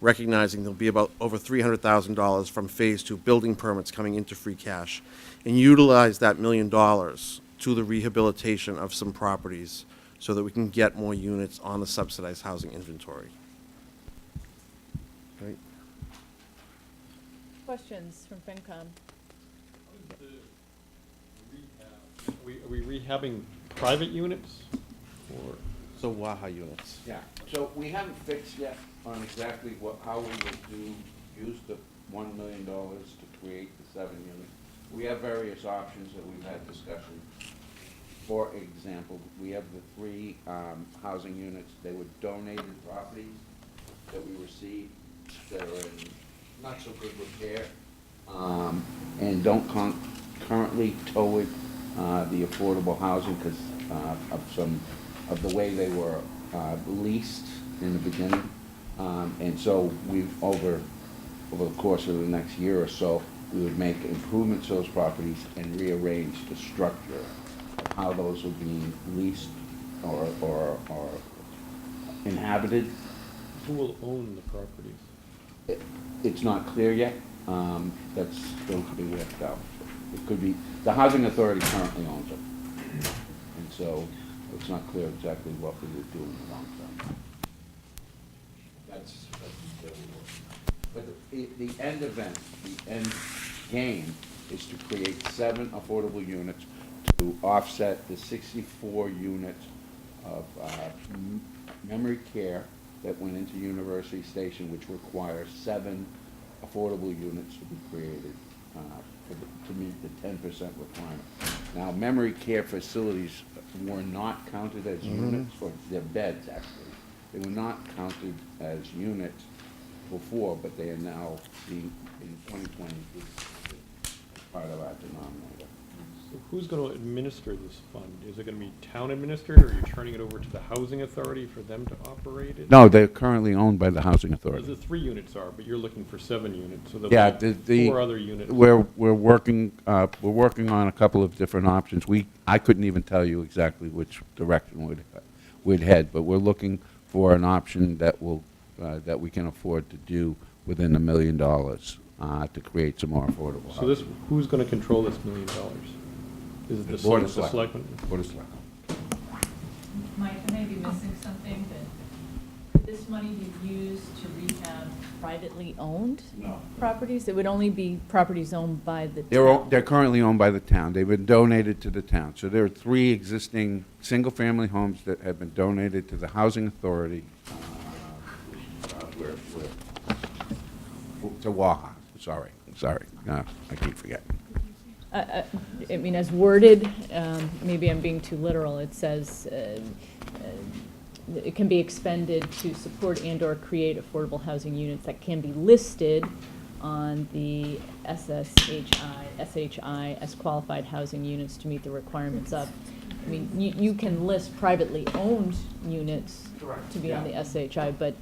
recognizing there'll be about over $300,000 from Phase 2 building permits coming into free cash, and utilize that $1 million to the rehabilitation of some properties so that we can get more units on the subsidized housing inventory. Right? Questions from FinCom? Are we rehabbing private units or? So Waha units. Yeah, so we haven't fixed yet on exactly how we will use the $1 million to create the 7 units. We have various options that we've had discussion. For example, we have the 3 housing units. They were donated properties that we received that are in not so good repair and don't currently toward the affordable housing because of the way they were leased in the beginning. And so we've, over the course of the next year or so, we would make improvements to those properties and rearrange the structure of how those are being leased or inhabited. Who will own the properties? It's not clear yet. That's still to be worked out. It could be, the Housing Authority currently owns them. And so it's not clear exactly what we would do in the long term. That's but the end event, the end game is to create 7 affordable units to offset the 64 units of memory care that went into University Station, which requires 7 affordable units to be created to meet the 10% requirement. Now, memory care facilities were not counted as units, or they're beds actually. They were not counted as units before, but they are now being, in 2020, part of our denominator. So who's going to administer this fund? Is it going to be town administered, or are you turning it over to the Housing Authority for them to operate it? No, they're currently owned by the Housing Authority. The 3 units are, but you're looking for 7 units, so there'll Yeah, be 4 other units. We're working on a couple of different options. I couldn't even tell you exactly which direction we'd head, but we're looking for an option that will that we can afford to do within $1 million to create some more affordable So housing. who's going to control this $1 million? Is it the Board of Selectmen? Board of Selectmen. Mike, I may be missing something, but could this money be used to rehab privately owned properties? It would only be properties owned by the town. They're currently owned by the town. They've been donated to the town. So there are 3 existing single-family homes that have been donated to the Housing Authority. To Waha. Sorry. I keep forgetting. I mean, as worded, maybe I'm being too literal, it says it can be expended to support and/or create affordable housing units that can be listed on the SHI as qualified housing units to meet the requirements of. I mean, you can list privately owned units to be on the SHI, but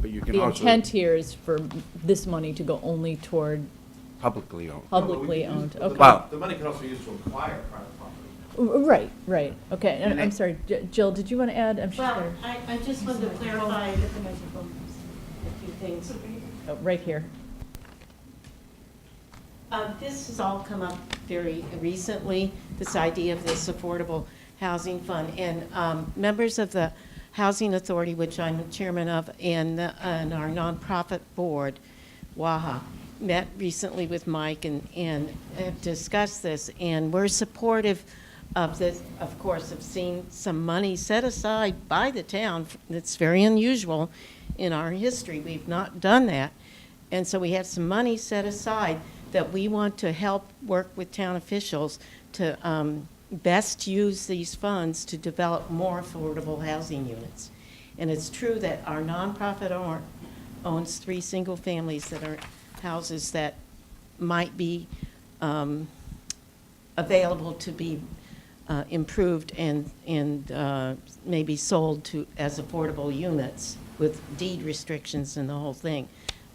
But you can the also- intent here is for this money to go only toward Publicly owned. publicly owned, okay. Well- The money can also be used to acquire private property. Right, okay, and I'm sorry, Jill, did you want to add? I'm sure. Well, I just wanted to clarify a few things. Oh, right here. This has all come up very recently, this idea of this affordable housing fund. And members of the Housing Authority, which I'm chairman of, and our nonprofit board, WAHA, met recently with Mike and have discussed this. And we're supportive of this, of course, of seeing some money set aside by the town. That's very unusual in our history. We've not done that. And so we have some money set aside that we want to help work with town officials to best use these funds to develop more affordable housing units. And it's true that our nonprofit owns 3 single families that are houses that might be available to be improved and maybe sold to as affordable units with deed restrictions and the whole thing.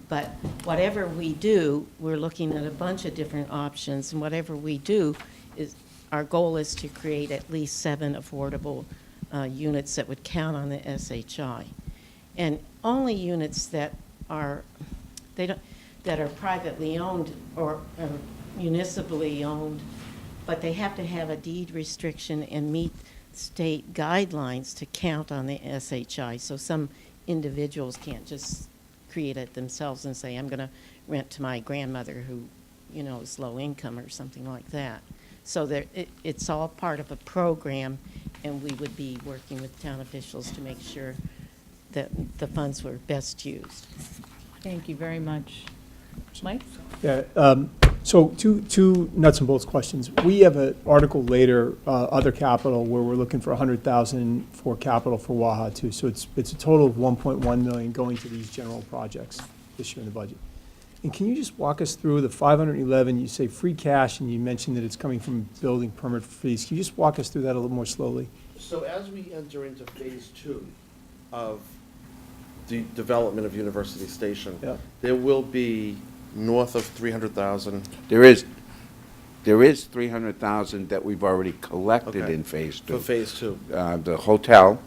But whatever we do, we're looking at a bunch of different options, and whatever we do, our goal is to create at least 7 affordable units that would count on the SHI. And only units that are privately owned or municipally owned, but they have to have a deed restriction and meet state guidelines to count on the SHI. So some individuals can't just create it themselves and say, I'm going to rent to my grandmother who, is low income or something like that. So it's all part of a program, and we would be working with town officials to make sure that the funds were best used. Thank you very much. Mike? Yeah, so two nuts and bolts questions. We have an article later, other capital, where we're looking for 100,000 for capital for WAHA too. So it's a total of 1.1 million going to these general projects this year in the budget. And can you just walk us through the 511, you say free cash, and you mentioned that it's coming from building permit fees. Can you just walk us through that a little more slowly? So as we enter into phase 2 of the development of University Station, Yeah. there will be north of 300,000. There is 300,000 that we've already collected Okay. in phase 2. For phase 2. The hotel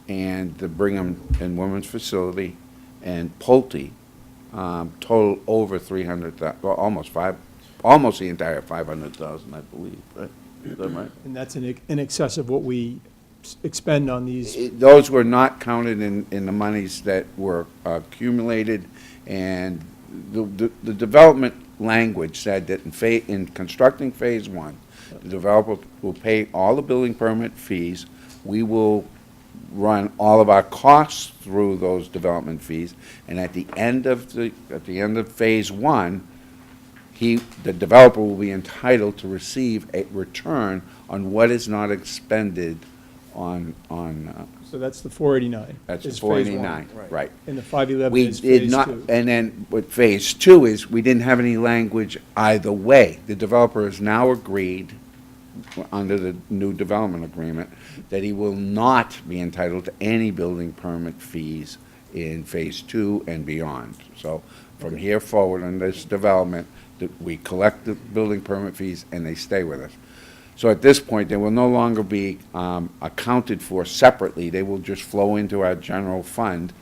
and the Brigham and Women's Facility and Pulte, total over 300,000, well, almost the entire 500,000, I believe, right? Is that right? And that's in excess of what we expend on these. Those were not counted in the monies that were accumulated, and the development language said that in constructing phase 1, the developer will pay all the building permit fees. We will run all of our costs through those development fees, and at the end of phase 1, the developer will be entitled to receive a return on what is not expended on. So that's the 489. That's is phase 489, one. right. And the 511 We is did phase not, 2. and then what phase 2 is, we didn't have any language either way. The developer has now agreed, under the new development agreement, that he will not be entitled to any building permit fees in phase 2 and beyond. So from here forward in this development, we collect the building permit fees and they stay with us. So at this point, they will no longer be accounted for separately. They will just flow into our general fund.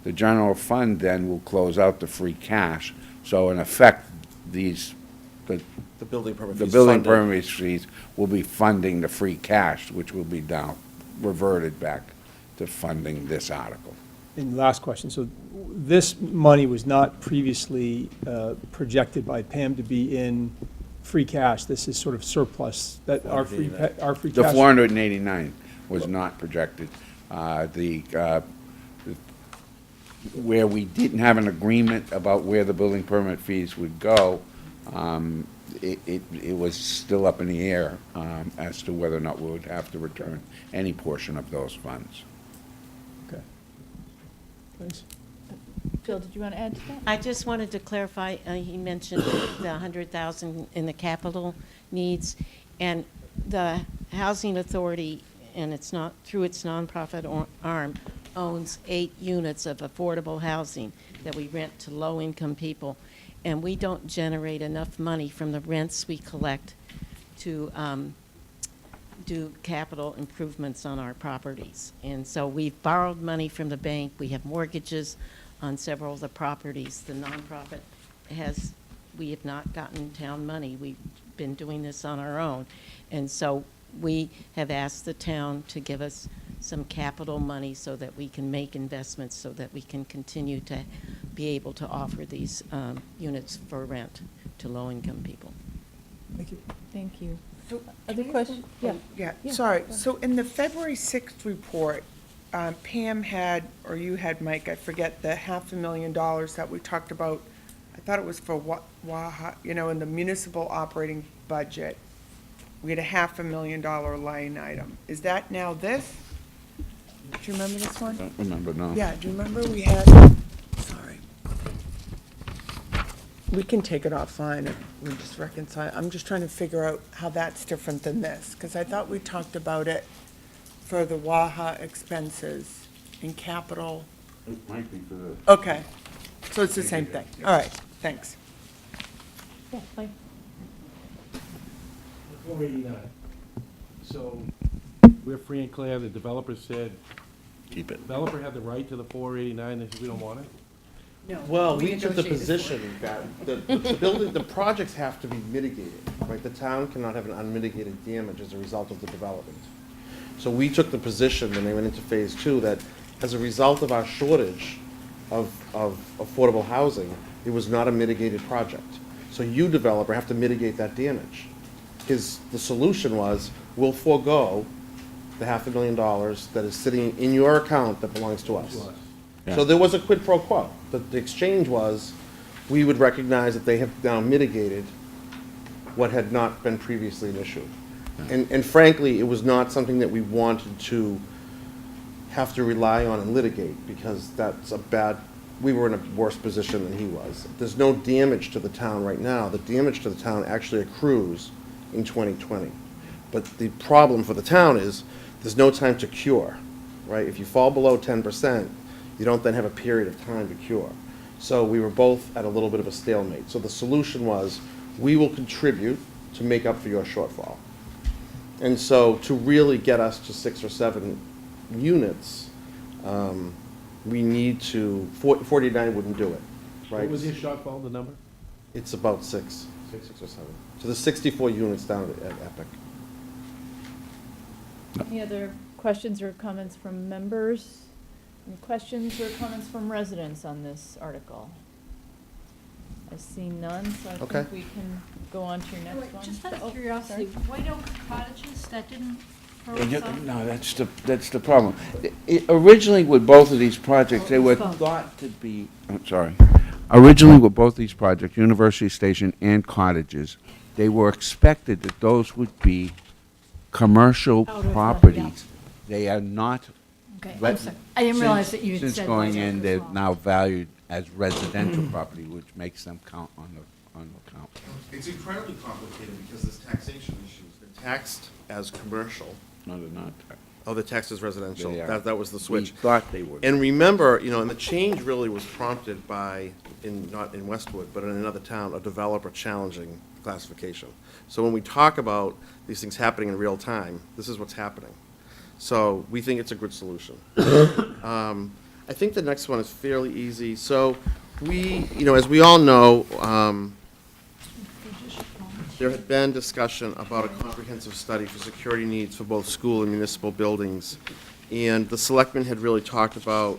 The general fund then will close out the free cash. So in effect, the building permit the fees building funded. permit fees will be funding the free cash, which will be down, reverted back to funding this article. And last question, so this money was not previously projected by Pam to be in free cash. This is sort of surplus, that our free cash. The 489 was not projected. Where we didn't have an agreement about where the building permit fees would go, it was still up in the air as to whether or not we would have to return any portion of those funds. Okay. Thanks. Jill, did you want to add to that? I just wanted to clarify, he mentioned the 100,000 in the capital needs, and the Housing Authority, and it's not through its nonprofit arm, owns 8 units of affordable housing that we rent to low-income people, and we don't generate enough money from the rents we collect to do capital improvements on our properties. And so we've borrowed money from the bank. We have mortgages on several of the properties. The nonprofit we have not gotten town money. We've been doing this on our own. And so we have asked the town to give us some capital money so that we can make investments, so that we can continue to be able to offer these units for rent to low-income people. Thank you. Thank you. So, Other can I- questions? Yeah. Yeah, sorry. So in the February 6th report, Pam had, or you had, Mike, I forget, the $500,000 that we talked about. I thought it was for WAHA, in the municipal operating budget. We had a $500,000 line item. Is that now this? Do you remember this one? I don't remember, no. Yeah, do you remember we had, sorry. We can take it offline and we just reconcile. I'm just trying to figure out how that's different than this, because I thought we talked about it for the WAHA expenses in capital. It might be for the. Okay, so it's the same thing. All right, thanks. Yeah, Mike. 489. So we're free and clear. The developer said. Keep it. Developer had the right to the 489. They said we don't want it. Well, we took the position that the projects have to be mitigated, right? The town cannot have an unmitigated damage as a result of the development. So we took the position when they went into phase 2 that as a result of our shortage of affordable housing, it was not a mitigated project. So you, developer, have to mitigate that damage. The solution was, we'll forego the $500,000 that is sitting in your account that belongs to us. So there was a quid pro quo. The exchange was, we would recognize that they have now mitigated what had not been previously an issue. And frankly, it was not something that we wanted to have to rely on and litigate, because we were in a worse position than he was. There's no damage to the town right now. The damage to the town actually accrues in 2020. But the problem for the town is, there's no time to cure, right? If you fall below 10%, you don't then have a period of time to cure. So we were both at a little bit of a stalemate. So the solution was, we will contribute to make up for your shortfall. And so to really get us to 6 or 7 units, we need to, 49 wouldn't do it, right? What was your shortfall, the number? It's about 6 or 7. So there's 64 units down at Epic. Any other questions or comments from members? Any questions or comments from residents on this article? I see none, so I Okay. think we can go on to your next one. Just out Oh, of curiosity, sorry. White Oak Cottages, that didn't throw us off? No, that's the problem. Originally, with both of these projects, they were Oh. thought to be, I'm sorry. Originally, with both these projects, University Station and cottages, they were expected that those would be commercial Out of the- properties. They are not. Okay, But I'm sorry. I didn't realize that you had Since said going White Oak in, as they're well. now valued as residential property, which makes them count on the count. It's incredibly complicated because there's taxation issues. They're taxed as commercial. No, they're not. Oh, they're taxed as residential. They are. That was the switch. We thought they were. And remember, and the change really was prompted by, not in Westwood, but in another town, a developer challenging classification. So when we talk about these things happening in real time, this is what's happening. So we think it's a good solution. I think the next one is fairly easy. So we, as we all know, there had been discussion about a comprehensive study for security needs for both school and municipal buildings. And the selectmen had really talked about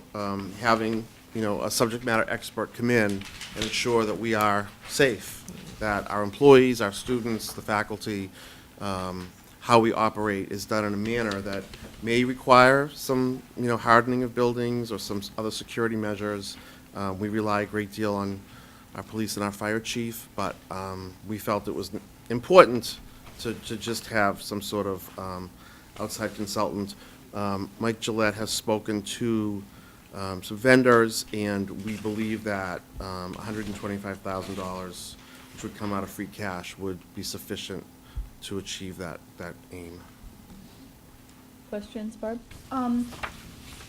having, a subject matter expert come in and ensure that we are safe, that our employees, our students, the faculty, how we operate is done in a manner that may require some, hardening of buildings or some other security measures. We rely a great deal on our police and our fire chief, but we felt it was important to just have some sort of outside consultant. Mike Gillette has spoken to some vendors, and we believe that $125,000, which would come out of free cash, would be sufficient to achieve that aim. Questions, Barb?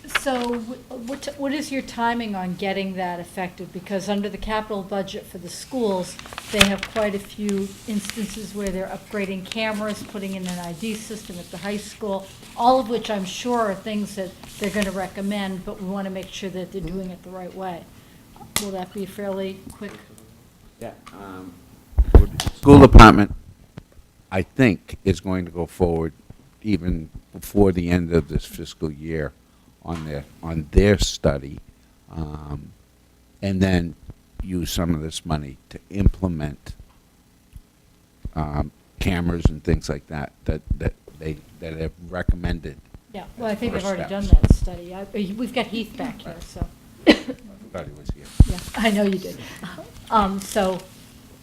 So what is your timing on getting that effective? Because under the capital budget for the schools, they have quite a few instances where they're upgrading cameras, putting in an ID system at the high school, all of which I'm sure are things that they're going to recommend, but we want to make sure that they're doing it the right way. Will that be fairly quick? Yeah. School department, I think, is going to go forward even before the end of this fiscal year on their study, and then use some of this money to implement cameras and things like that that have recommended. Yeah, well, I think they've First already done steps. that study. We've got Heath back here, so. Thought he was here. Yeah, I know you did. So.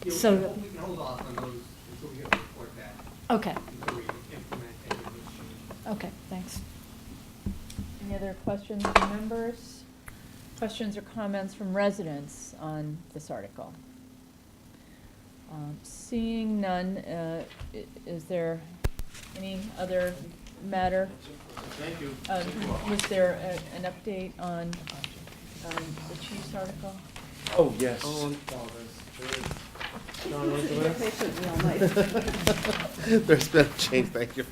We can hold off on those until we get the report back. Okay, Until we implement any of those changes. okay, thanks. Any other questions from members? Questions or comments from residents on this article? Seeing none, is there any other matter? Thank you. Was there an update on the Chiefs article? Oh, yes. There's been a change, thank you.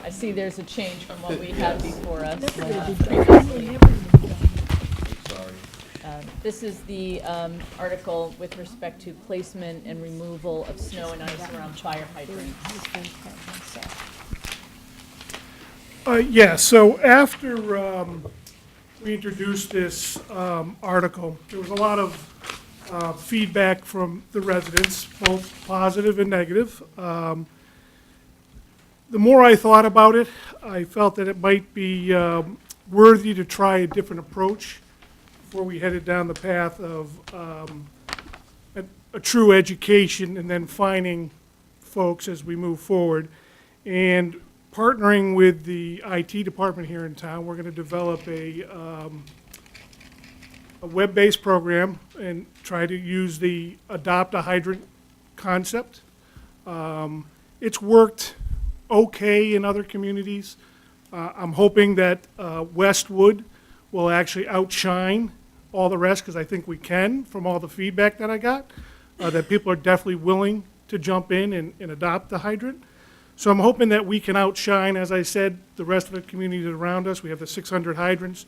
I see there's a change from what we had before us previously. Sorry. This is the article with respect to placement and removal of snow and ice around fire hydrants. Yeah, so after we introduced this article, there was a lot of feedback from the residents, both positive and negative. The more I thought about it, I felt that it might be worthy to try a different approach before we headed down the path of a true education and then finding folks as we move forward. And partnering with the IT department here in town, we're going to develop a web-based program and try to use the adopt a hydrant concept. It's worked okay in other communities. I'm hoping that Westwood will actually outshine all the rest, because I think we can from all the feedback that I got, that people are definitely willing to jump in and adopt the hydrant. So I'm hoping that we can outshine, as I said, the rest of the communities around us. We have the 600 hydrants.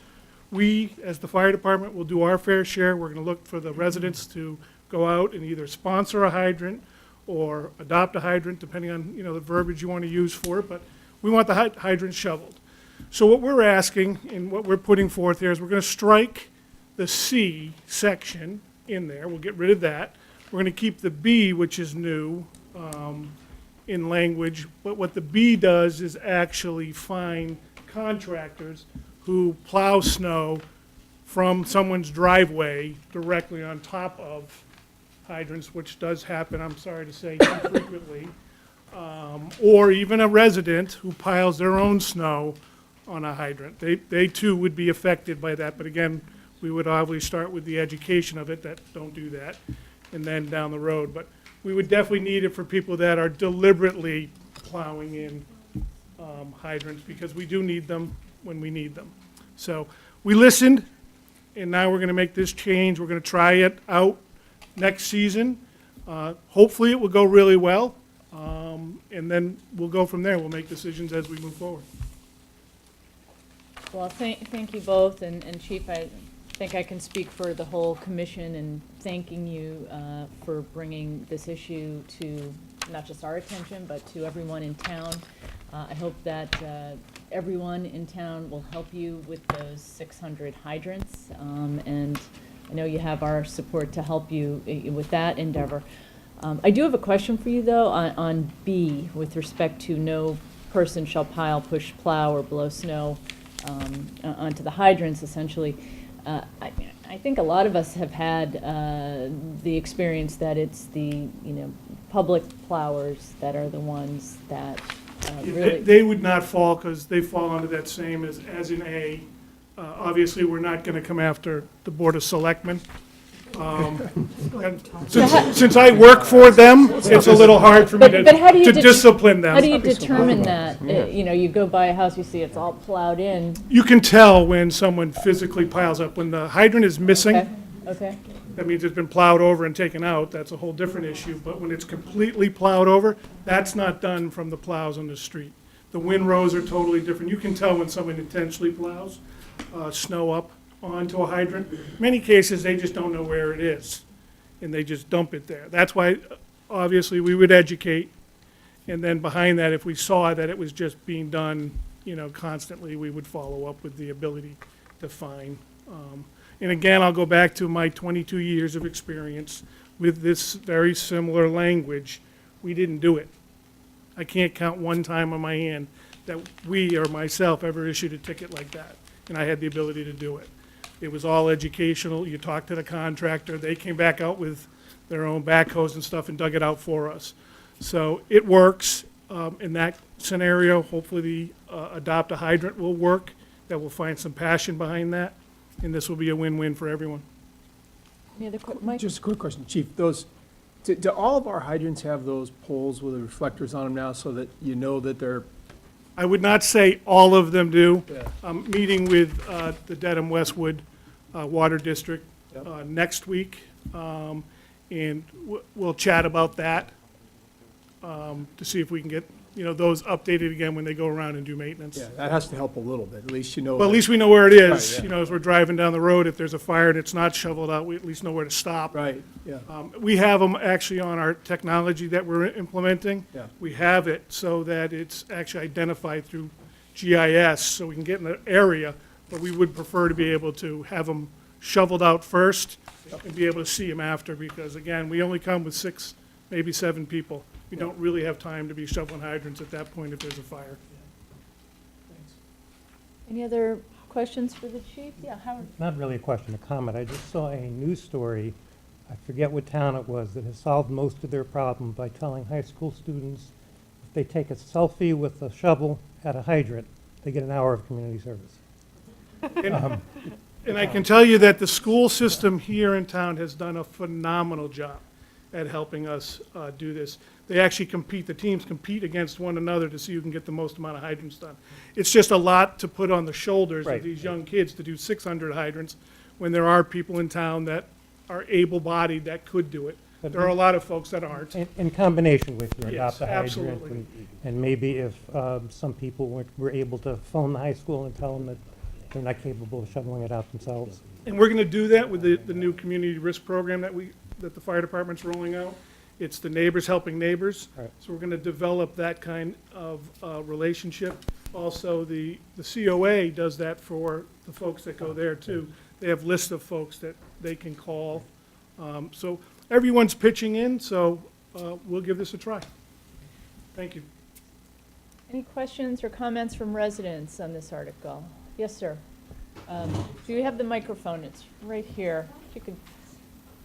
We, as the fire department, will do our fair share. We're going to look for the residents to go out and either sponsor a hydrant or adopt a hydrant, depending on, the verbiage you want to use for it. But we want the hydrant shoveled. So what we're asking and what we're putting forth here is we're going to strike the C section in there. We'll get rid of that. We're going to keep the B, which is new, in language, but what the B does is actually find contractors who plow snow from someone's driveway directly on top of hydrants, which does happen, I'm sorry to say, infrequently, or even a resident who piles their own snow on a hydrant. They too would be affected by that, but again, we would obviously start with the education of it, that don't do that, and then down the road. But we would definitely need it for people that are deliberately plowing in hydrants, because we do need them when we need them. So we listened, and now we're going to make this change. We're going to try it out next season. Hopefully it will go really well, and then we'll go from there. We'll make decisions as we move forward. Well, thank you both, and Chief, I think I can speak for the whole commission in thanking you for bringing this issue to not just our attention, but to everyone in town. I hope that everyone in town will help you with those 600 hydrants, and I know you have our support to help you with that endeavor. I do have a question for you, though, on B, with respect to no person shall pile, push, plow, or blow snow onto the hydrants, essentially. I think a lot of us have had the experience that it's the public plowers that are the ones that really. They would not fall, because they fall under that same as in A. Obviously, we're not going to come after the Board of Selectmen And since I work for them, it's a little hard for me But how do you to discipline them. How do you determine that? You know, you go by a house, you see it's all plowed in. You can tell when someone physically piles up. When the hydrant is missing, Okay. that means it's been plowed over and taken out. That's a whole different issue. But when it's completely plowed over, that's not done from the plows on the street. The windrows are totally different. You can tell when someone intentionally plows snow up onto a hydrant. Many cases, they just don't know where it is, and they just dump it there. That's why, obviously, we would educate, and then behind that, if we saw that it was just being done, you know, constantly, we would follow up with the ability to fine. And again, I'll go back to my 22 years of experience with this very similar language. We didn't do it. I can't count one time on my hand that we or myself ever issued a ticket like that, and I had the ability to do it. It was all educational. You talked to the contractor. They came back out with their own backhoes and stuff and dug it out for us. So it works in that scenario. Hopefully the adopt a hydrant will work. That will find some passion behind that, and this will be a win-win for everyone. Any other Mike? Just a quick question, Chief. Do all of our hydrants have those poles with the reflectors on them now so that you know that they're? I would not say all of them do. Yeah. I'm meeting with the Dedham Westwood Water District next week, and we'll chat about that to see if we can get, you know, those updated again when they go around and do maintenance. Yeah, that has to help a little bit. At least you know. Well, at least we know where it is. Right, yeah. You know, as we're driving down the road, if there's a fire and it's not shoveled out, we at least know where to stop. Right, yeah. We have them actually on our technology that we're implementing. Yeah. We have it so that it's actually identified through GIS, so we can get in the area, but we would prefer to be able to have them shoveled out first and be able to see them after, because again, we only come with 6, maybe 7 people. We don't really have time to be shoveling hydrants at that point if there's a fire. Any other questions for the chief? Yeah, Howard? Not really a question, a comment. I just saw a news story, I forget what town it was, that has solved most of their problem by telling high school students if they take a selfie with a shovel at a hydrant, they get an hour of community service. And I can tell you that the school system here in town has done a phenomenal job at helping us do this. They actually compete, the teams compete against one another to see who can get the most amount of hydrants done. It's just a lot to put on the shoulders of these young kids to do 600 hydrants when there are people in town that are able-bodied that could do it. There are a lot of folks that aren't. In combination with your Yes, adopt a hydrant. absolutely. And maybe if some people were able to phone the high school and tell them that they're not capable of shoveling it out themselves. And we're going to do that with the new community risk program that the fire department's rolling out. It's the neighbors helping neighbors. Right. So we're going to develop that kind of relationship. Also, the COA does that for the folks that go there too. They have lists of folks that they can call. So everyone's pitching in, so we'll give this a try. Thank you. Any questions or comments from residents on this article? Yes, sir. Do you have the microphone? It's right here. If you could,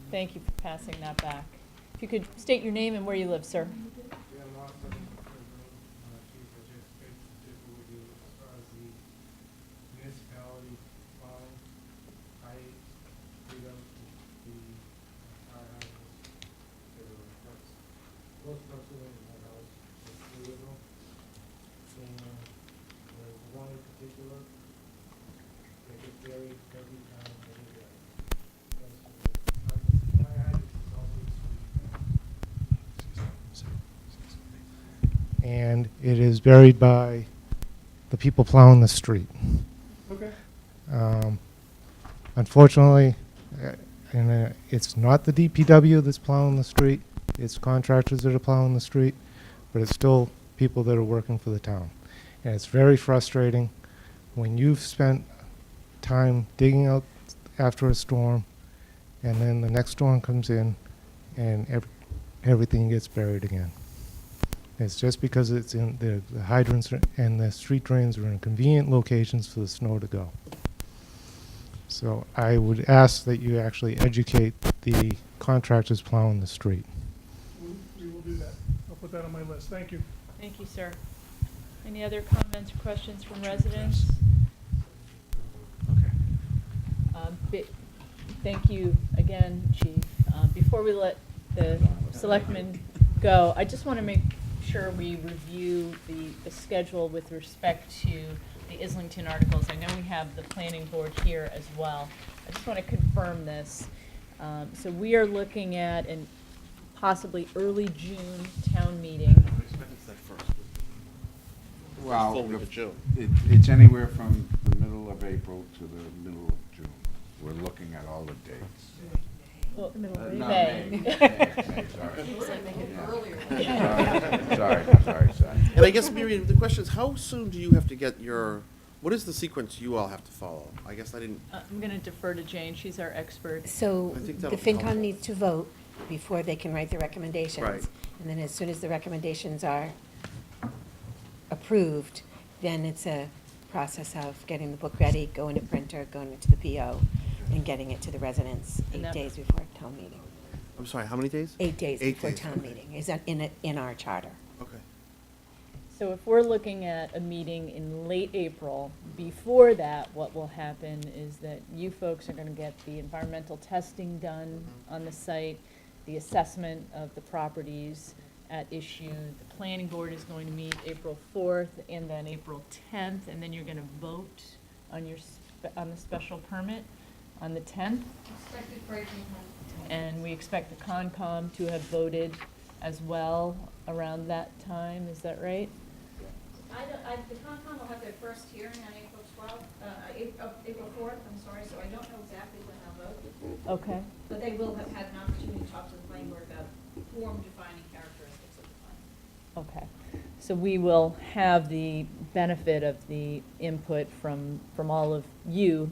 thank you for passing that back. If you could state your name and where you live, sir. And it is buried by the people plowing the street. Okay. Unfortunately, it's not the DPW that's plowing the street, it's contractors that are plowing the street, but it's still people that are working for the town. And it's very frustrating when you've spent time digging out after a storm, and then the next storm comes in, and everything gets buried again. It's just because it's in the hydrants and the street drains are in convenient locations for the snow to go. So I would ask that you actually educate the contractors plowing the street. We will do that. I'll put that on my list. Thank you. Thank you, sir. Any other comments or questions from residents? Thank you again, Chief. Before we let the selectmen go, I just want to make sure we review the schedule with respect to the Islington articles. I know we have the planning board here as well. I just want to confirm this. So we are looking at an possibly early June town meeting. Well, Full week of June. it's anywhere from the middle of April to the middle of June. We're looking at all the dates. Well, No, May. May, sorry. And I guess, Miriam, the question is, how soon do you have to get your, what is the sequence you all have to follow? I guess I didn't, I'm going to defer to Jane. She's our expert. So I think the that'll be FinCom helpful. needs to vote before they can write the recommendations. Right. And then as soon as the recommendations are approved, then it's a process of getting the book ready, going to printer, going into the PO, and getting it to the residents And 8 that- days before town meeting. I'm sorry, how many days? 8 days 8 before days, town okay. meeting, is that in our charter. Okay. So if we're looking at a meeting in late April, before that, what will happen is that you folks are going to get the environmental testing done on the site, the assessment of the properties at issue. The planning board is going to meet April 4th and then April 10th, and then you're going to vote on your, on the special permit on the 10th. And we expect the Concom to have voted as well around that time, is that right? The Concom will have their first hearing on April 12th, April 4th, I'm sorry, so I don't know exactly when they'll vote. Okay. But they will have had an opportunity to talk to the planning board about form defining characteristics of the plan. Okay, so we will have the benefit of the input from all of you,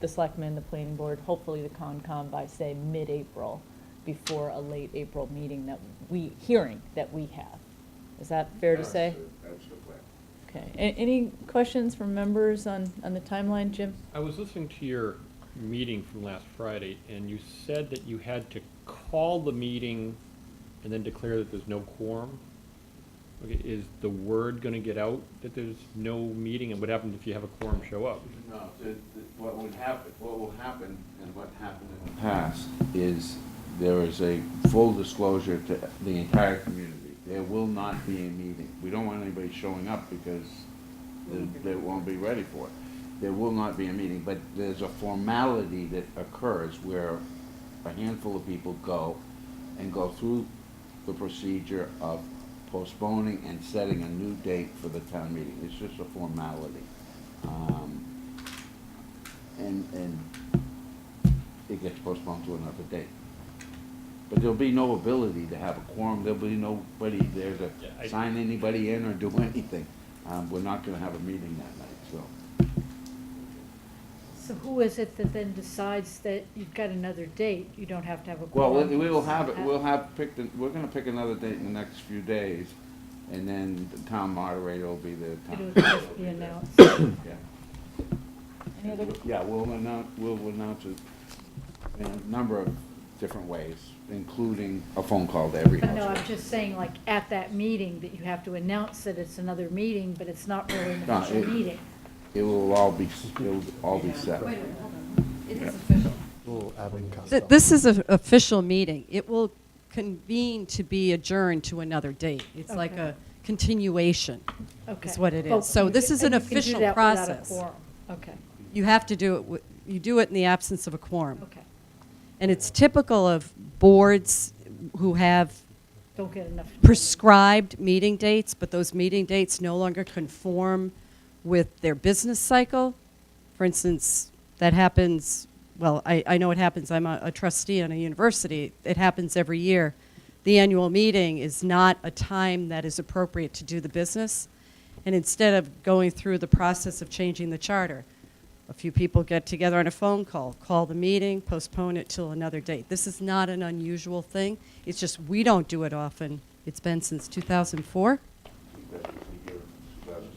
the selectmen, the planning board, hopefully the Concom by, say, mid-April, before a late April meeting hearing that we have. Is that fair to say? That's the plan. Okay, any questions from members on the timeline, Jim? I was listening to your meeting from last Friday, and you said that you had to call the meeting and then declare that there's no quorum. Okay, is the word gonna get out that there's no meeting, and what happens if you have a quorum show up? No, what will happen, and what happened in the past, is there is a full disclosure to the entire community. There will not be a meeting. We don't want anybody showing up because they won't be ready for it. There will not be a meeting, but there's a formality that occurs where a handful of people go through the procedure of postponing and setting a new date for the town meeting. It's just a formality. And it gets postponed to another date. But there'll be no ability to have a quorum. There'll be nobody there to sign anybody in or do anything. We're not gonna have a meeting that night, so. So who is it that then decides that you've got another date? You don't have to have a Well, quorum. we will have it, we're gonna pick another date in the next few days, and then the town moderator will be the town. It'll just be announced. Yeah. Any other? Yeah, we'll announce it in a number of different ways, including a phone call to every No, household. I'm just saying, like, at that meeting, that you have to announce that it's another meeting, but it's not really an No, official meeting. It will all be set. It is official. This is an official meeting. It will convene to be adjourned to another date. It's like Okay. a continuation, Okay. is what it But is. So you this can- is an and you can do official that without a process. quorum. Okay, You have to do it, you do it in the absence of a quorum. okay. And it's typical of boards who have Don't get enough. prescribed meeting dates, but those meeting dates no longer conform with their business cycle. For instance, that happens, well, I know it happens, I'm a trustee on a university, it happens every year. The annual meeting is not a time that is appropriate to do the business. And instead of going through the process of changing the charter, a few people get together on a phone call the meeting, postpone it till another date. This is not an unusual thing. It's just we don't do it often. It's been since 2004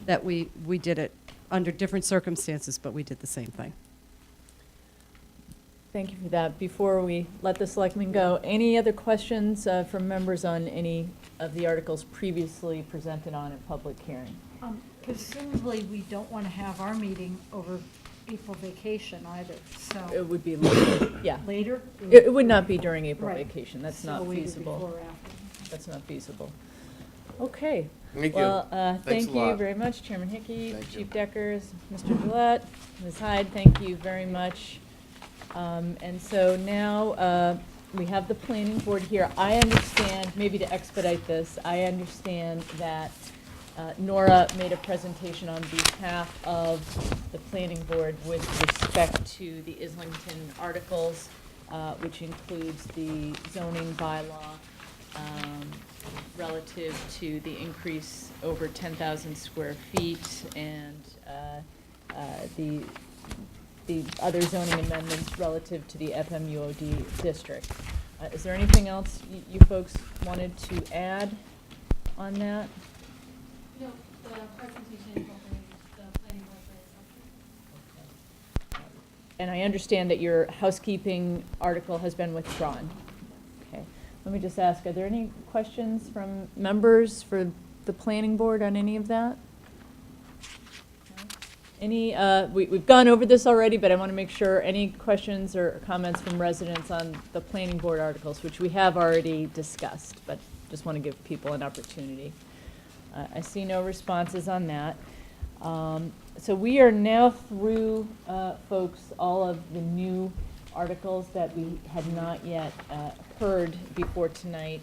that we did it under different circumstances, but we did the same thing. Thank you for that. Before we let the selectmen go, any other questions from members on any of the articles previously presented on a public hearing? Presumably, we don't want to have our meeting over April vacation either, so. It would be later, yeah. Later? It would not be during April Right. vacation, that's So not either feasible. before or after. That's not feasible. Okay. Thank you. Well, Thanks thank a you lot. very much, Chairman Hickey, Thank you. Chief Deckers, Mr. Gillette, Ms. Hyde, thank you very much. And so now, we have the planning board here. I understand, maybe to expedite this, I understand that Nora made a presentation on behalf of the planning board with respect to the Islington articles, which includes the zoning bylaw, relative to the increase over 10,000 square feet and the other zoning amendments relative to the FMUOD district. Is there anything else you folks wanted to add on that? No, the presentation incorporates the planning board. And I understand that your housekeeping article has been withdrawn. Okay. Let me just ask, are there any questions from members for the planning board on any of that? No? Any, we've gone over this already, but I want to make sure, any questions or comments from residents on the planning board articles, which we have already discussed, but just want to give people an opportunity. I see no responses on that. So we are now through, folks, all of the new articles that we had not yet heard before tonight.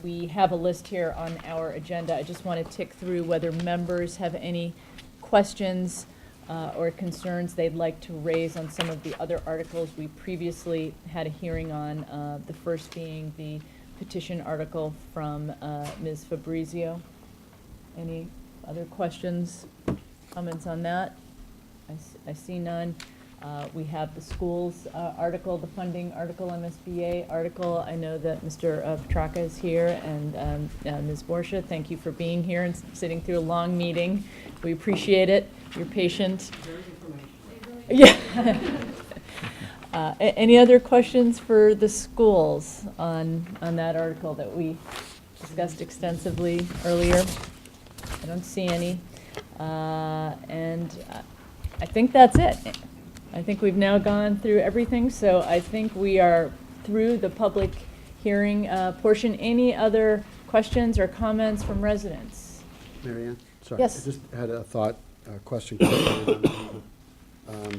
We have a list here on our agenda. I just want to tick through whether members have any questions or concerns they'd like to raise on some of the other articles we previously had a hearing on, the first being the petition article from Ms. Fabrizio. Any other questions, comments on that? I see none. We have the schools article, the funding article, MSBA article. I know that Mr. Petracca is here, and Ms. Borsha, thank you for being here and sitting through a long meeting. We appreciate it. You're patient. Yeah. Any other questions for the schools on that article that we discussed extensively earlier? I don't see any. And I think that's it. I think we've now gone through everything, so I think we are through the public hearing portion. Any other questions or comments from residents? Mary Ann? Sorry. Yes. I just had a thought, a question.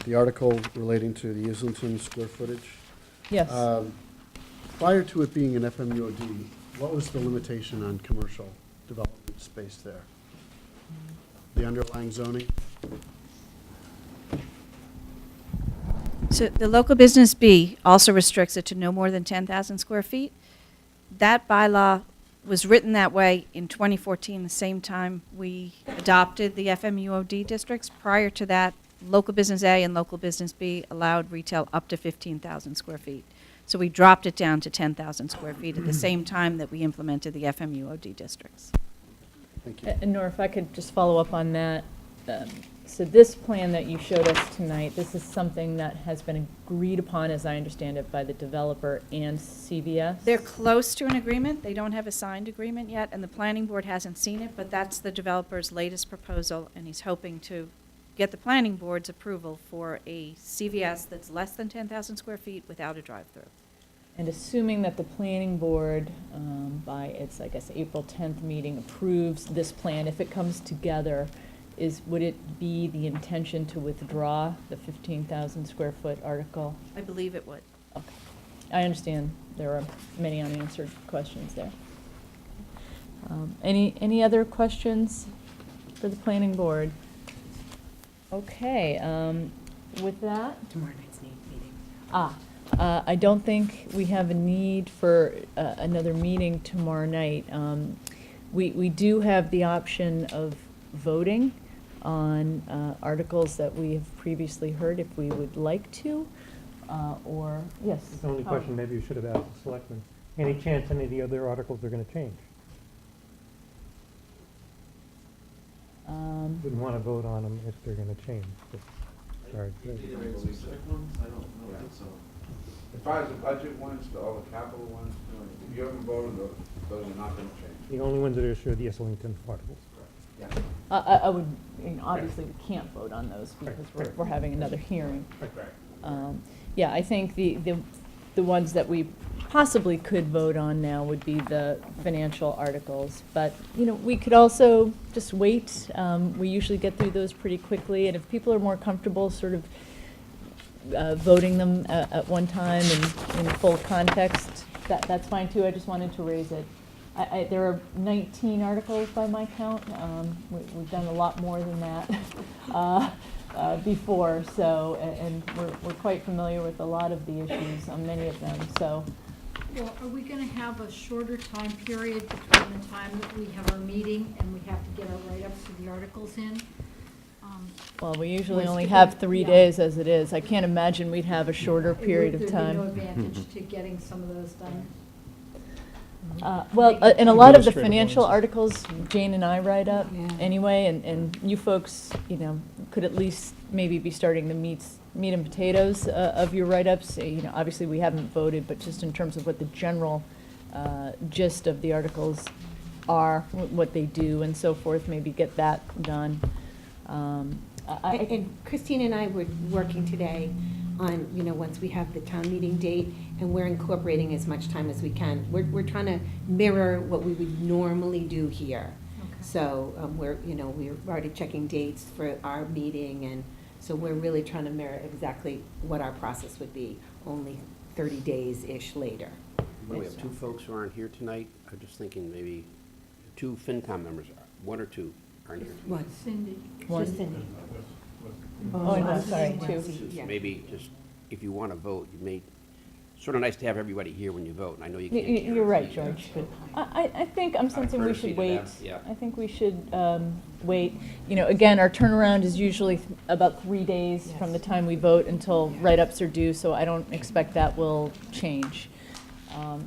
The article relating to the Islington square footage. Yes. Prior to it being an FMUOD, what was the limitation on commercial development space there? The underlying zoning? So the local business B also restricts it to no more than 10,000 square feet. That bylaw was written that way in 2014, the same time we adopted the FMUOD districts. Prior to that, local business A and local business B allowed retail up to 15,000 square feet. So we dropped it down to 10,000 square feet at the same time that we implemented the FMUOD districts. Thank you. And Nora, if I could just follow up on that. So this plan that you showed us tonight, this is something that has been agreed upon, as I understand it, by the developer and CVS? They're close to an agreement. They don't have a signed agreement yet, and the planning board hasn't seen it, but that's the developer's latest proposal, and he's hoping to get the planning board's approval for a CVS that's less than 10,000 square feet without a drive-through. And assuming that the planning board, by its, I guess, April 10th meeting, approves this plan, if it comes together, would it be the intention to withdraw the 15,000 square foot article? I believe it would. Okay. I understand there are many unanswered questions there. Any other questions for the planning board? Okay, with that. Tomorrow night's meeting. I don't think we have a need for another meeting tomorrow night. We do have the option of voting on articles that we have previously heard, if we would like to, or, yes. The only question maybe you should have asked the selectmen, any chance any of the other articles are going to change? Wouldn't want to vote on them if they're going to change. But, sorry. As far as the budget ones, all the capital ones, if you haven't voted, those are not going to change. The only ones that are sure the Islington articles. Yeah. I would, obviously, we can't vote on those because we're having another hearing. Yeah, I think the ones that we possibly could vote on now would be the financial articles. But, we could also just wait. We usually get through those pretty quickly. And if people are more comfortable sort of voting them at one time and in full context, that's fine too. I just wanted to raise it. There are 19 articles by my count. We've done a lot more than that before, so, and we're quite familiar with a lot of the issues on many of them, so. Well, are we going to have a shorter time period between the time that we have our meeting and we have to get our write-ups to the articles in? Well, we usually Was only to have be- 3 yeah. days as it is. I can't imagine we'd have a shorter period of Would there be no time. advantage to getting some of those done? Well, and a lot of the Administrative financial ones. articles, Jane and I write up Yeah. anyway, and you folks, could at least maybe be starting the meat and potatoes of your write-ups. Obviously, we haven't voted, but just in terms of what the general gist of the articles are, what they do and so forth, maybe get that done. And Christine and I were working today on, once we have the town meeting date, and we're incorporating as much time as we can. We're trying to mirror what we would normally do here. So we're already checking dates for our meeting, and so we're really trying to mirror exactly what our process would be, only 30 days-ish later. Well, we have two folks who aren't here tonight. I'm just thinking maybe 2 FinCom members, 1 or 2 aren't here. One. Cindy. One. Just Cindy. Oh, no, sorry, One 2. seat, yeah. Maybe just, if you want to vote, you may, sort of nice to have everybody here when you vote, and I know you can't. hear You're right, everything. George. I think I'm sensing we courtesy should to wait. them, yeah. I think we should wait. Again, our turnaround is usually about 3 days from the time we vote until write-ups are due, so I don't expect that will change.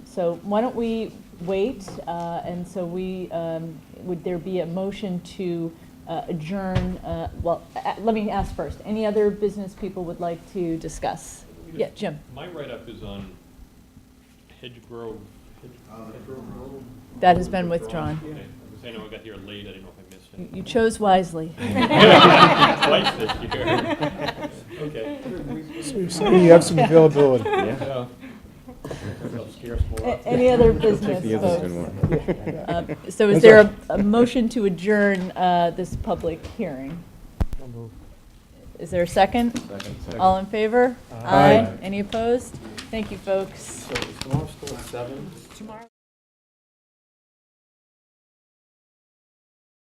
So why don't we wait? And so would there be a motion to adjourn? Well, let me ask first. Any other business people would like to discuss? Yeah, Jim. My write-up is on Hedgegrove. Road. That has been withdrawn. Okay. I know I got here late, I didn't know if I missed it. You chose wisely. Twice this year. Okay. So you're saying you have some availability. Yeah. I'll scare some more. Any other business, folks? So is there a motion to adjourn this public hearing? Is there a second? Second. All in favor? Aye. Any opposed? Thank you, folks. So is tomorrow still at 7? Tomorrow.